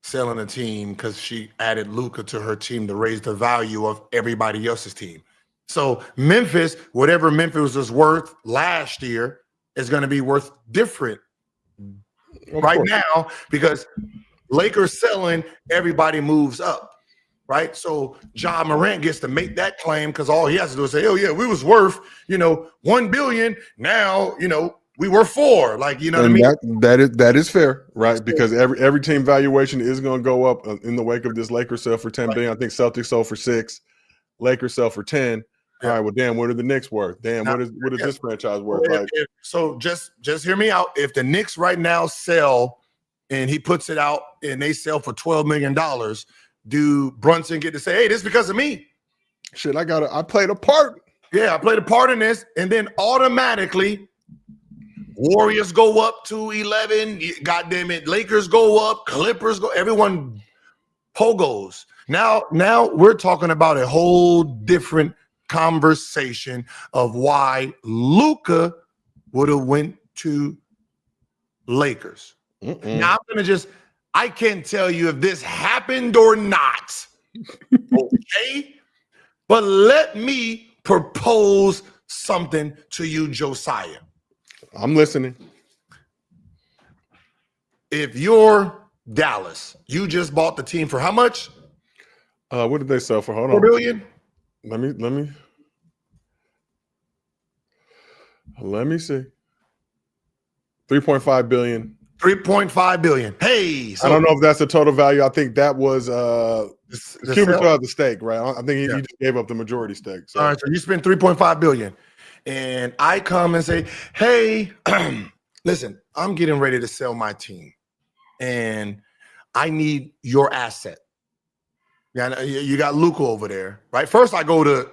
selling a team because she added Luka to her team to raise the value of everybody else's team? So Memphis, whatever Memphis was worth last year, is going to be worth different now because Lakers selling, everybody moves up. Right, so Ja Morant gets to make that claim because all he has to do is say, "Oh yeah, we was worth $1 billion. Now we were $4." What I mean? That is fair, right? Because every team valuation is going to go up in the wake of this Lakers sell for $10 billion. I think Celtics sold for $6 billion, Lakers sell for $10 billion. Yeah. All right, well, damn, what are the Knicks worth? Damn, what is this franchise worth? So just hear me out. If the Knicks right now sell and he puts it out and they sell for $12 million. Do Brunson get to say, "Hey, this is because of me"? Shit, I played a part. Yeah, I played a part in this, and then automatically Warriors go up to 11. Goddamn it, Lakers go up, Clippers go. Everyone pogos. Now we're talking about a whole different conversation of why Luka would have went to Lakers. Now I can't tell you if this happened or not. Okay? But let me propose something to you, Josiah. I'm listening. If you're Dallas, you just bought the team for how much? What did they sell for? Hold $4 on. billion? Let me see. 3.5 billion. 3.5 billion. Hey, so I don't know if that's the total value. I think that was Cuban still has the stake, right? I think he just gave up the majority stake. So. All right, so you spend 3.5 billion, and I come and say, "Hey, listen, I'm getting ready to sell my team, and I need your asset." Yeah, you got Luka over there, right? First, I go to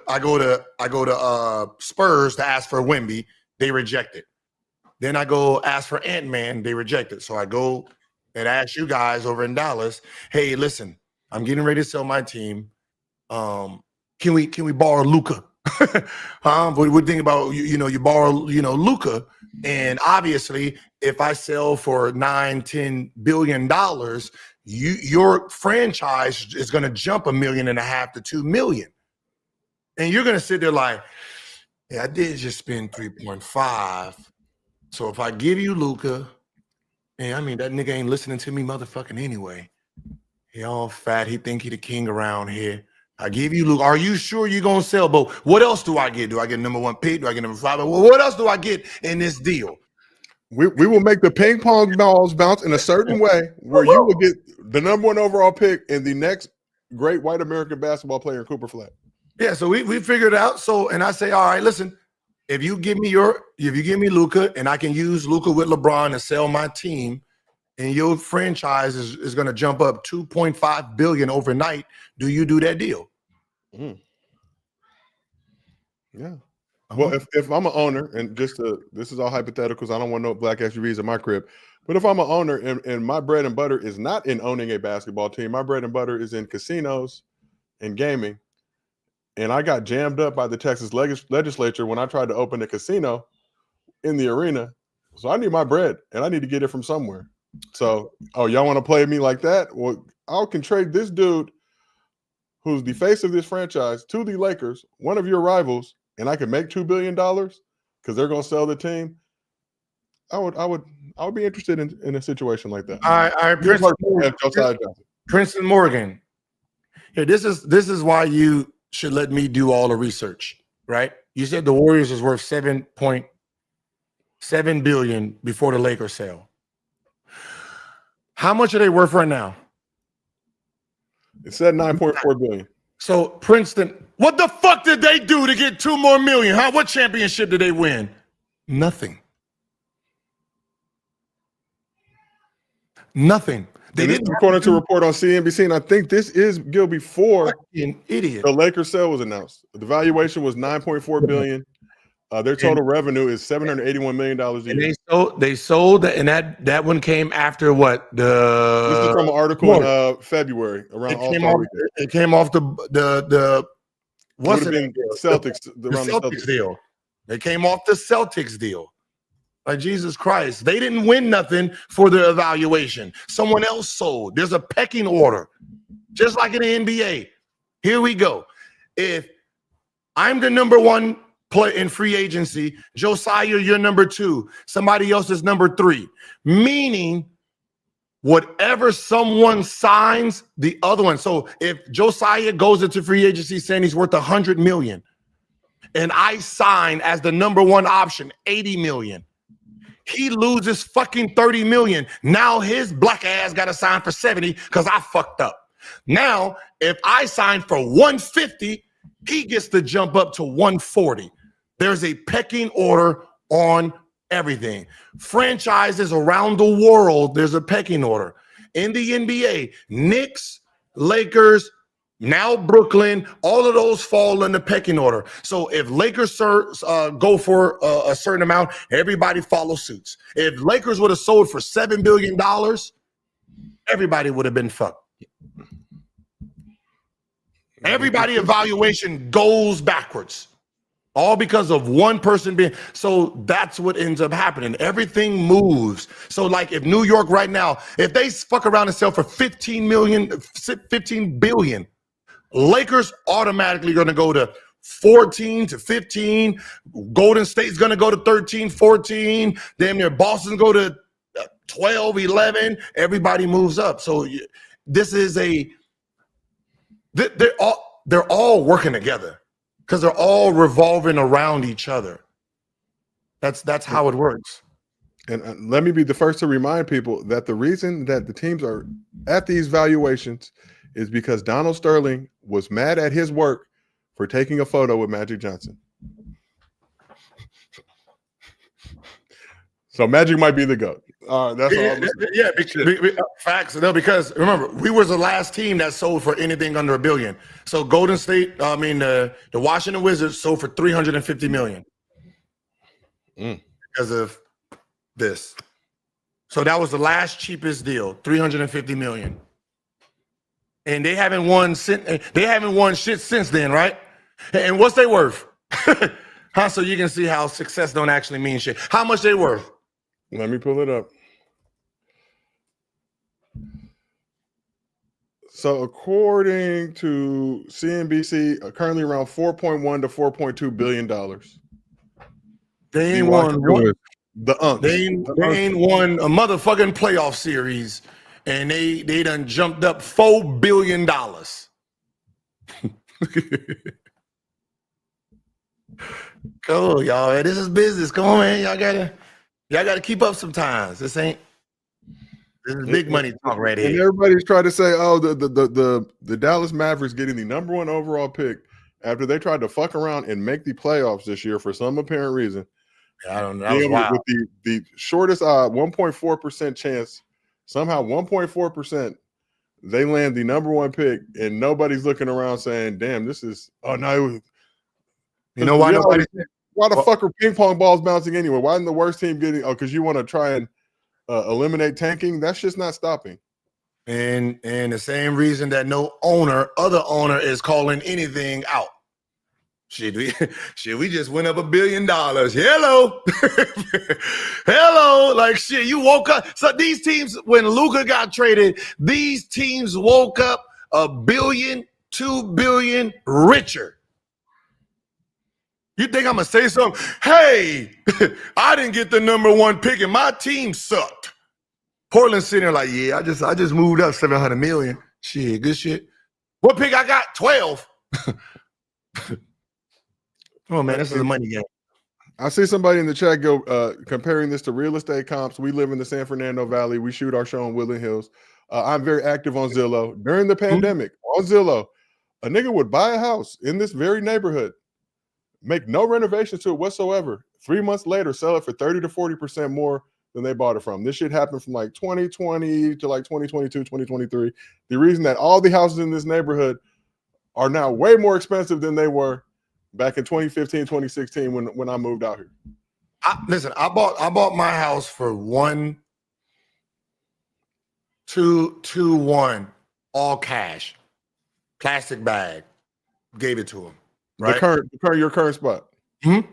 Spurs to ask for Wemby. They reject it. Then I go ask for Ant-Man. They reject it. So I go and ask you guys over in Dallas, "Hey, listen, I'm getting ready to sell my team. Can we borrow Luka?" What do you think about you borrow Luka, and obviously if I sell for $9-10 billion, your franchise is going to jump $1.5 million to $2 million, and you're going to sit there like, "Yeah, I did just spend 3.5. So if I give you Luka, and I mean that nigga ain't listening to me motherfucking anyway. He all fat. He think he the king around here. I give you Luka. Are you sure you're gonna sell? But what else do I get? Do I get number 1 pick? Do I get number 5? Well, what else do I get in this deal?" We will make the ping pong balls bounce in a certain way where you will get the number 1 overall pick and the next great white American basketball player in Cooper Flat. Yeah, so we figured it out. So, and I say, all right, listen, if you give me Luka and I can use Luka with LeBron to sell my team, and your franchise is going to jump up $2.5 billion overnight, do you do that deal? Yeah. Well, if I'm an owner, and this is all hypotheticals, I don't want no black SUVs in my crib, but if I'm an owner and my bread and butter is not in owning a basketball team, my bread and butter is in casinos and gaming, and I got jammed up by the Texas legislature when I tried to open a casino in the arena, so I need my bread, and I need to get it from somewhere. So, y'all want to play me like that? Well, I can trade this dude who's the face of this franchise to the Lakers, one of your rivals, and I could make $2 billion because they're going to sell the team. I would be interested in a situation like that. All right, Princeton Morgan. Here, this is why you should let me do all the research, right? You said the Warriors is worth $7.7 billion before the Lakers sale. How much are they worth right now? It said 9.4 billion. So Princeton, what the fuck did they do to get 2 more million? Huh? What championship did they win? Nothing. Nothing. They didn't. According to a report on CNBC, and I think this is Gil before idiot. the Lakers sale was announced. The valuation was 9.4 billion. Their total revenue is $781 million a year. And they sold, and that one came after what? This is from an article in February around All-Star Weekend. It came off the what's it? Celtics, the Celtics deal. They came off the Celtics deal. Like Jesus Christ, they didn't win nothing for the evaluation. Someone else sold. There's a pecking order, just like in the NBA. Here we go. If I'm the number one play in free agency, Josiah, you're number 2. Somebody else is number 3. Meaning, whatever someone signs, the other one. So if Josiah goes into free agency saying he's worth $100 million, and I sign as the number 1 option, $80 million, he loses fucking $30 million. Now his black ass got to sign for 70 because I fucked up. Now, if I sign for 150, he gets to jump up to 140. There's a pecking order on everything. Franchises around the world, there's a pecking order. In the NBA, Knicks, Lakers, now Brooklyn, all of those fall in the pecking order. So if Lakers go for a certain amount, everybody follows suits. If Lakers would have sold for $7 billion, everybody would have been fucked. Everybody evaluation goes backwards. All because of one person being. So that's what ends up happening. Everything moves. So like if New York right now, if they fuck around and sell for 15 billion, Lakers automatically going to go to 14 to 15. Golden State's going to go to 13, 14. Damn near Boston go to 12, 11. Everybody moves up. So this is they're all working together because they're all revolving around each other. That's how it works. And let me be the first to remind people that the reason that the teams are at these valuations is because Donald Sterling was mad at his work for taking a photo with Magic Johnson. So Magic might be the GOAT. That's all. Facts. No, because remember, we was the last team that sold for anything under $1 billion. So Golden State, the Washington Wizards sold for $350 million because of this. So that was the last cheapest deal, $350 million. And they haven't won shit since then, right? And what's they worth? So you can see how success don't actually mean shit. How much they worth? Let me pull it up. So according to CNBC, currently around $4.1 to $4.2 billion. They ain't won They ain't won a motherfucking playoff series. And they done jumped up $4 billion. Cool, y'all. This is business. Come on, man. Y'all gotta keep up sometimes. This is big money talk right here. And everybody's trying to say, oh, the Dallas Mavericks getting the number 1 overall pick after they tried to fuck around and make the playoffs this year for some apparent reason. I don't know. With the shortest 1.4% chance. Somehow 1.4%, they land the number 1 pick, and nobody's looking around saying, damn, this is why the fuck are ping pong balls bouncing anyway? Why isn't the worst team getting because you want to try and eliminate tanking? That's just not stopping. And the same reason that no other owner is calling anything out. Shit, we just went up $1 billion. Hello. Hello. Like shit, you woke up. So these teams, when Luka got traded, these teams woke up $1 billion, $2 billion richer. You think I'm gonna say something? Hey, I didn't get the number 1 pick and my team sucked. Portland sitting there like, yeah, I just moved up $700 million. Shit, good shit. What pick I got? 12. Oh man, this is a money game. I see somebody in the chat go comparing this to real estate comps. We live in the San Fernando Valley. We shoot our show in Woodland Hills. I'm very active on Zillow. During the pandemic, on Zillow, a nigga would buy a house in this very neighborhood, make no renovations to it whatsoever. 3 months later, sell it for 30 to 40% more than they bought it from. This shit happened from like 2020 to like 2022, 2023. The reason that all the houses in this neighborhood are now way more expensive than they were back in 2015, 2016 when I moved out here. Listen, I bought my house for 1,221, all cash, plastic bag, gave it to him. Right, your current spot. Wow.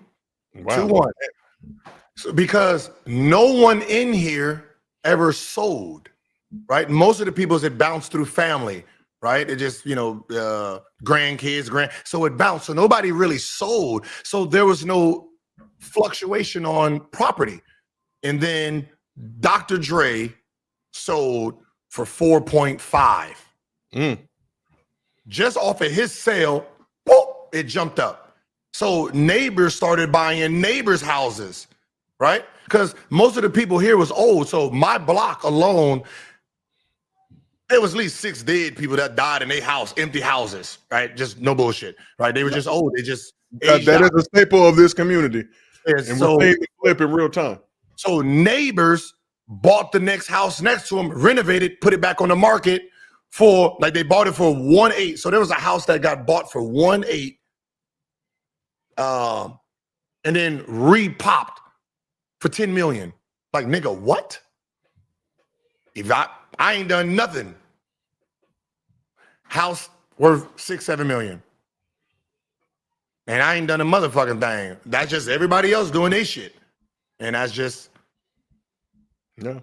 2-1. So, because no one in here ever sold, right? Most of the people that bounce through family, right? It just, grandkids, so it bounced. So nobody really sold. So there was no fluctuation on property. And then Dr. Dre sold for 4.5. Just off of his sale, whoop, it jumped up. So neighbors started buying neighbors' houses, right? Because most of the people here was old. So my block alone, there was at least 6 dead people that died in their house, empty houses, right? Just no bullshit, right? They were just old. They just that is a staple of this community. Yeah, and we're seeing it flip in real time. So neighbors bought the next house next to them, renovated, put it back on the market for, like, they bought it for 1.8. So there was a house that got bought for 1.8. And then re-popped for 10 million. Like, nigga, what? If I ain't done nothing. House worth 6-7 million. And I ain't done a motherfucking thing. That's just everybody else doing their shit. And that's just, yeah.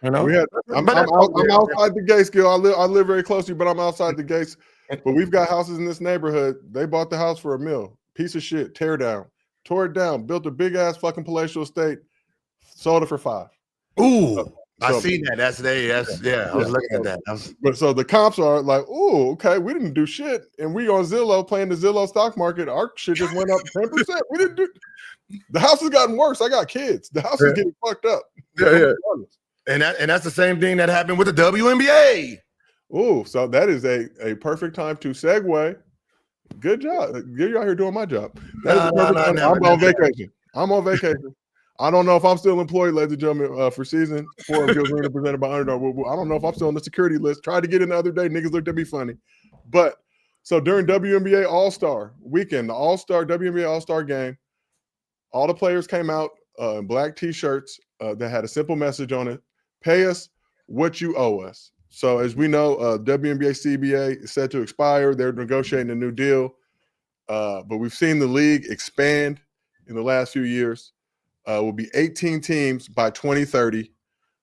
You know, I'm outside the gates, Gil. I live very close to you, but I'm outside the gates. But we've got houses in this neighborhood. They bought the house for $1 million. Piece of shit, tear down, tore it down, built a big ass fucking palatial estate, sold it for $5 million. Ooh, I see that. I was looking at that. But so the comps are like, ooh, okay, we didn't do shit, and we on Zillow playing the Zillow stock market. Our shit just went up 10%. We didn't do. The house has gotten worse. I got kids. The house is getting fucked up. Yeah. And that's the same thing that happened with the WNBA. Ooh, so that is a perfect time to segue. Good job. You're out here doing my job. I'm on vacation. I'm on vacation. I don't know if I'm still employed, ladies and gentlemen, for season 4 of Gil's Arena presented by Underdog. I don't know if I'm still on the security list. Tried to get in the other day. Niggas looked at me funny. But so during WNBA All-Star weekend, the WNBA All-Star game, all the players came out in black T-shirts that had a simple message on it. Pay us what you owe us. So as we know, WNBA CBA is set to expire. They're negotiating a new deal. But we've seen the league expand in the last few years. Will be 18 teams by 2030,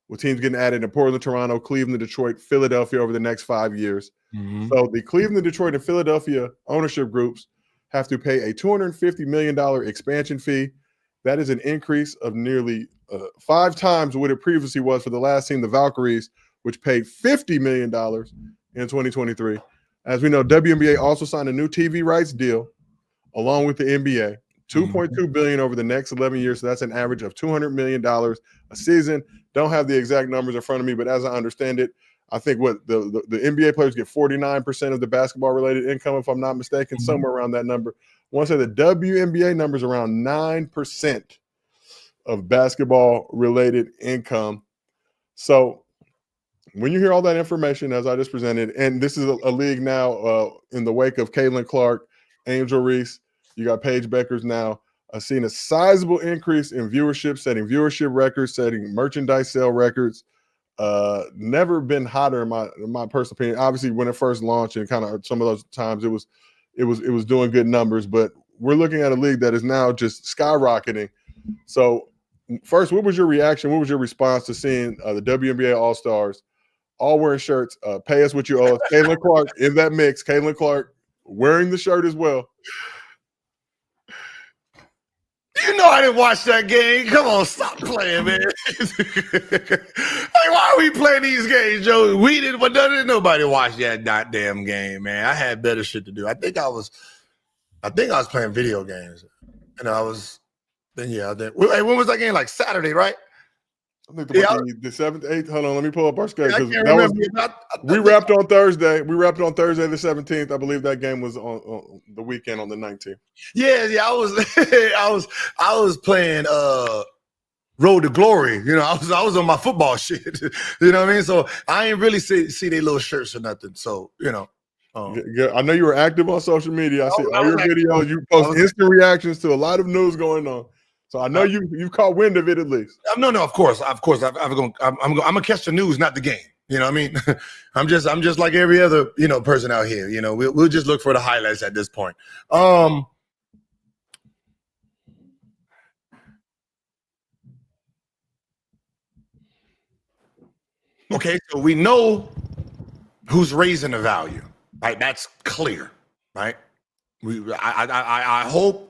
with teams getting added in Portland, Toronto, Cleveland, Detroit, Philadelphia over the next 5 years. So the Cleveland, Detroit, and Philadelphia ownership groups have to pay a $250 million expansion fee. That is an increase of nearly 5 times what it previously was for the last team, the Valkyries, which paid $50 million in 2023. As we know, WNBA also signed a new TV rights deal along with the NBA, $2.2 billion over the next 11 years. So that's an average of $200 million a season. Don't have the exact numbers in front of me, but as I understand it, I think what the NBA players get 49% of the basketball-related income, if I'm not mistaken, somewhere around that number. I want to say the WNBA number is around 9% of basketball-related income. So when you hear all that information, as I just presented, and this is a league now in the wake of Caitlin Clark, Angel Reese, you got Paige Beckers now, seen a sizable increase in viewership, setting viewership records, setting merchandise sale records. Never been hotter in my personal opinion. Obviously, when it first launched, and kind of some of those times it was doing good numbers, but we're looking at a league that is now just skyrocketing. So, first, what was your reaction? What was your response to seeing the WNBA All Stars all wearing shirts? Pay us what you owe us. Caitlin Clark in that mix. Caitlin Clark wearing the shirt as well. You know I didn't watch that game. Come on, stop playing, man. Like, why are we playing these games, Joe? We didn't, but nobody watched that goddamn game, man. I had better shit to do. I think I was playing video games, and I was Then hey, when was that game? Like Saturday, right? I think the 7th, 8th. Hold on, let me pull up our schedule. I can't remember. We wrapped on Thursday. We wrapped on Thursday the 17th. I believe that game was on the weekend on the 19th. Yeah. I was playing Road to Glory. You know, I was on my football shit. You know what I mean? So I ain't really see their little shirts or nothing. So, you know. I know you were active on social media. I see all your videos. You post instant reactions to a lot of news going on. So I know you've caught wind of it at least. No, of course. I'm gonna catch the news, not the game. You know what I mean? I'm just like every other, you know, person out here. You know, we'll just look for the highlights at this point. Okay, so we know who's raising the value, right? That's clear, right? I hope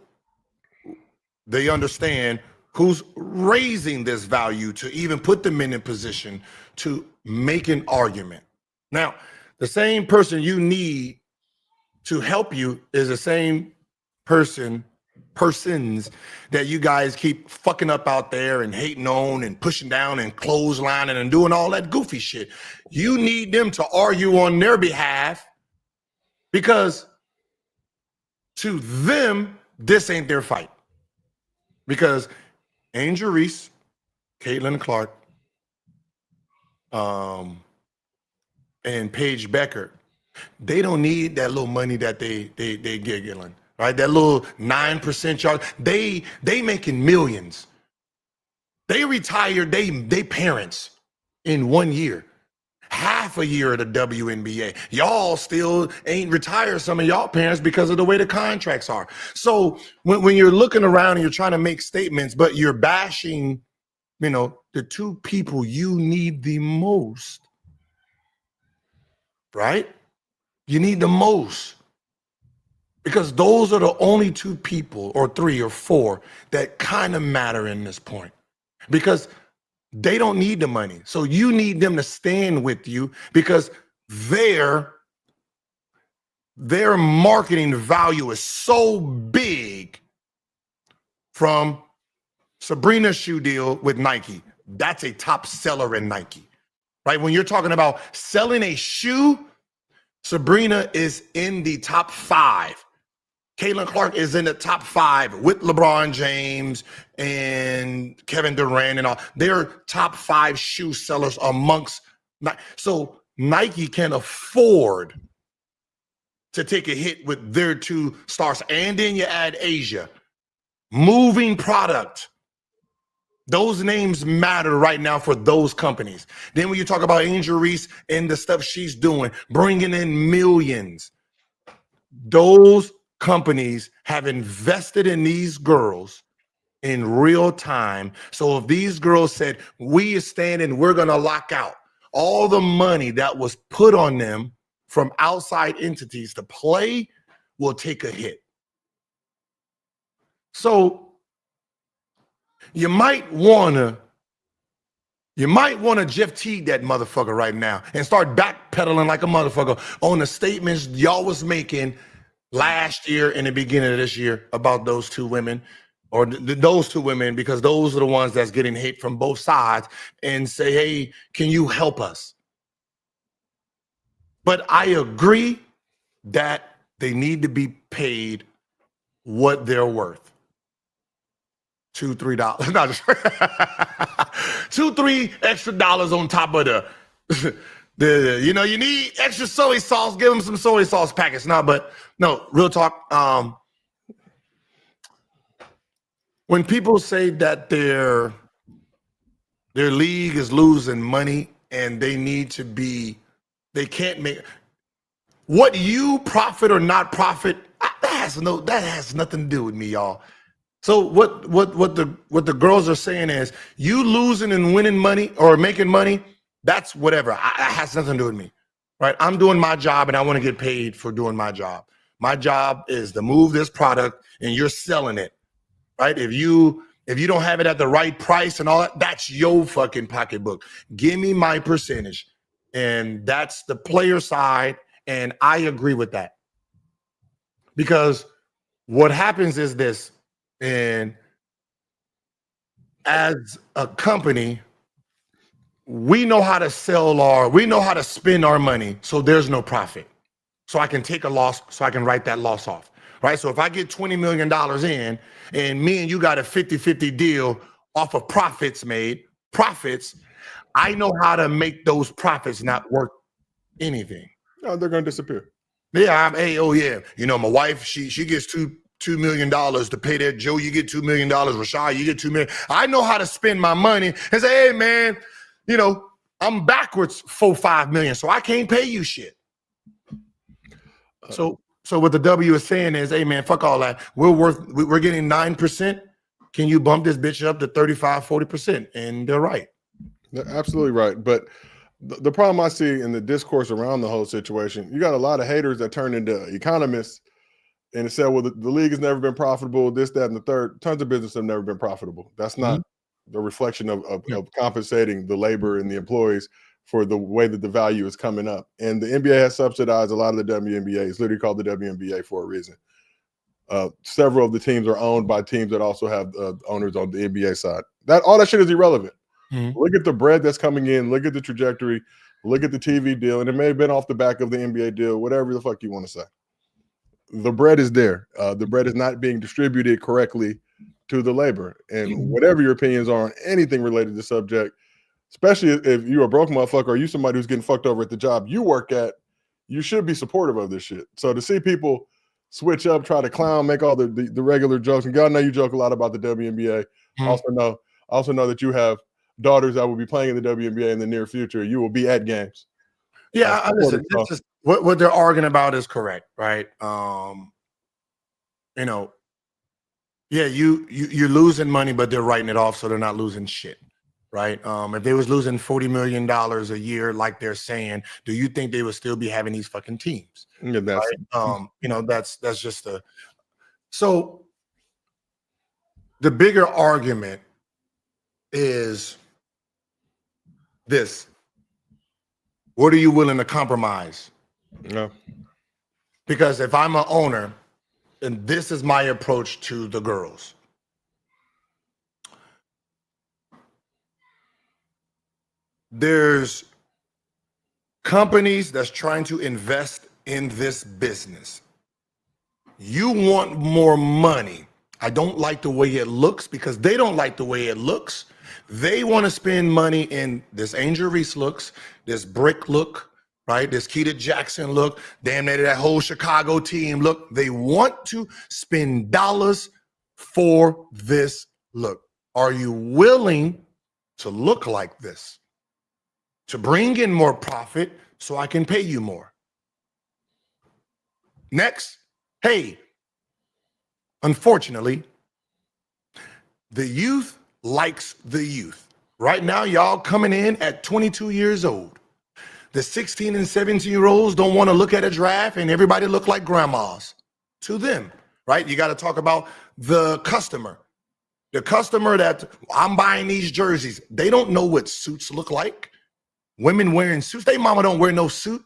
they understand who's raising this value to even put them in a position to make an argument. Now, the same person you need to help you is the same persons that you guys keep fucking up out there and hating on and pushing down and clotheslining and doing all that goofy shit. You need them to argue on their behalf because to them, this ain't their fight. Because Angel Reese, Caitlin Clark, and Paige Becker, they don't need that little money that they giggling, right? That little 9% charge. They making millions. They retired they parents in 1 year. Half a year of the WNBA. Y'all still ain't retired some of y'all parents because of the way the contracts are. So when you're looking around and you're trying to make statements, but you're bashing, you know, the two people you need the most, right? You need the most because those are the only two people or three or four that kind of matter in this point because they don't need the money. So you need them to stand with you because their marketing value is so big from Sabrina's shoe deal with Nike. That's a top seller in Nike, right? When you're talking about selling a shoe, Sabrina is in the top 5. Caitlin Clark is in the top 5 with LeBron James and Kevin Durant and all. They're top 5 shoe sellers amongst. So Nike can afford to take a hit with their 2 stars. And then you add Asia. Moving product. Those names matter right now for those companies. Then when you talk about Angel Reese and the stuff she's doing, bringing in millions, those companies have invested in these girls in real time. So if these girls said, we are standing, we're going to lock out, all the money that was put on them from outside entities to play will take a hit. So you might want to Jeff Teague that motherfucker right now and start backpedaling like a motherfucker on the statements y'all was making last year and the beginning of this year about those 2 women or those 2 women, because those are the ones that's getting hate from both sides, and say, hey, can you help us? But I agree that they need to be paid what they're worth. $2, $3. No, just $2, $3 extra dollars on top of the you know, you need extra soy sauce, give them some soy sauce packets. No, real talk. When people say that their league is losing money and they can't make what you profit or not profit, that has nothing to do with me, y'all. So what the girls are saying is, you losing and winning money or making money, that's whatever. That has nothing to do with me, right? I'm doing my job and I want to get paid for doing my job. My job is to move this product and you're selling it, right? If you don't have it at the right price and all that, that's your fucking pocketbook. Give me my percentage. And that's the player side. And I agree with that. Because what happens is this, and as a company, we know how to we know how to spend our money, so there's no profit. So I can take a loss, so I can write that loss off, right? So if I get $20 million in and me and you got a 50-50 deal off of profits, I know how to make those profits not worth anything. No, they're going to disappear. Yeah, my wife, she gets $2 million to pay that. Joe, you get $2 million. Rashad, you get $2 million. I know how to spend my money and say, hey man, I'm backwards $4-5 million, so I can't pay you shit. So what the W is saying is, hey man, fuck all that. We're getting 9%. Can you bump this bitch up to 35-40%? And they're right. They're absolutely right. But the problem I see in the discourse around the whole situation, you got a lot of haters that turn into economists and say, well, the league has never been profitable, this, that, and the third. Tons of businesses have never been profitable. That's not the reflection of compensating the labor and the employees for the way that the value is coming up. And the NBA has subsidized a lot of the WNBA. It's literally called the WNBA for a reason. Several of the teams are owned by teams that also have owners on the NBA side. All that shit is irrelevant. Look at the bread that's coming in. Look at the trajectory. Look at the TV deal. And it may have been off the back of the NBA deal, whatever the fuck you want to say. The bread is there. The bread is not being distributed correctly to the labor. And whatever your opinions are on anything related to the subject, especially if you're a broke motherfucker or you somebody who's getting fucked over at the job you work at, you should be supportive of this shit. So to see people switch up, try to clown, make all the regular jokes, and God, I know you joke a lot about the WNBA. Also know that you have daughters that will be playing in the WNBA in the near future. You will be at games. Yeah, listen, what they're arguing about is correct, right? You're losing money, but they're writing it off, so they're not losing shit, right? If they was losing $40 million a year, like they're saying, do you think they would still be having these fucking teams? Yeah, that's right? That's just so the bigger argument is this: what are you willing to compromise? No. Because if I'm an owner, and this is my approach to the girls, there's companies that's trying to invest in this business. You want more money. I don't like the way it looks because they don't like the way it looks. They want to spend money in this Angel Reese looks, this Brick look, right? This Keita Jackson look, damn near that whole Chicago team look. They want to spend dollars for this look. Are you willing to look like this? To bring in more profit so I can pay you more? Next, hey, unfortunately, the youth likes the youth. Right now, y'all coming in at 22 years old. The 16 and 17-year-olds don't want to look at a draft and everybody look like grandmas to them, right? You got to talk about the customer. The customer that I'm buying these jerseys, they don't know what suits look like. Women wearing suits, they mama don't wear no suit.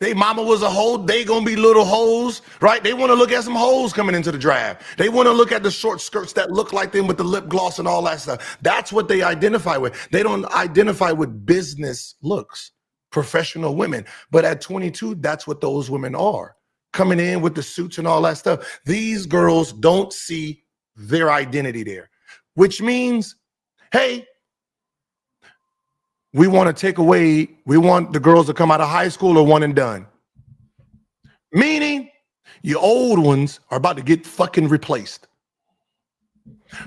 They mama was a hoe, they gonna be little hoes, right? They want to look at some hoes coming into the draft. They want to look at the short skirts that look like them with the lip gloss and all that stuff. That's what they identify with. They don't identify with business looks, professional women. But at 22, that's what those women are, coming in with the suits and all that stuff. These girls don't see their identity there, which means, hey, we want the girls to come out of high school or one and done. Meaning, your old ones are about to get fucking replaced.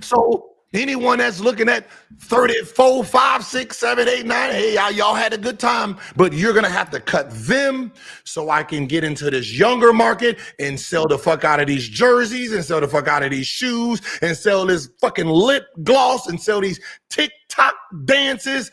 So anyone that's looking at 34, 5, 6, 7, 8, 9, hey, y'all had a good time, but you're going to have to cut them so I can get into this younger market and sell the fuck out of these jerseys and sell the fuck out of these shoes and sell this fucking lip gloss and sell these TikTok dances.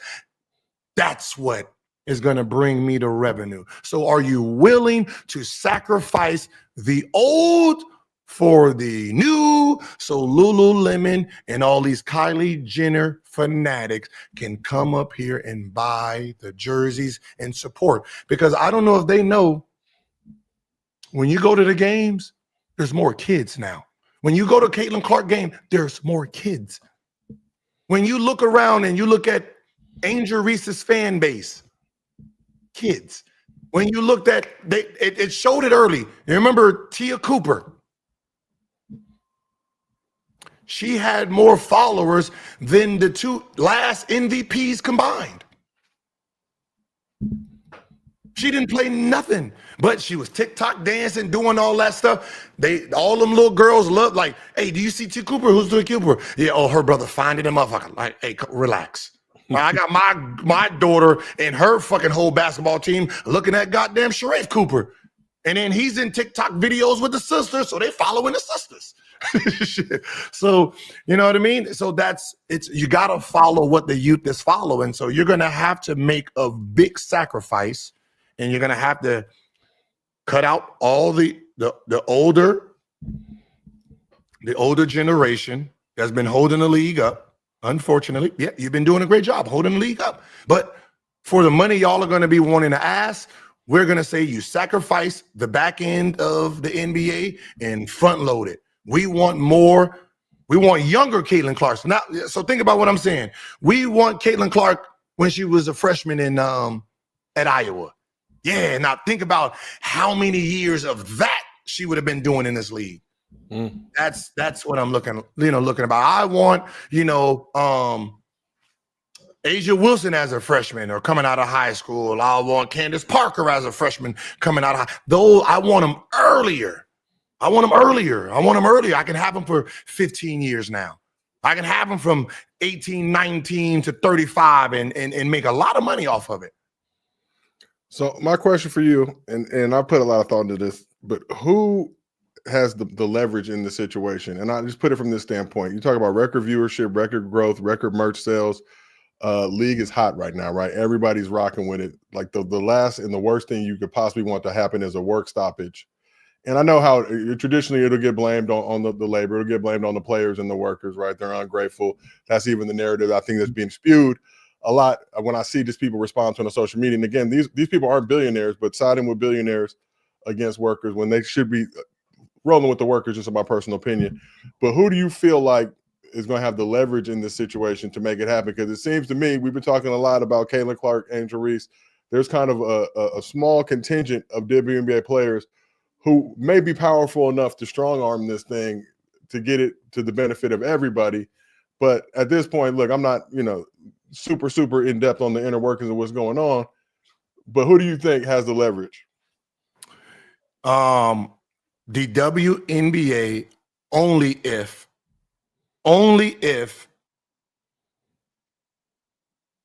That's what is going to bring me the revenue. So are you willing to sacrifice the old for the new so Lululemon and all these Kylie Jenner fanatics can come up here and buy the jerseys and support? Because I don't know if they know, when you go to the games, there's more kids now. When you go to Caitlin Clark game, there's more kids. When you look around and you look at Angel Reese's fan base, kids, when you looked at, it showed it early. You remember Tia Cooper? She had more followers than the two last MVPs combined. She didn't play nothing, but she was TikTok dancing, doing all that stuff. All them little girls loved, like, hey, do you see Tia Cooper? Who's Tia Cooper? Yeah, oh, her brother finding him motherfucker. Like, hey, relax. I got my daughter and her fucking whole basketball team looking at goddamn Sharif Cooper. And then he's in TikTok videos with the sisters, so they following the sisters. So, you know what I mean? So you got to follow what the youth is following. So you're going to have to make a big sacrifice, and you're going to have to cut out all the older generation that's been holding the league up. Unfortunately, yeah, you've been doing a great job holding the league up. But for the money y'all are going to be wanting to ask, we're going to say you sacrifice the back end of the NBA and front load it. We want more. We want younger Caitlin Clark. So think about what I'm saying. We want Caitlin Clark when she was a freshman at Iowa. Yeah, now think about how many years of that she would have been doing in this league. That's what I'm looking about. I want, Asia Wilson as a freshman or coming out of high school. I want Candace Parker as a freshman coming out of I want them earlier. I can have them for 15 years now. I can have them from 18, 19 to 35 and make a lot of money off of it. So my question for you, and I put a lot of thought into this, but who has the leverage in the situation? And I just put it from this standpoint. You talk about record viewership, record growth, record merch sales. League is hot right now, right? Everybody's rocking with it. Like the last and the worst thing you could possibly want to happen is a work stoppage. And I know how traditionally it'll get blamed on the labor. It'll get blamed on the players and the workers, right? They're ungrateful. That's even the narrative I think that's being spewed a lot when I see just people respond to it on social media. And again, these people aren't billionaires, but siding with billionaires against workers when they should be rolling with the workers, just in my personal opinion. But who do you feel like is going to have the leverage in this situation to make it happen? Because it seems to me, we've been talking a lot about Caitlin Clark, Angel Reese. There's kind of a small contingent of WNBA players who may be powerful enough to strong arm this thing to get it to the benefit of everybody. But at this point, look, I'm not, super in depth on the inner workings of what's going on. But who do you think has the leverage? The WNBA only if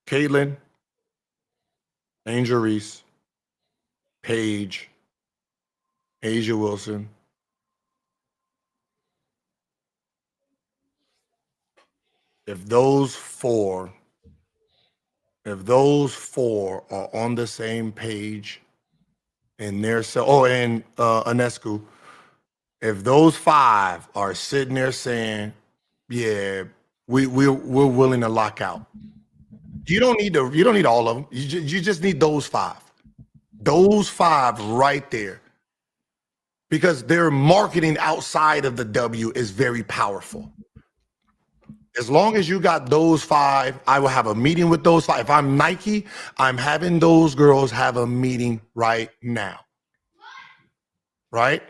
Caitlin, Angel Reese, Paige, Asia Wilson, if those four are on the same page and and Anescu, if those five are sitting there saying, yeah, we're willing to lock out. You don't need all of them. You just need those five. Those five right there. Because their marketing outside of the W is very powerful. As long as you got those five, I will have a meeting with those five. If I'm Nike, I'm having those girls have a meeting right now. Right?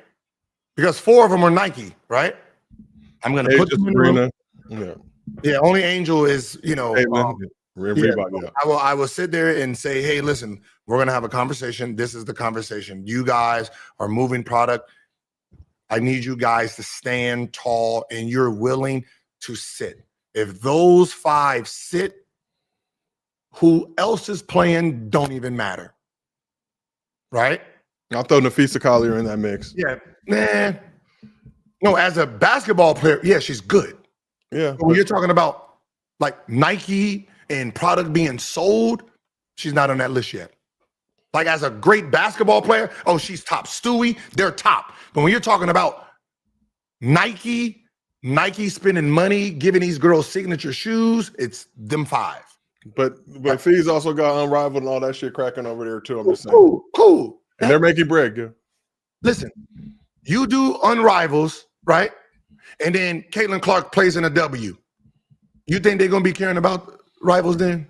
Because four of them are Nike, right? I'm going to put them in the room. Yeah, only Angel is, I will sit there and say, hey, listen, we're going to have a conversation. This is the conversation. You guys are moving product. I need you guys to stand tall and you're willing to sit. If those five sit, who else is playing don't even matter. Right? I'll throw Nafisa Collier in that mix. Yeah. No, as a basketball player, yeah, she's good. Yeah. But when you're talking about like Nike and product being sold, she's not on that list yet. Like as a great basketball player, oh, she's top. Stewie, they're top. But when you're talking about Nike spending money, giving these girls signature shoes, it's them five. But Fee's also got Unrivaled and all that shit cracking over there too. I'm just saying. Cool. And they're making bread, yeah. Listen, you do Unrivals, right? And then Caitlin Clark plays in a W. You think they're gonna be caring about rivals then?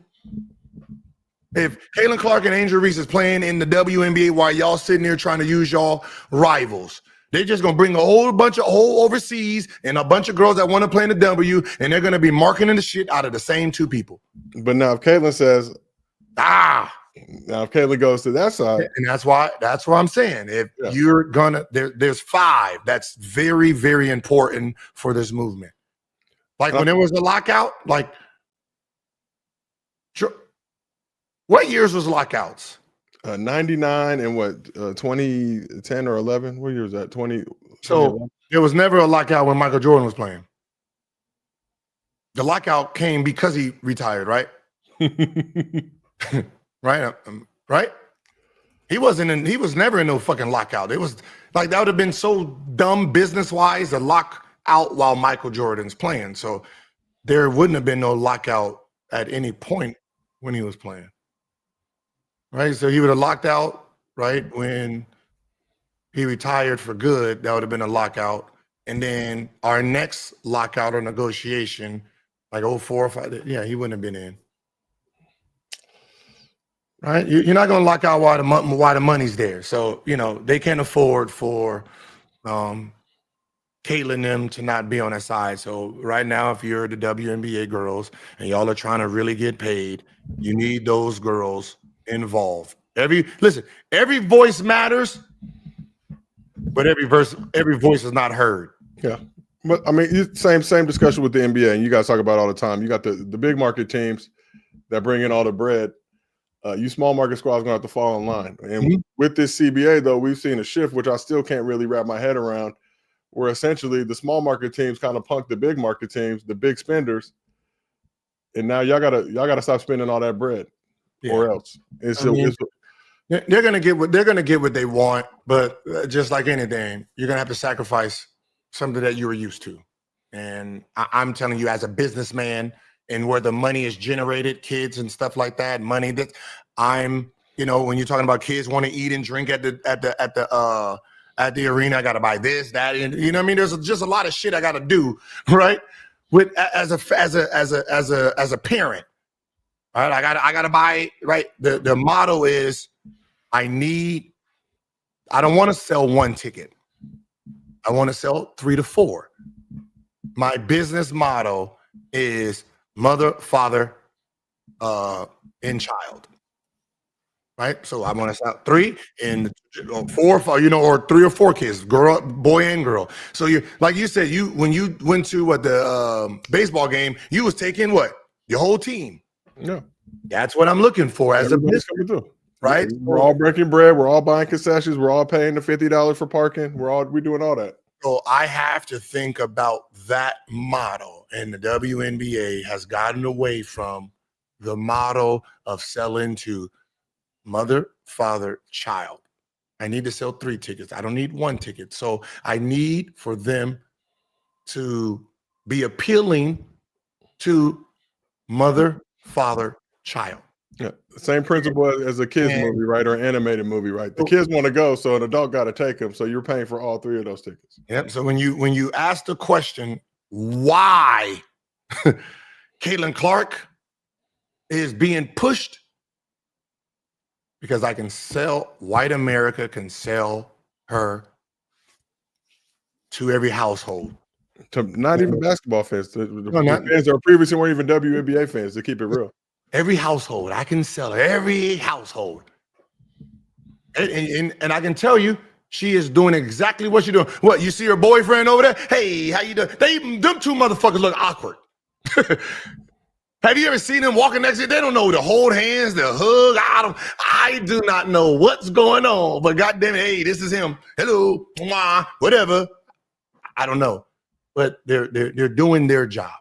If Caitlin Clark and Angel Reese is playing in the WNBA while y'all sitting there trying to use y'all rivals, they're just gonna bring a whole bunch of whole overseas and a bunch of girls that want to play in the W, and they're gonna be marketing the shit out of the same two people. But now if Caitlin says, now if Caitlin goes to that side, and that's what I'm saying. If you're gonna there's 5 that's very, very important for this movement. Like when there was a lockout, like what years was lockouts? 99 and what 2010 or 11? What year was that? 20. So there was never a lockout when Michael Jordan was playing. The lockout came because he retired, right? Right? Right? He was never in no fucking lockout. It was like that would have been so dumb business-wise to lock out while Michael Jordan's playing. So there wouldn't have been no lockout at any point when he was playing. Right? So he would have locked out, right, when he retired for good. That would have been a lockout. And then our next lockout or negotiation, like 04 or 05, he wouldn't have been in. Right? You're not going to lock out while the money's there. So, they can't afford for Caitlin them to not be on that side. So right now, if you're the WNBA girls and y'all are trying to really get paid, you need those girls involved. Every voice matters, but every voice is not heard. Yeah. But I mean, same discussion with the NBA, and you guys talk about it all the time. You got the big market teams that bring in all the bread. You small market squads gonna have to fall in line. And with this CBA, though, we've seen a shift, which I still can't really wrap my head around, where essentially the small market teams kind of punk the big market teams, the big spenders, and now y'all gotta stop spending all that bread, or else they're gonna get what they want. But just like anything, you're gonna have to sacrifice something that you were used to. And I'm telling you, as a businessman, and where the money is generated, kids and stuff like that, money that when you're talking about kids want to eat and drink at the arena, I got to buy this, that, and you know what I mean? There's just a lot of shit I got to do, right? With as a parent, right? I got to buy, right? The motto is I don't want to sell 1 ticket. I want to sell 3 to 4. My business motto is mother, father, and child. Right? So I want to sell 3 and 4, or 3 or 4 kids, boy and girl. So you, like you said, when you went to the baseball game, you was taking what? Your whole team. Yeah. That's what I'm looking for as Everybody's a business. Right? We're all breaking bread. We're all buying concessions. We're all paying the $50 for parking. We're doing all that. So I have to think about that model, and the WNBA has gotten away from the model of selling to mother, father, child. I need to sell 3 tickets. I don't need 1 ticket. So I need for them to be appealing to mother, father, child. Yeah, same principle as a kids movie, right, or an animated movie, right? The kids want to go, so an adult got to take them. So you're paying for all 3 of those tickets. Yep. So when you ask the question why Caitlin Clark is being pushed, because white America can sell her to every household. To not even basketball fans. The fans that previously weren't even WNBA fans, to keep it real. Every household. I can sell every household. And I can tell you, she is doing exactly what she's doing. What, you see her boyfriend over there? Hey, how you doing? Them 2 motherfuckers look awkward. Have you ever seen them walking next to you? They don't know to hold hands, to hug. I do not know what's going on. But goddamn it, hey, this is him. Hello, mwah, whatever. I don't know. But they're doing their job.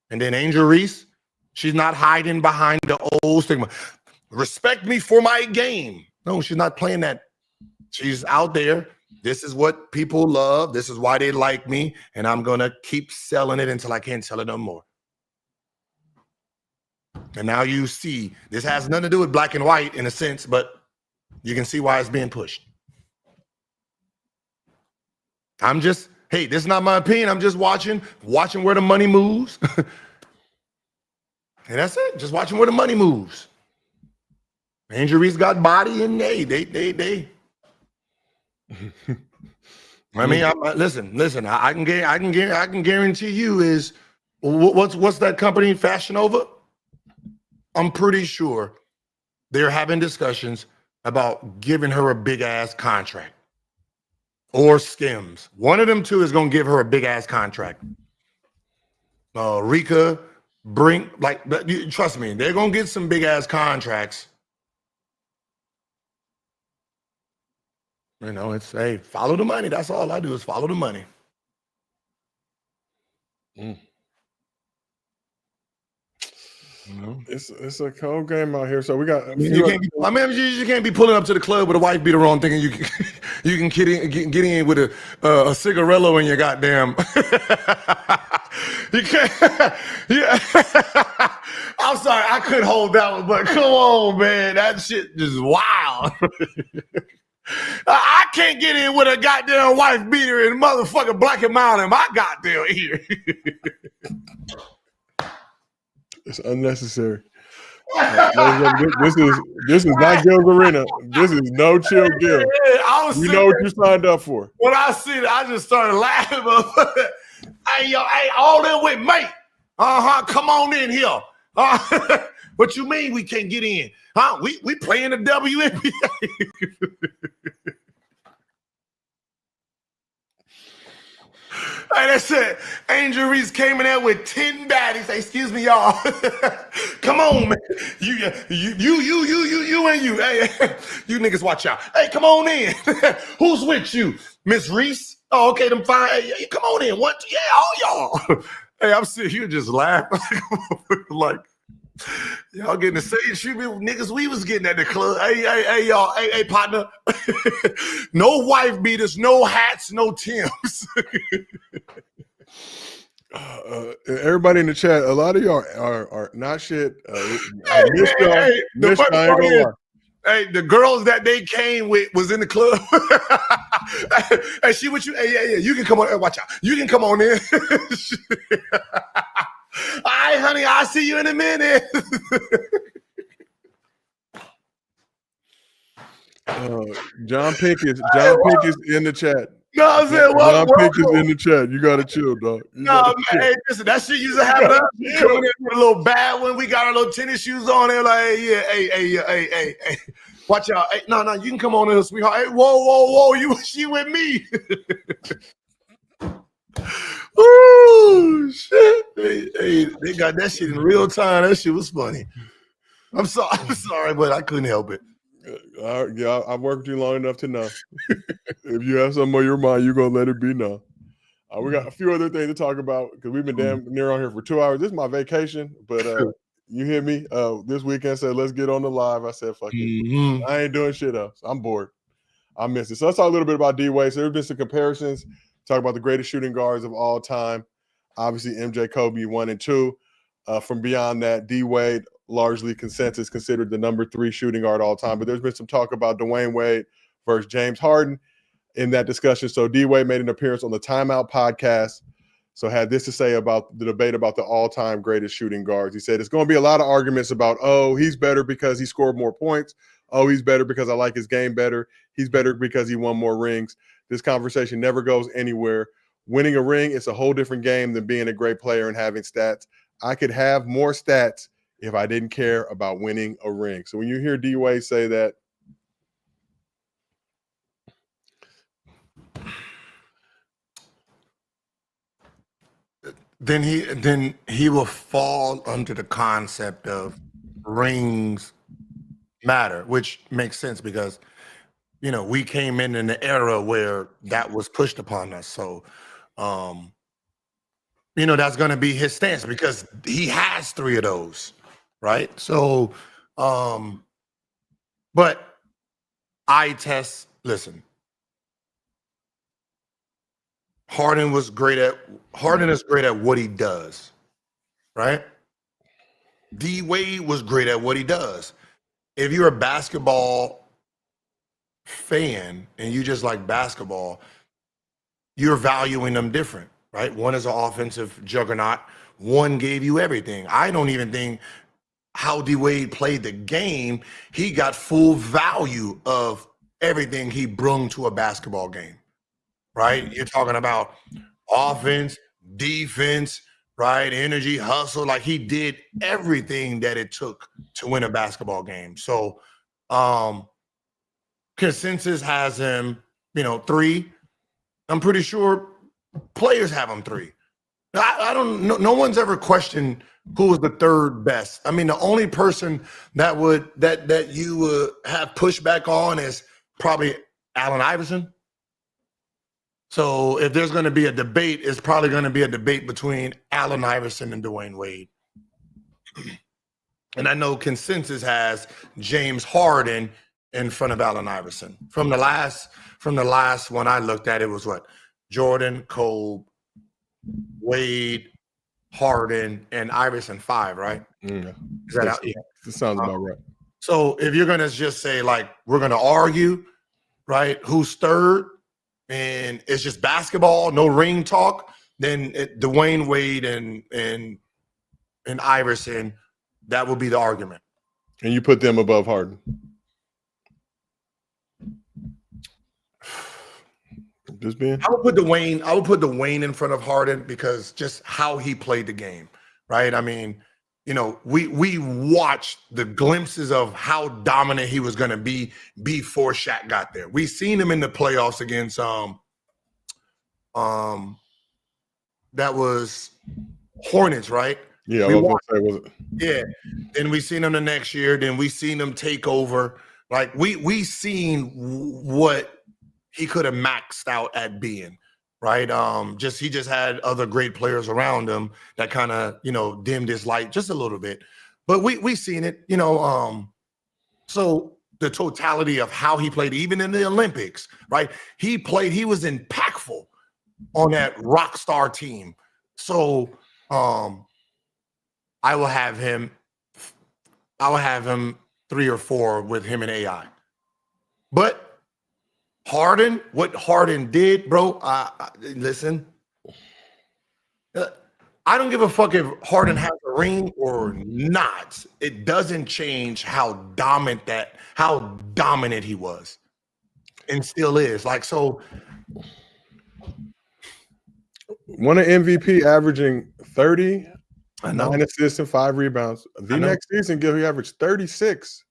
And then Angel Reese, she's not hiding behind the old stigma. Respect me for my game. No, she's not playing that. She's out there. This is what people love. This is why they like me. And I'm going to keep selling it until I can't sell it no more. And now you see, this has nothing to do with black and white in a sense, but you can see why it's being pushed. This is not my opinion. I'm just watching where the money moves. And that's it. Just watching where the money moves. Angel Reese got body, and they. I mean, listen. I can guarantee you is what's that company, Fashion Nova? I'm pretty sure they're having discussions about giving her a big ass contract or Skims. One of them two is gonna give her a big ass contract. Rika, Brink, trust me, they're gonna get some big ass contracts. You know, it's follow the money. That's all I do is follow the money. You know, it's a cold game out here. So we got. You can't be pulling up to the club with a wife beater on, thinking you can get in with a cigarello in your goddamn. You can't. Yeah. I'm sorry, I couldn't hold that one, but come on, man, that shit just wild. I can't get in with a goddamn wife beater and motherfucking Black and Mild in my goddamn ear. It's unnecessary. This is not Gil's Arena. This is no chill Gil. You know what you signed up for. When I see it, I just started laughing. Hey, all in with mate. Come on in here. What you mean we can't get in? Huh? We playing the WNBA. Hey, that's it. Angel Reese came in there with 10 baddies. Say, excuse me, y'all. Come on, man. You and you. Hey, you niggas watch out. Hey, come on in. Who's with you? Miss Reese? Oh, okay, them fine. Hey, come on in. What? Yeah, all y'all. Hey, I'm sitting here just laughing. Like, y'all getting the same treatment niggas we was getting at the club. Hey, y'all. Hey, partner. No wife beaters, no hats, no Timbs. Everybody in the chat, a lot of y'all are not shit. Hey, the girls that they came with was in the club. Hey, she with you? Hey, yeah. You can come on. Hey, watch out. You can come on in. All right, honey. I'll see you in a minute. John Pink is in the chat. No, I'm saying, John Pink is in the chat. You gotta chill, dog. Hey, listen, that shit used to happen. Coming in with a little bad one. We got our little tennis shoes on there. Like, hey. Watch out. Hey, no, you can come on in, sweetheart. Hey, whoa. She with me. Ooh, shit. Hey, they got that shit in real time. That shit was funny. I'm sorry, but I couldn't help it. Yeah, I've worked with you long enough to know. If you have something on your mind, you're gonna let it be known. We got a few other things to talk about because we've been damn near on here for 2 hours. This is my vacation, but you hear me? This weekend said let's get on the live. I said fuck it. I ain't doing shit else. I'm bored. I miss it. So let's talk a little bit about DWade. So there's been some comparisons. Talk about the greatest shooting guards of all time. Obviously, MJ, Kobe, 1 and 2. From beyond that, DWade, largely consensus, considered the number 3 shooting guard all time. But there's been some talk about Dwayne Wade versus James Harden in that discussion. So DWade made an appearance on the Timeout podcast. So had this to say about the debate about the all-time greatest shooting guards. He said it's going to be a lot of arguments about, oh, he's better because he scored more points. Oh, he's better because I like his game better. He's better because he won more rings. This conversation never goes anywhere. Winning a ring is a whole different game than being a great player and having stats. I could have more stats if I didn't care about winning a ring. So when you hear DWade say that, then he will fall under the concept of rings matter, which makes sense because we came in an era where that was pushed upon us. So that's going to be his stance because he has 3 of those, right? So but listen, Harden is great at what he does, right? DWade was great at what he does. If you're a basketball fan and you just like basketball, you're valuing them different, right? One is an offensive juggernaut. one gave you everything. I don't even think how DWade played the game, he got full value of everything he brung to a basketball game, right? You're talking about offense, defense, right? Energy, hustle. Like he did everything that it took to win a basketball game. So consensus has him, 3. I'm pretty sure players have him 3. I don't know. No one's ever questioned who was the 3rd best. I mean, the only person that you would have pushback on is probably Allen Iverson. So if there's going to be a debate, it's probably going to be a debate between Allen Iverson and Dwayne Wade. And I know consensus has James Harden in front of Allen Iverson. From the last one I looked at, it was what? Jordan, Kobe, Wade, Harden, and Iverson 5, right? Yeah. Is that out? Yeah. That sounds about right. So if you're gonna just say like we're gonna argue, right? Who's 3rd, and it's just basketball, no ring talk, then Dwayne Wade and Iverson, that would be the argument. And you put them above Harden. Just being. I would put Dwayne in front of Harden because just how he played the game, right? I mean, we watched the glimpses of how dominant he was going to be before Shaq got there. We seen him in the playoffs against that was Hornets, right? Yeah, was it? Yeah. Then we seen him the next year. Then we seen him take over. Like we seen what he could have maxed out at being, right? He just had other great players around him that kind of, dimmed his light just a little bit. But we seen it, so the totality of how he played, even in the Olympics, right? He was impactful on that rock star team. So I will have him 3 or 4 with him and AI. But Harden, what Harden did, bro, listen, I don't give a fuck if Harden has a ring or not. It doesn't change how dominant he was and still is. Like, so. Won an MVP averaging 30, I know. 9 assists and 5 rebounds. The next season, he averaged 36,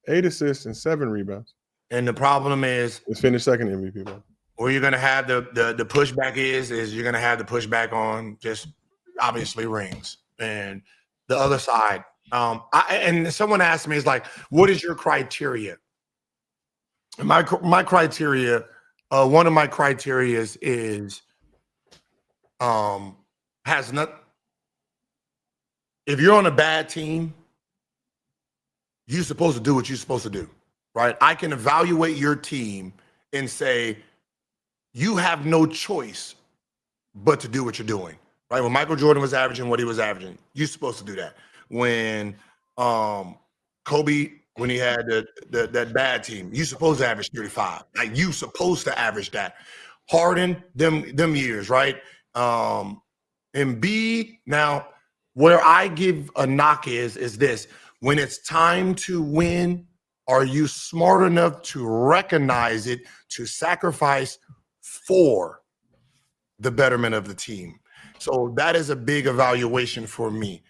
8 assists and 7 rebounds. And the problem is, let's finish second MVP, bro. Where you're gonna have the pushback is you're gonna have the pushback on just obviously rings. And the other side, and someone asked me, is like, what is your criteria? And my criteria, one of my criteria is has not. If you're on a bad team, you're supposed to do what you're supposed to do. Right? I can evaluate your team and say, you have no choice but to do what you're doing. Right? When Michael Jordan was averaging what he was averaging, you're supposed to do that. When Kobe, when he had that bad team, you're supposed to average 35. Like, you supposed to average that. Harden, them years, right? Embiid, now, where I give a knock is this. When it's time to win, are you smart enough to recognize it, to sacrifice for the betterment of the team? So that is a big evaluation for me.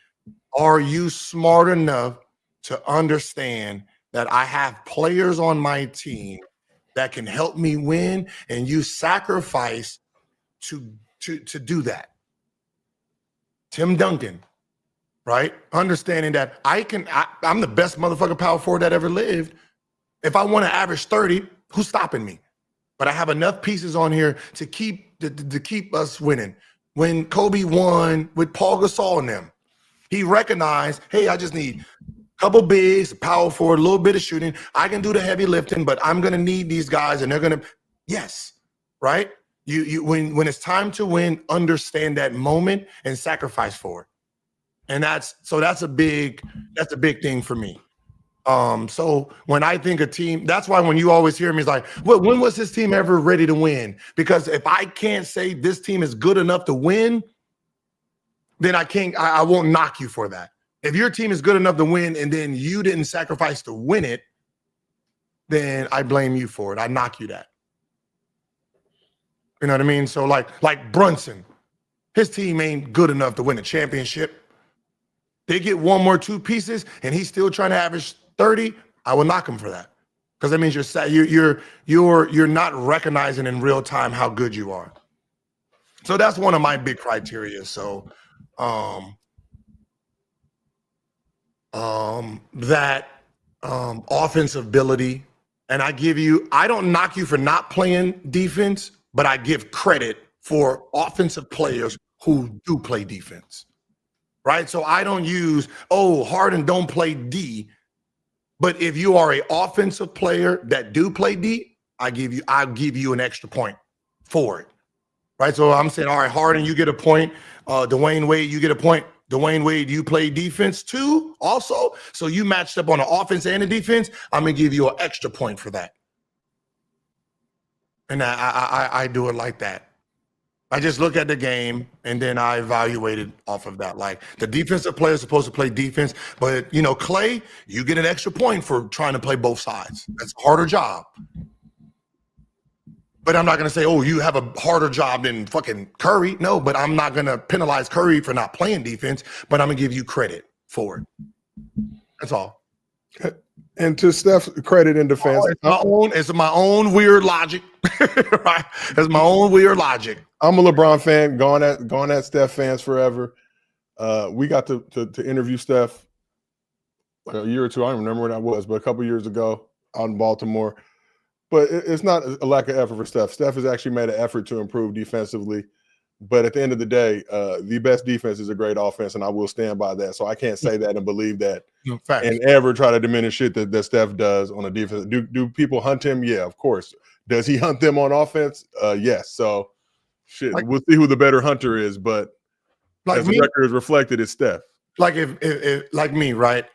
Are you smart enough to understand that I have players on my team that can help me win, and you sacrifice to do that? Tim Duncan, right? Understanding that I'm the best motherfucking power forward that ever lived. If I want to average 30, who's stopping me? But I have enough pieces on here to keep us winning. When Kobe won with Paul Gasol and them, he recognized, hey, I just need a couple bigs, power forward, a little bit of shooting. I can do the heavy lifting, but I'm going to need these guys, and they're going to, yes, right? When it's time to win, understand that moment and sacrifice for it. And that's a big thing for me. So when I think a team, that's why when you always hear me, it's like, well, when was this team ever ready to win? Because if I can't say this team is good enough to win, then I won't knock you for that. If your team is good enough to win and then you didn't sacrifice to win it, then I blame you for it. I knock you that. You know what I mean? So like Brunson, his team ain't good enough to win a championship. They get 1 more 2 pieces and he's still trying to average 30. I will knock him for that. Because that means you're not recognizing in real time how good you are. So that's one of my big criteria. So that offensive ability, and I don't knock you for not playing defense, but I give credit for offensive players who do play defense, right? So I don't use, Harden don't play D, but if you are an offensive player that do play D, I'll give you an extra point for it, right? So I'm saying, all right, Harden, you get a point. Dwayne Wade, you get a point. Dwayne Wade, you play defense too also. So you matched up on the offense and the defense. I'm going to give you an extra point for that. And I do it like that. I just look at the game and then I evaluate it off of that. Like the defensive player is supposed to play defense, but Clay, you get an extra point for trying to play both sides. That's a harder job. But I'm not going to say, you have a harder job than fucking Curry. No, but I'm not going to penalize Curry for not playing defense, but I'm going to give you credit for it. That's all. And to Steph's credit in defense, it's my own weird logic, right? It's my own weird logic. I'm a LeBron fan, gone at Steph fans forever. We got to interview Steph a year or two. I don't remember when that was, but a couple years ago out in Baltimore. But it's not a lack of effort for Steph. Steph has actually made an effort to improve defensively. But at the end of the day, the best defense is a great offense, and I will stand by that. So I can't say that and believe that and ever try to diminish shit that Steph does on a defense. Do people hunt him? Yeah, of course. Does he hunt them on offense? Yes. So shit, we'll see who the better hunter is. But as the record is reflected, it's Steph. Like if like me, right?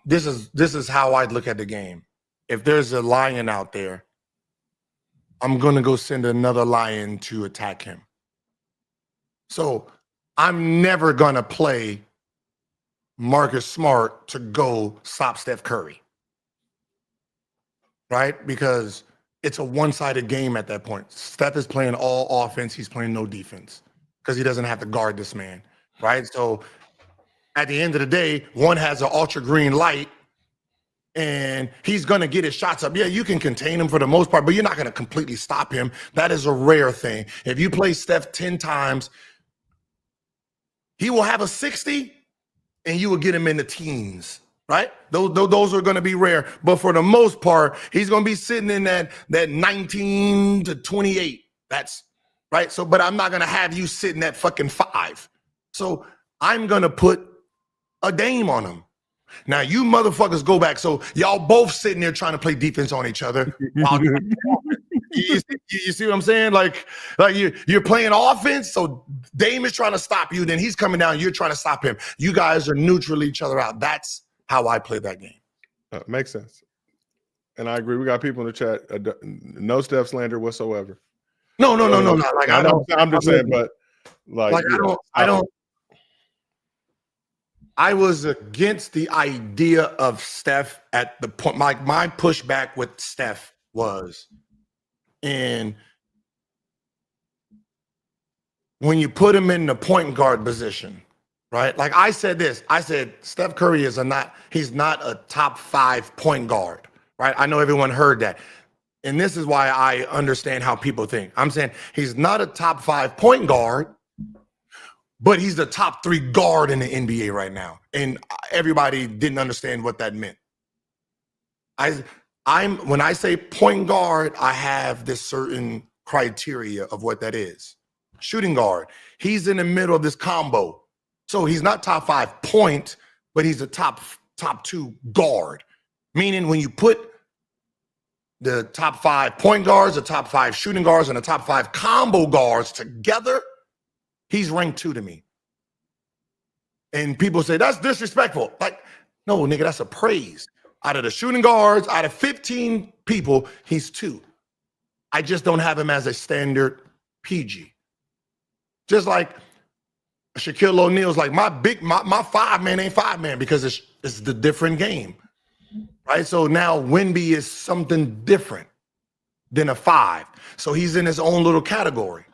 This is how I'd look at the game. If there's a lion out there, I'm gonna go send another lion to attack him. So I'm never gonna play Marcus Smart to go stop Steph Curry, right? Because it's a one-sided game at that point. Steph is playing all offense. He's playing no defense because he doesn't have to guard this man, right? So at the end of the day, one has an ultra green light and he's going to get his shots up. Yeah, you can contain him for the most part, but you're not going to completely stop him. That is a rare thing. If you play Steph 10 times, he will have a 60 and you will get him in the teens, right? Those are going to be rare. But for the most part, he's going to be sitting in that 19 to 28. That's right. So, but I'm not going to have you sitting at fucking 5. So I'm going to put a Dame on him. Now you motherfuckers go back. So y'all both sitting there trying to play defense on each other. You see what I'm saying? Like you're playing offense. So Dame is trying to stop you. Then he's coming down. You're trying to stop him. You guys are neutral each other out. That's how I play that game. Makes sense. And I agree. We got people in the chat. No Steph slander whatsoever. No. Like I'm just saying, but I don't. I was against the idea of Steph at the point. Like my pushback with Steph was, and when you put him in the point guard position, right? Like I said Steph Curry he's not a top 5 point guard, right? I know everyone heard that. And this is why I understand how people think. I'm saying he's not a top 5 point guard, but he's the top 3 guard in the NBA right now. And everybody didn't understand what that meant. When I say point guard, I have this certain criteria of what that is. Shooting guard, he's in the middle of this combo. So he's not top 5 point, but he's a top 2 guard. Meaning when you put the top 5 point guards, the top 5 shooting guards, and the top 5 combo guards together, he's ranked 2 to me. And people say, that's disrespectful. Like, no, nigga, that's a praise. Out of the shooting guards, out of 15 people, he's 2. I just don't have him as a standard PG. Just like Shaquille O'Neal's like my 5-man ain't 5-man because it's the different game, right? So now Wemby is something different than a 5. So he's in his own little category.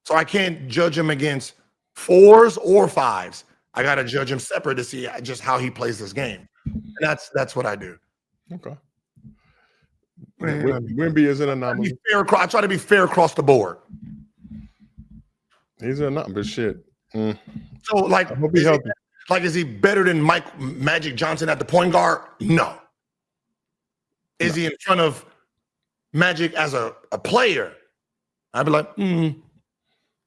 So I can't judge him against 4s or 5s. I got to judge him separate to see just how he plays this game. And that's what I do. Okay. Wemby is an anomaly. I try to be fair across the board. He's an anomaly, but shit. So, like, I hope he's healthy. Is he better than Magic Johnson at the point guard? No. Is he in front of Magic as a player? I'd be like,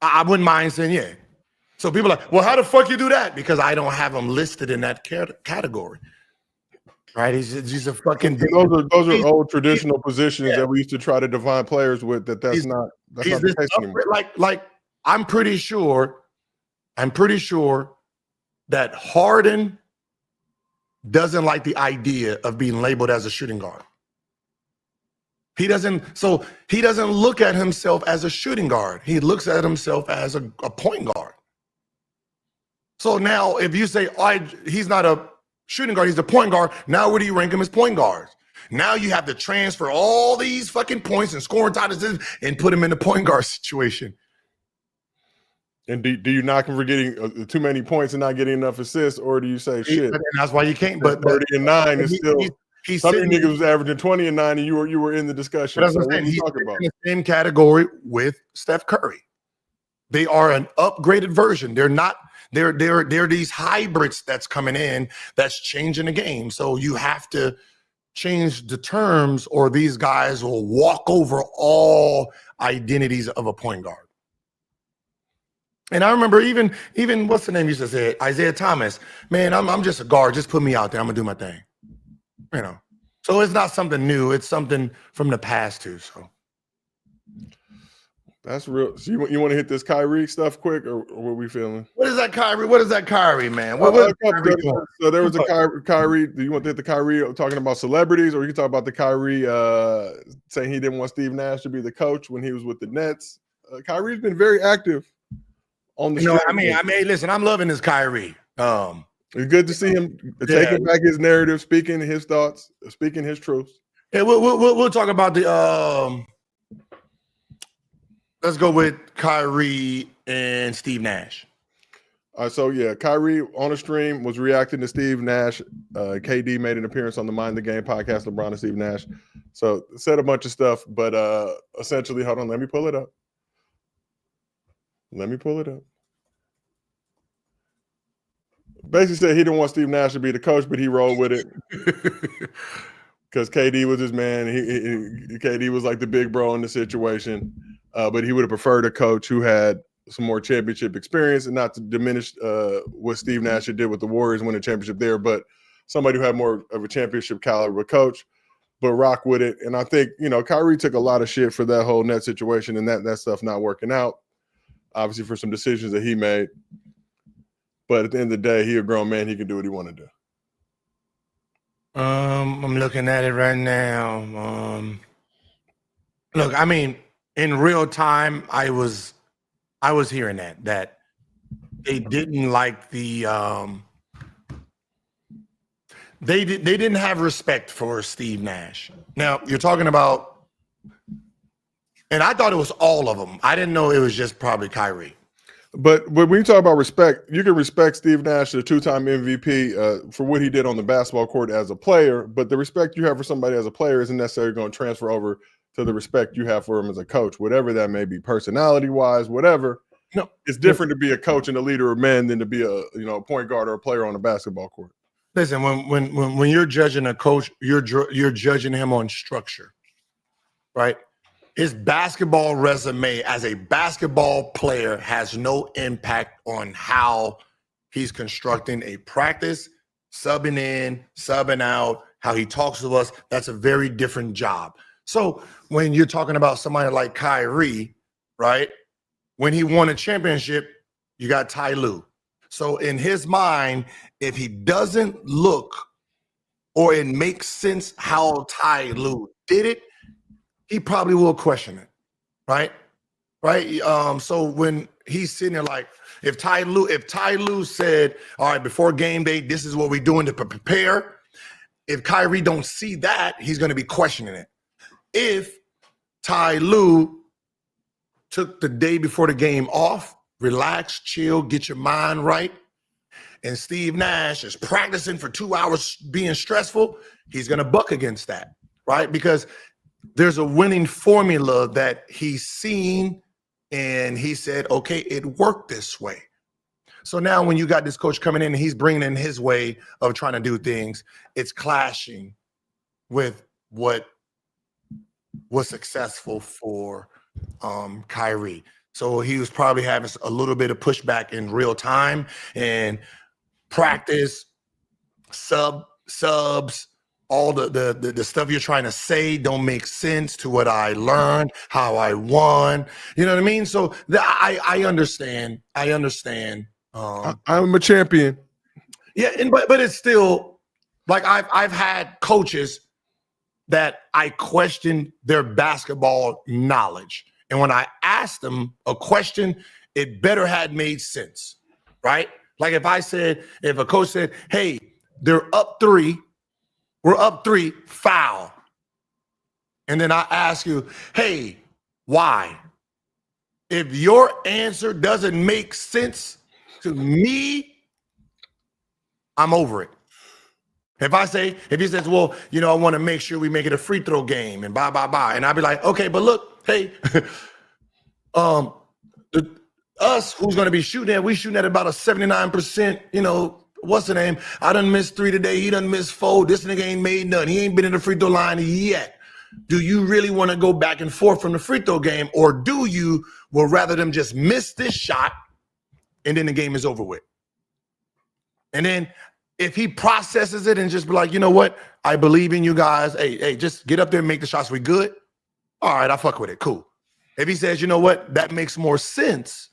I wouldn't mind saying yeah. So people are like, well, how the fuck you do that? Because I don't have him listed in that category. Right? He's a fucking. Those are old traditional positions that we used to try to define players with. That's not the case anymore. Like I'm pretty sure that Harden doesn't like the idea of being labeled as a shooting guard. He doesn't look at himself as a shooting guard. He looks at himself as a point guard. So now if you say, he's not a shooting guard, he's a point guard, now where do you rank him as point guards? Now you have to transfer all these fucking points and scoring titles and put him in the point guard situation. And do you knock him for getting too many points and not getting enough assists, or do you say shit? And that's why you can't. But 30 and 9 is still. Some of you niggas was averaging 20 and 9, and you were in the discussion. But what are you talking about? In the same category with Steph Curry. They are an upgraded version. They're not. They're these hybrids that's coming in that's changing the game. So you have to change the terms, or these guys will walk over all identities of a point guard. And I remember even what's the name used to say? Isaiah Thomas. Man, I'm just a guard. Just put me out there. I'm gonna do my thing. You know. So it's not something new. It's something from the past too. So that's real. So you want to hit this Kyrie stuff quick, or what are we feeling? What is that Kyrie, man? So there was a Kyrie. Do you want to hit the Kyrie talking about celebrities, or you can talk about the Kyrie saying he didn't want Steve Nash to be the coach when he was with the Nets? Kyrie's been very active on the. I mean, listen, I'm loving this Kyrie. It's good to see him taking back his narrative, speaking his thoughts, speaking his truths. Yeah, we'll talk about the. Let's go with Kyrie and Steve Nash. So yeah, Kyrie on a stream was reacting to Steve Nash. KD made an appearance on the Mind the Game podcast. LeBron and Steve Nash. So said a bunch of stuff, but essentially, hold on, let me pull it up. Basically said he didn't want Steve Nash to be the coach, but he rolled with it because KD was his man. KD was like the big bro in the situation, but he would have preferred a coach who had some more championship experience, and not to diminish what Steve Nash did with the Warriors winning a championship there, but somebody who had more of a championship caliber coach, but rock with it. And I think, Kyrie took a lot of shit for that whole net situation and that stuff not working out, obviously for some decisions that he made. But at the end of the day, he a grown man. He can do what he want to do. I'm looking at it right now. Look, I mean, in real time, I was hearing that they didn't like the they didn't have respect for Steve Nash. Now you're talking about, and I thought it was all of them. I didn't know it was just probably Kyrie. But when you talk about respect, you can respect Steve Nash, the 2-time MVP, for what he did on the basketball court as a player. But the respect you have for somebody as a player isn't necessarily going to transfer over to the respect you have for him as a coach, whatever that may be, personality-wise, whatever. No, it's different to be a coach and a leader of men than to be a point guard or a player on a basketball court. Listen, when you're judging a coach, you're judging him on structure, right? His basketball resume as a basketball player has no impact on how he's constructing a practice, subbing in, subbing out, how he talks to us. That's a very different job. So when you're talking about somebody like Kyrie, right? When he won a championship, you got Ty Lue. So in his mind, if he doesn't look or it makes sense how Ty Lue did it, he probably will question it, right? So when he's sitting there like, If Ty Lue said, all right, before game day, this is what we're doing to prepare. If Kyrie don't see that, he's going to be questioning it. If Ty Lue took the day before the game off, relax, chill, get your mind right, and Steve Nash is practicing for 2 hours being stressful, he's going to buck against that, right? Because there's a winning formula that he's seen, and he said, okay, it worked this way. So now when you got this coach coming in and he's bringing in his way of trying to do things, it's clashing with what was successful for Kyrie. So he was probably having a little bit of pushback in real time, and practice, subs, all the stuff you're trying to say don't make sense to what I learned, how I won. You know what I mean? So I understand. I'm a champion. Yeah, but it's still like I've had coaches that I questioned their basketball knowledge. And when I asked them a question, it better had made sense, right? Like if a coach said, hey, they're up 3, we're up 3, foul. And then I ask you, hey, why? If your answer doesn't make sense to me, I'm over it. If he says, well, I want to make sure we make it a free throw game and blah, blah, blah. And I'll be like, okay, but look, hey, us who's going to be shooting at, we shooting at about a 79%, what's the name? I done missed 3 today. He done missed 4. This nigga ain't made none. He ain't been in the free throw line yet. Do you really want to go back and forth from the free throw game, or do you rather them just miss this shot and then the game is over with? And then if he processes it and just be like, you know what? I believe in you guys. Hey, just get up there and make the shots. We good? All right, I fuck with it. Cool. If he says, you know what? That makes more sense.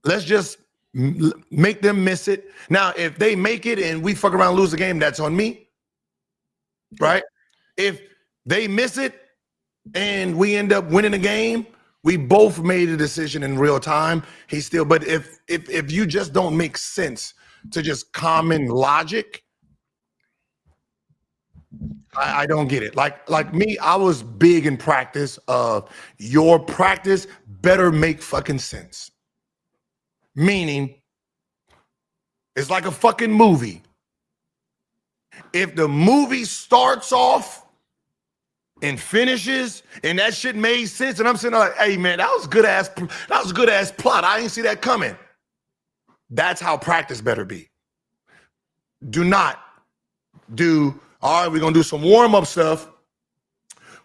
Let's just make them miss it. Now, if they make it and we fuck around and lose the game, that's on me, right? If they miss it and we end up winning the game, we both made a decision in real time. But if you just don't make sense to just common logic, I don't get it. Like me, I was big in practice of your practice better make fucking sense. Meaning, it's like a fucking movie. If the movie starts off and finishes and that shit made sense, and I'm sitting there like, hey man, that was good ass plot. I didn't see that coming. That's how practice better be. Do not do, all right, we're going to do some warm-up stuff.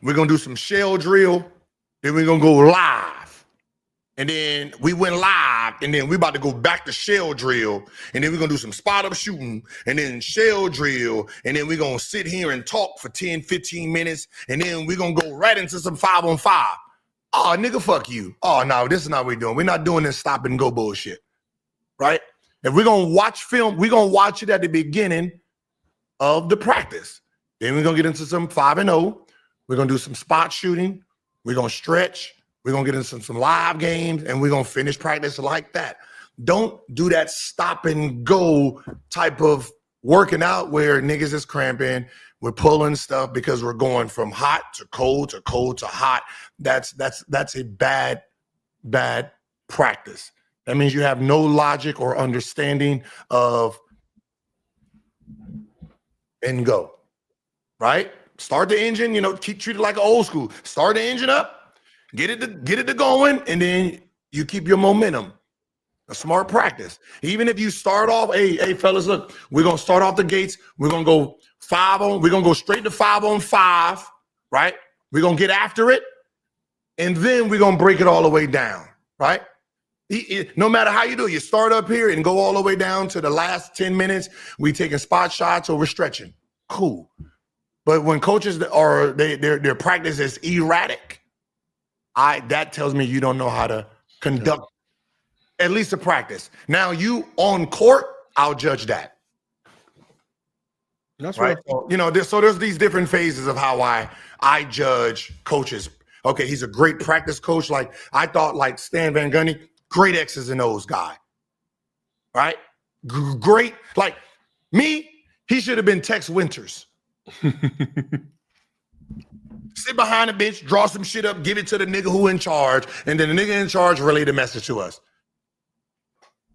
We're going to do some shell drill. Then we're going to go live. And then we went live. And then we're about to go back to shell drill. And then we're going to do some spot-up shooting. And then shell drill. And then we're going to sit here and talk for 10, 15 minutes. And then we're going to go right into some 5-on-5. Oh, nigga, fuck you. Oh, no, this is not what we're doing. We're not doing this stop and go bullshit. Right? If we're going to watch film, we're going to watch it at the beginning of the practice. Then we're going to get into some 5-0. We're going to do some spot shooting. We're going to stretch. We're going to get into some live games, and we're going to finish practice like that. Don't do that stop and go type of working out where niggas is cramping. We're pulling stuff because we're going from hot to cold to cold to hot. That's a bad practice. That means you have no logic or understanding of and go, right? Start the engine, treat it like an old school. Start the engine up, get it to going, and then you keep your momentum. A smart practice. Even if you start off, hey fellas, look, we're gonna start off the gates. We're gonna go we're gonna go straight to 5-on-5, right? We're gonna get after it, and then we're gonna break it all the way down, right? No matter how you do it, you start up here and go all the way down to the last 10 minutes. We taking spot shots or we're stretching. Cool. But when coaches are their practice is erratic, that tells me you don't know how to conduct at least a practice. Now you on court, I'll judge that. That's right. So there's these different phases of how I judge coaches. Okay, he's a great practice coach. Like I thought, like Stan Van Gundy, great X's and O's guy. right? Great. Like me, he should have been Tex Winters. Sit behind the bench, draw some shit up, give it to the nigga who in charge, and then the nigga in charge relay the message to us.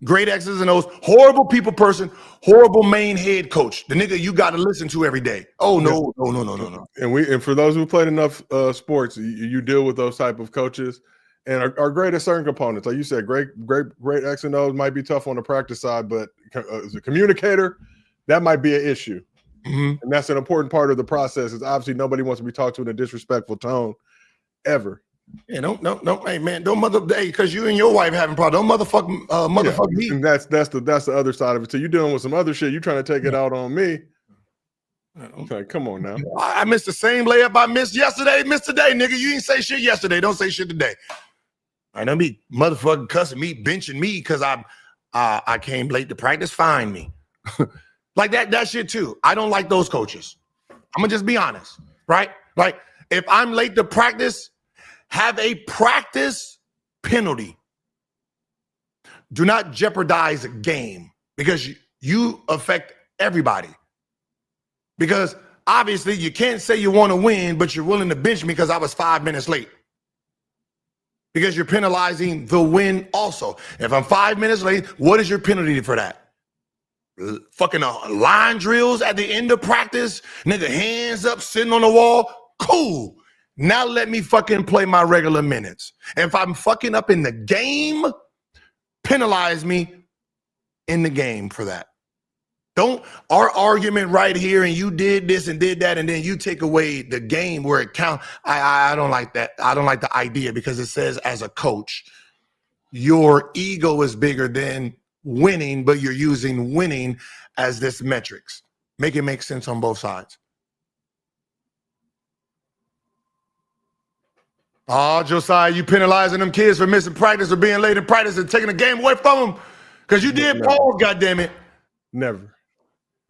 Great X's and O's, horrible people person, horrible main head coach. The nigga you got to listen to every day. Oh no. And for those who played enough sports, you deal with those type of coaches and are great at certain components. Like you said, great X and O's might be tough on the practice side, but as a communicator, that might be an issue. And that's an important part of the process. Is obviously nobody wants to be talked to in a disrespectful tone ever. Yeah, no, hey man, don't because you and your wife having problems. Don't motherfuck me. And that's the other side of it. So you're dealing with some other shit. You're trying to take it out on me. Okay, come on now. I missed the same layup I missed yesterday, missed today, nigga. You didn't say shit yesterday. Don't say shit today. I don't be motherfucking cussing me, benching me because I came late to practice. Fine me. Like that shit too. I don't like those coaches. I'm gonna just be honest, right? Like if I'm late to practice, have a practice penalty. Do not jeopardize a game because you affect everybody. Because obviously you can't say you want to win, but you're willing to bench me because I was 5 minutes late. Because you're penalizing the win also. If I'm 5 minutes late, what is your penalty for that? Fucking line drills at the end of practice, nigga, hands up, sitting on the wall. Cool. Now let me fucking play my regular minutes. And if I'm fucking up in the game, penalize me in the game for that. Don't our argument right here and you did this and did that and then you take away the game where it counts. I don't like that. I don't like the idea because it says as a coach, your ego is bigger than winning, but you're using winning as this metrics. Make it make sense on both sides. Oh, Josiah, you penalizing them kids for missing practice or being late in practice and taking the game away from them because you did pause, goddammit. Never.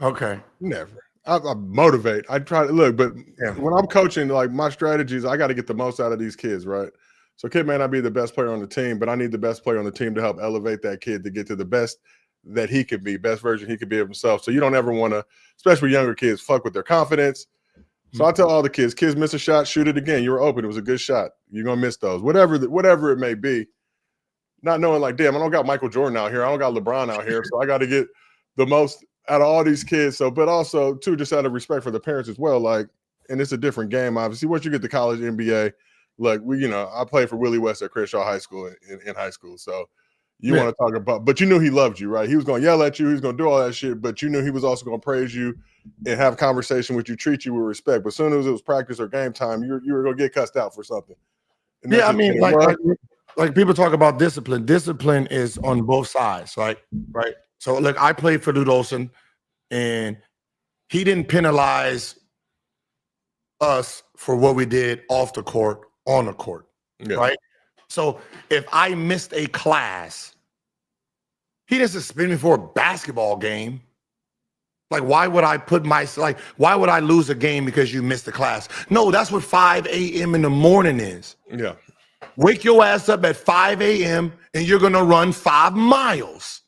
Okay. Never. I motivate. I try to look, but when I'm coaching, like my strategies, I got to get the most out of these kids, right? So kid may not be the best player on the team, but I need the best player on the team to help elevate that kid to get to the best that he could be, best version he could be of himself. So you don't ever want to, especially younger kids, fuck with their confidence. So I tell all the kids miss a shot, shoot it again. You were open. It was a good shot. You're going to miss those. Whatever it may be. Not knowing like, damn, I don't got Michael Jordan out here. I don't got LeBron out here. So I got to get the most out of all these kids. So, but also too, just out of respect for the parents as well. Like, and it's a different game, obviously. Once you get to college, NBA, like I played for Willie West at Crenshaw High School in high school. So you want to talk about, but you knew he loved you, right? He was going to yell at you. He was going to do all that shit, but you knew he was also going to praise you and have conversation with you, treat you with respect. But as soon as it was practice or game time, you were going to get cussed out for something. Yeah, I mean, like people talk about discipline. Discipline is on both sides, right? So look, I played for Lute Olson, and he didn't penalize us for what we did off the court, on the court, right? So if I missed a class, he didn't suspend me for a basketball game. Like, why would I why would I lose a game because you missed the class? No, that's what 5 a.m. in the morning is. Yeah. Wake your ass up at 5 a.m. and you're going to run 5 miles.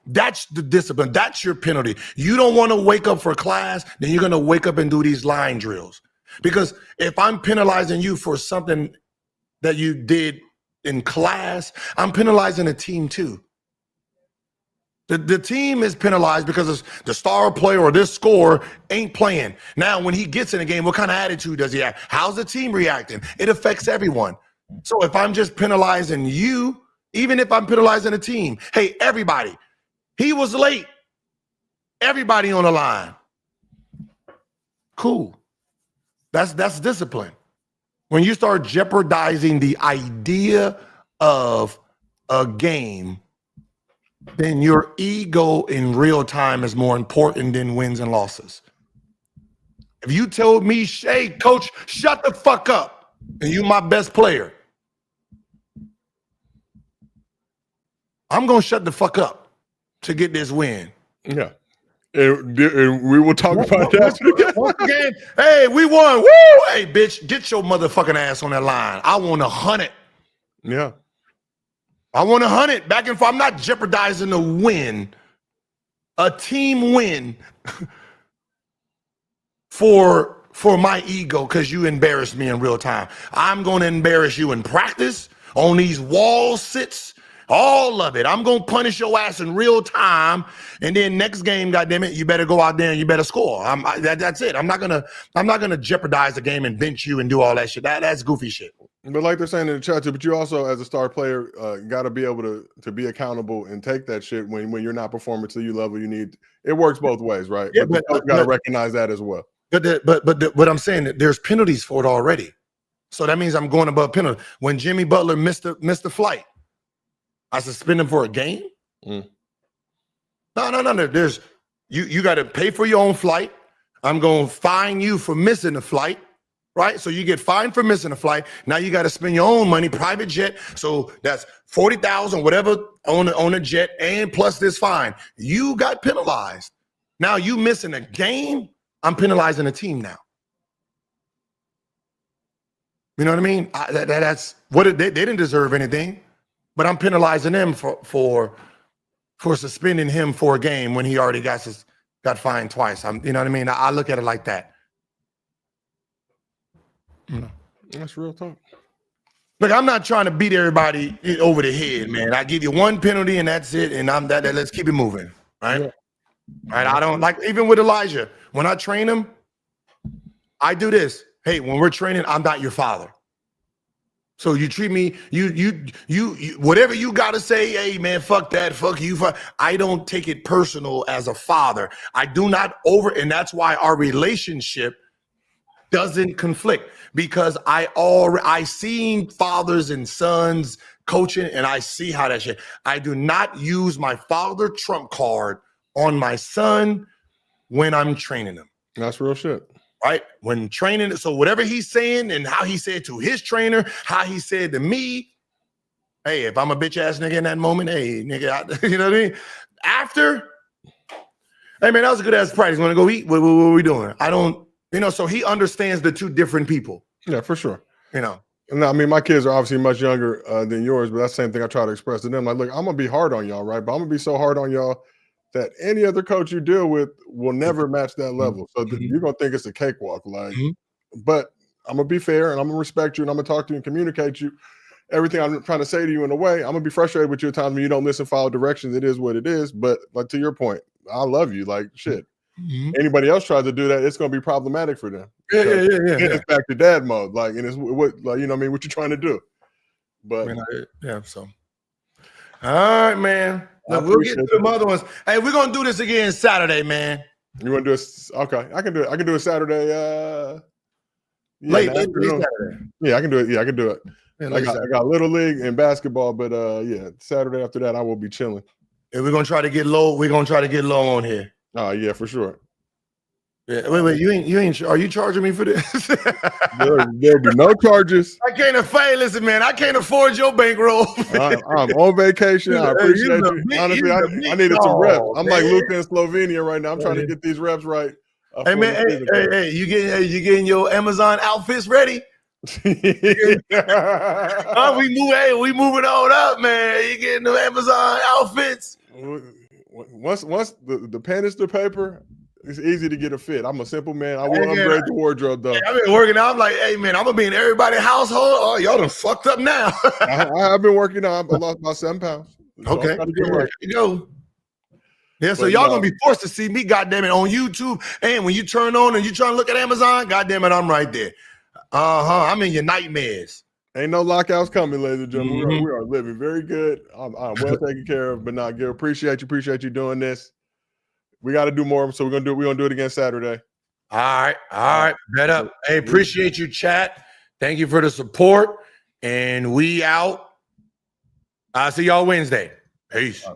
That's the discipline. That's your penalty. You don't want to wake up for class, then you're going to wake up and do these line drills. Because if I'm penalizing you for something that you did in class, I'm penalizing the team too. The team is penalized because the star player or this scorer ain't playing. Now, when he gets in a game, what kind of attitude does he have? How's the team reacting? It affects everyone. So if I'm just penalizing you, even if I'm penalizing a team, hey, everybody, he was late. Everybody on the line. Cool. That's discipline. When you start jeopardizing the idea of a game, then your ego in real time is more important than wins and losses. If you told me, hey, coach, shut the fuck up, and you my best player, I'm going to shut the fuck up to get this win. Yeah. And we will talk about that. Once again, hey, we won. Woo! Hey, bitch, get your motherfucking ass on that line. I want 100. Yeah. I want 100 back and forth. I'm not jeopardizing a win, a team win for my ego because you embarrassed me in real time. I'm going to embarrass you in practice, on these wall sits, all of it. I'm going to punish your ass in real time. And then next game, goddammit, you better go out there and you better score. That's it. I'm not gonna jeopardize the game and bench you and do all that shit. That's goofy shit. But like they're saying in the chat too, but you also, as a star player, got to be able to be accountable and take that shit when you're not performing to your level. You need it works both ways, right? Yeah, but you got to recognize that as well. But I'm saying that there's penalties for it already, so that means I'm going above penalty. When Jimmy Butler missed the flight, I suspend him for a game. No. There's you got to pay for your own flight. I'm going to fine you for missing the flight. Right, so you get fined for missing a flight. Now you got to spend your own money, private jet. So that's $40,000, whatever, on a jet, and plus this fine. You got penalized. Now you missing a game. I'm penalizing a team now. You know what I mean? That's what they didn't deserve anything, but I'm penalizing them for suspending him for a game when he already got fined twice. You know what I mean? I look at it like that. That's real talk. Look, I'm not trying to beat everybody over the head, man. I give you one penalty and that's it, and I'm that. Let's keep it moving, right? Yeah. Right. I don't like, even with Elijah, when I train him, I do this. Hey, when we're training, I'm not your father. So you treat me, you whatever you gotta say. Hey, man, fuck that, fuck you. I don't take it personal as a father. I do not and that's why our relationship doesn't conflict, because I seen fathers and sons coaching, and I see how that shit. I do not use my father trump card on my son when I'm training him. That's real shit. Right? When training, so whatever he's saying and how he said to his trainer, how he said to me, hey, if I'm a bitch ass nigga in that moment, hey, nigga, you know what I mean? After, hey man, that was a good ass practice. Want to go eat? What are we doing? I don't. So he understands the two different people. Yeah, for sure. And I mean, my kids are obviously much younger than yours, but that's the same thing I try to express to them. Like, look, I'm going to be hard on y'all, right? But I'm going to be so hard on y'all that any other coach you deal with will never match that level. So you're going to think it's a cakewalk. Like, but I'm going to be fair, and I'm going to respect you, and I'm going to talk to you and communicate you everything I'm trying to say to you in a way. I'm going to be frustrated with you at times when you don't listen, follow directions. It is what it is. But like, to your point, I love you. Like, shit. Anybody else tries to do that, it's going to be problematic for them. Yeah. It's back to dad mode. Like, and it's what, like, you know what I mean? What you're trying to do. But so. All right, man. Look, we'll get to the other ones. Hey, we're going to do this again Saturday, man. You want to do it? Okay. I can do it. I can do it Saturday. Late Saturday. Yeah, I can do it. Yeah, I can do it. Yeah, I got Little League and basketball, but Saturday after that, I will be chilling. And we're going to try to get low. We're going to try to get low on here. Oh, yeah, for sure. Yeah. Wait, you ain't. Are you charging me for this? There'll be no charges. I can't afford. Listen, man, I can't afford your bankroll. I'm on vacation. I appreciate you. Honestly, I needed some reps. I'm like Luka in Slovenia right now. I'm trying to get these reps right. Hey man, hey, you getting your Amazon outfits ready? We moving on up, man. You getting the Amazon outfits? Once the pen is the paper, it's easy to get a fit. I'm a simple man. I will upgrade the wardrobe though. I've been working out. I'm like, hey man, I'm gonna be in everybody's household. Oh, y'all done fucked up now. I've been working out. I lost about 7 pounds. So okay, there you go. Yeah, so y'all gonna be forced to see me, goddammit, on YouTube. And when you turn on and you trying to look at Amazon, goddammit, I'm right there. I'm in your nightmares. Ain't no lockouts coming, ladies and gentlemen. We are living very good. I'm well taken care of, but not good. Appreciate you doing this. We got to do more, so we're gonna do it again Saturday. All right, bet up. Hey, appreciate you, chat. Thank you for the support, and we out. I'll see y'all Wednesday. Peace.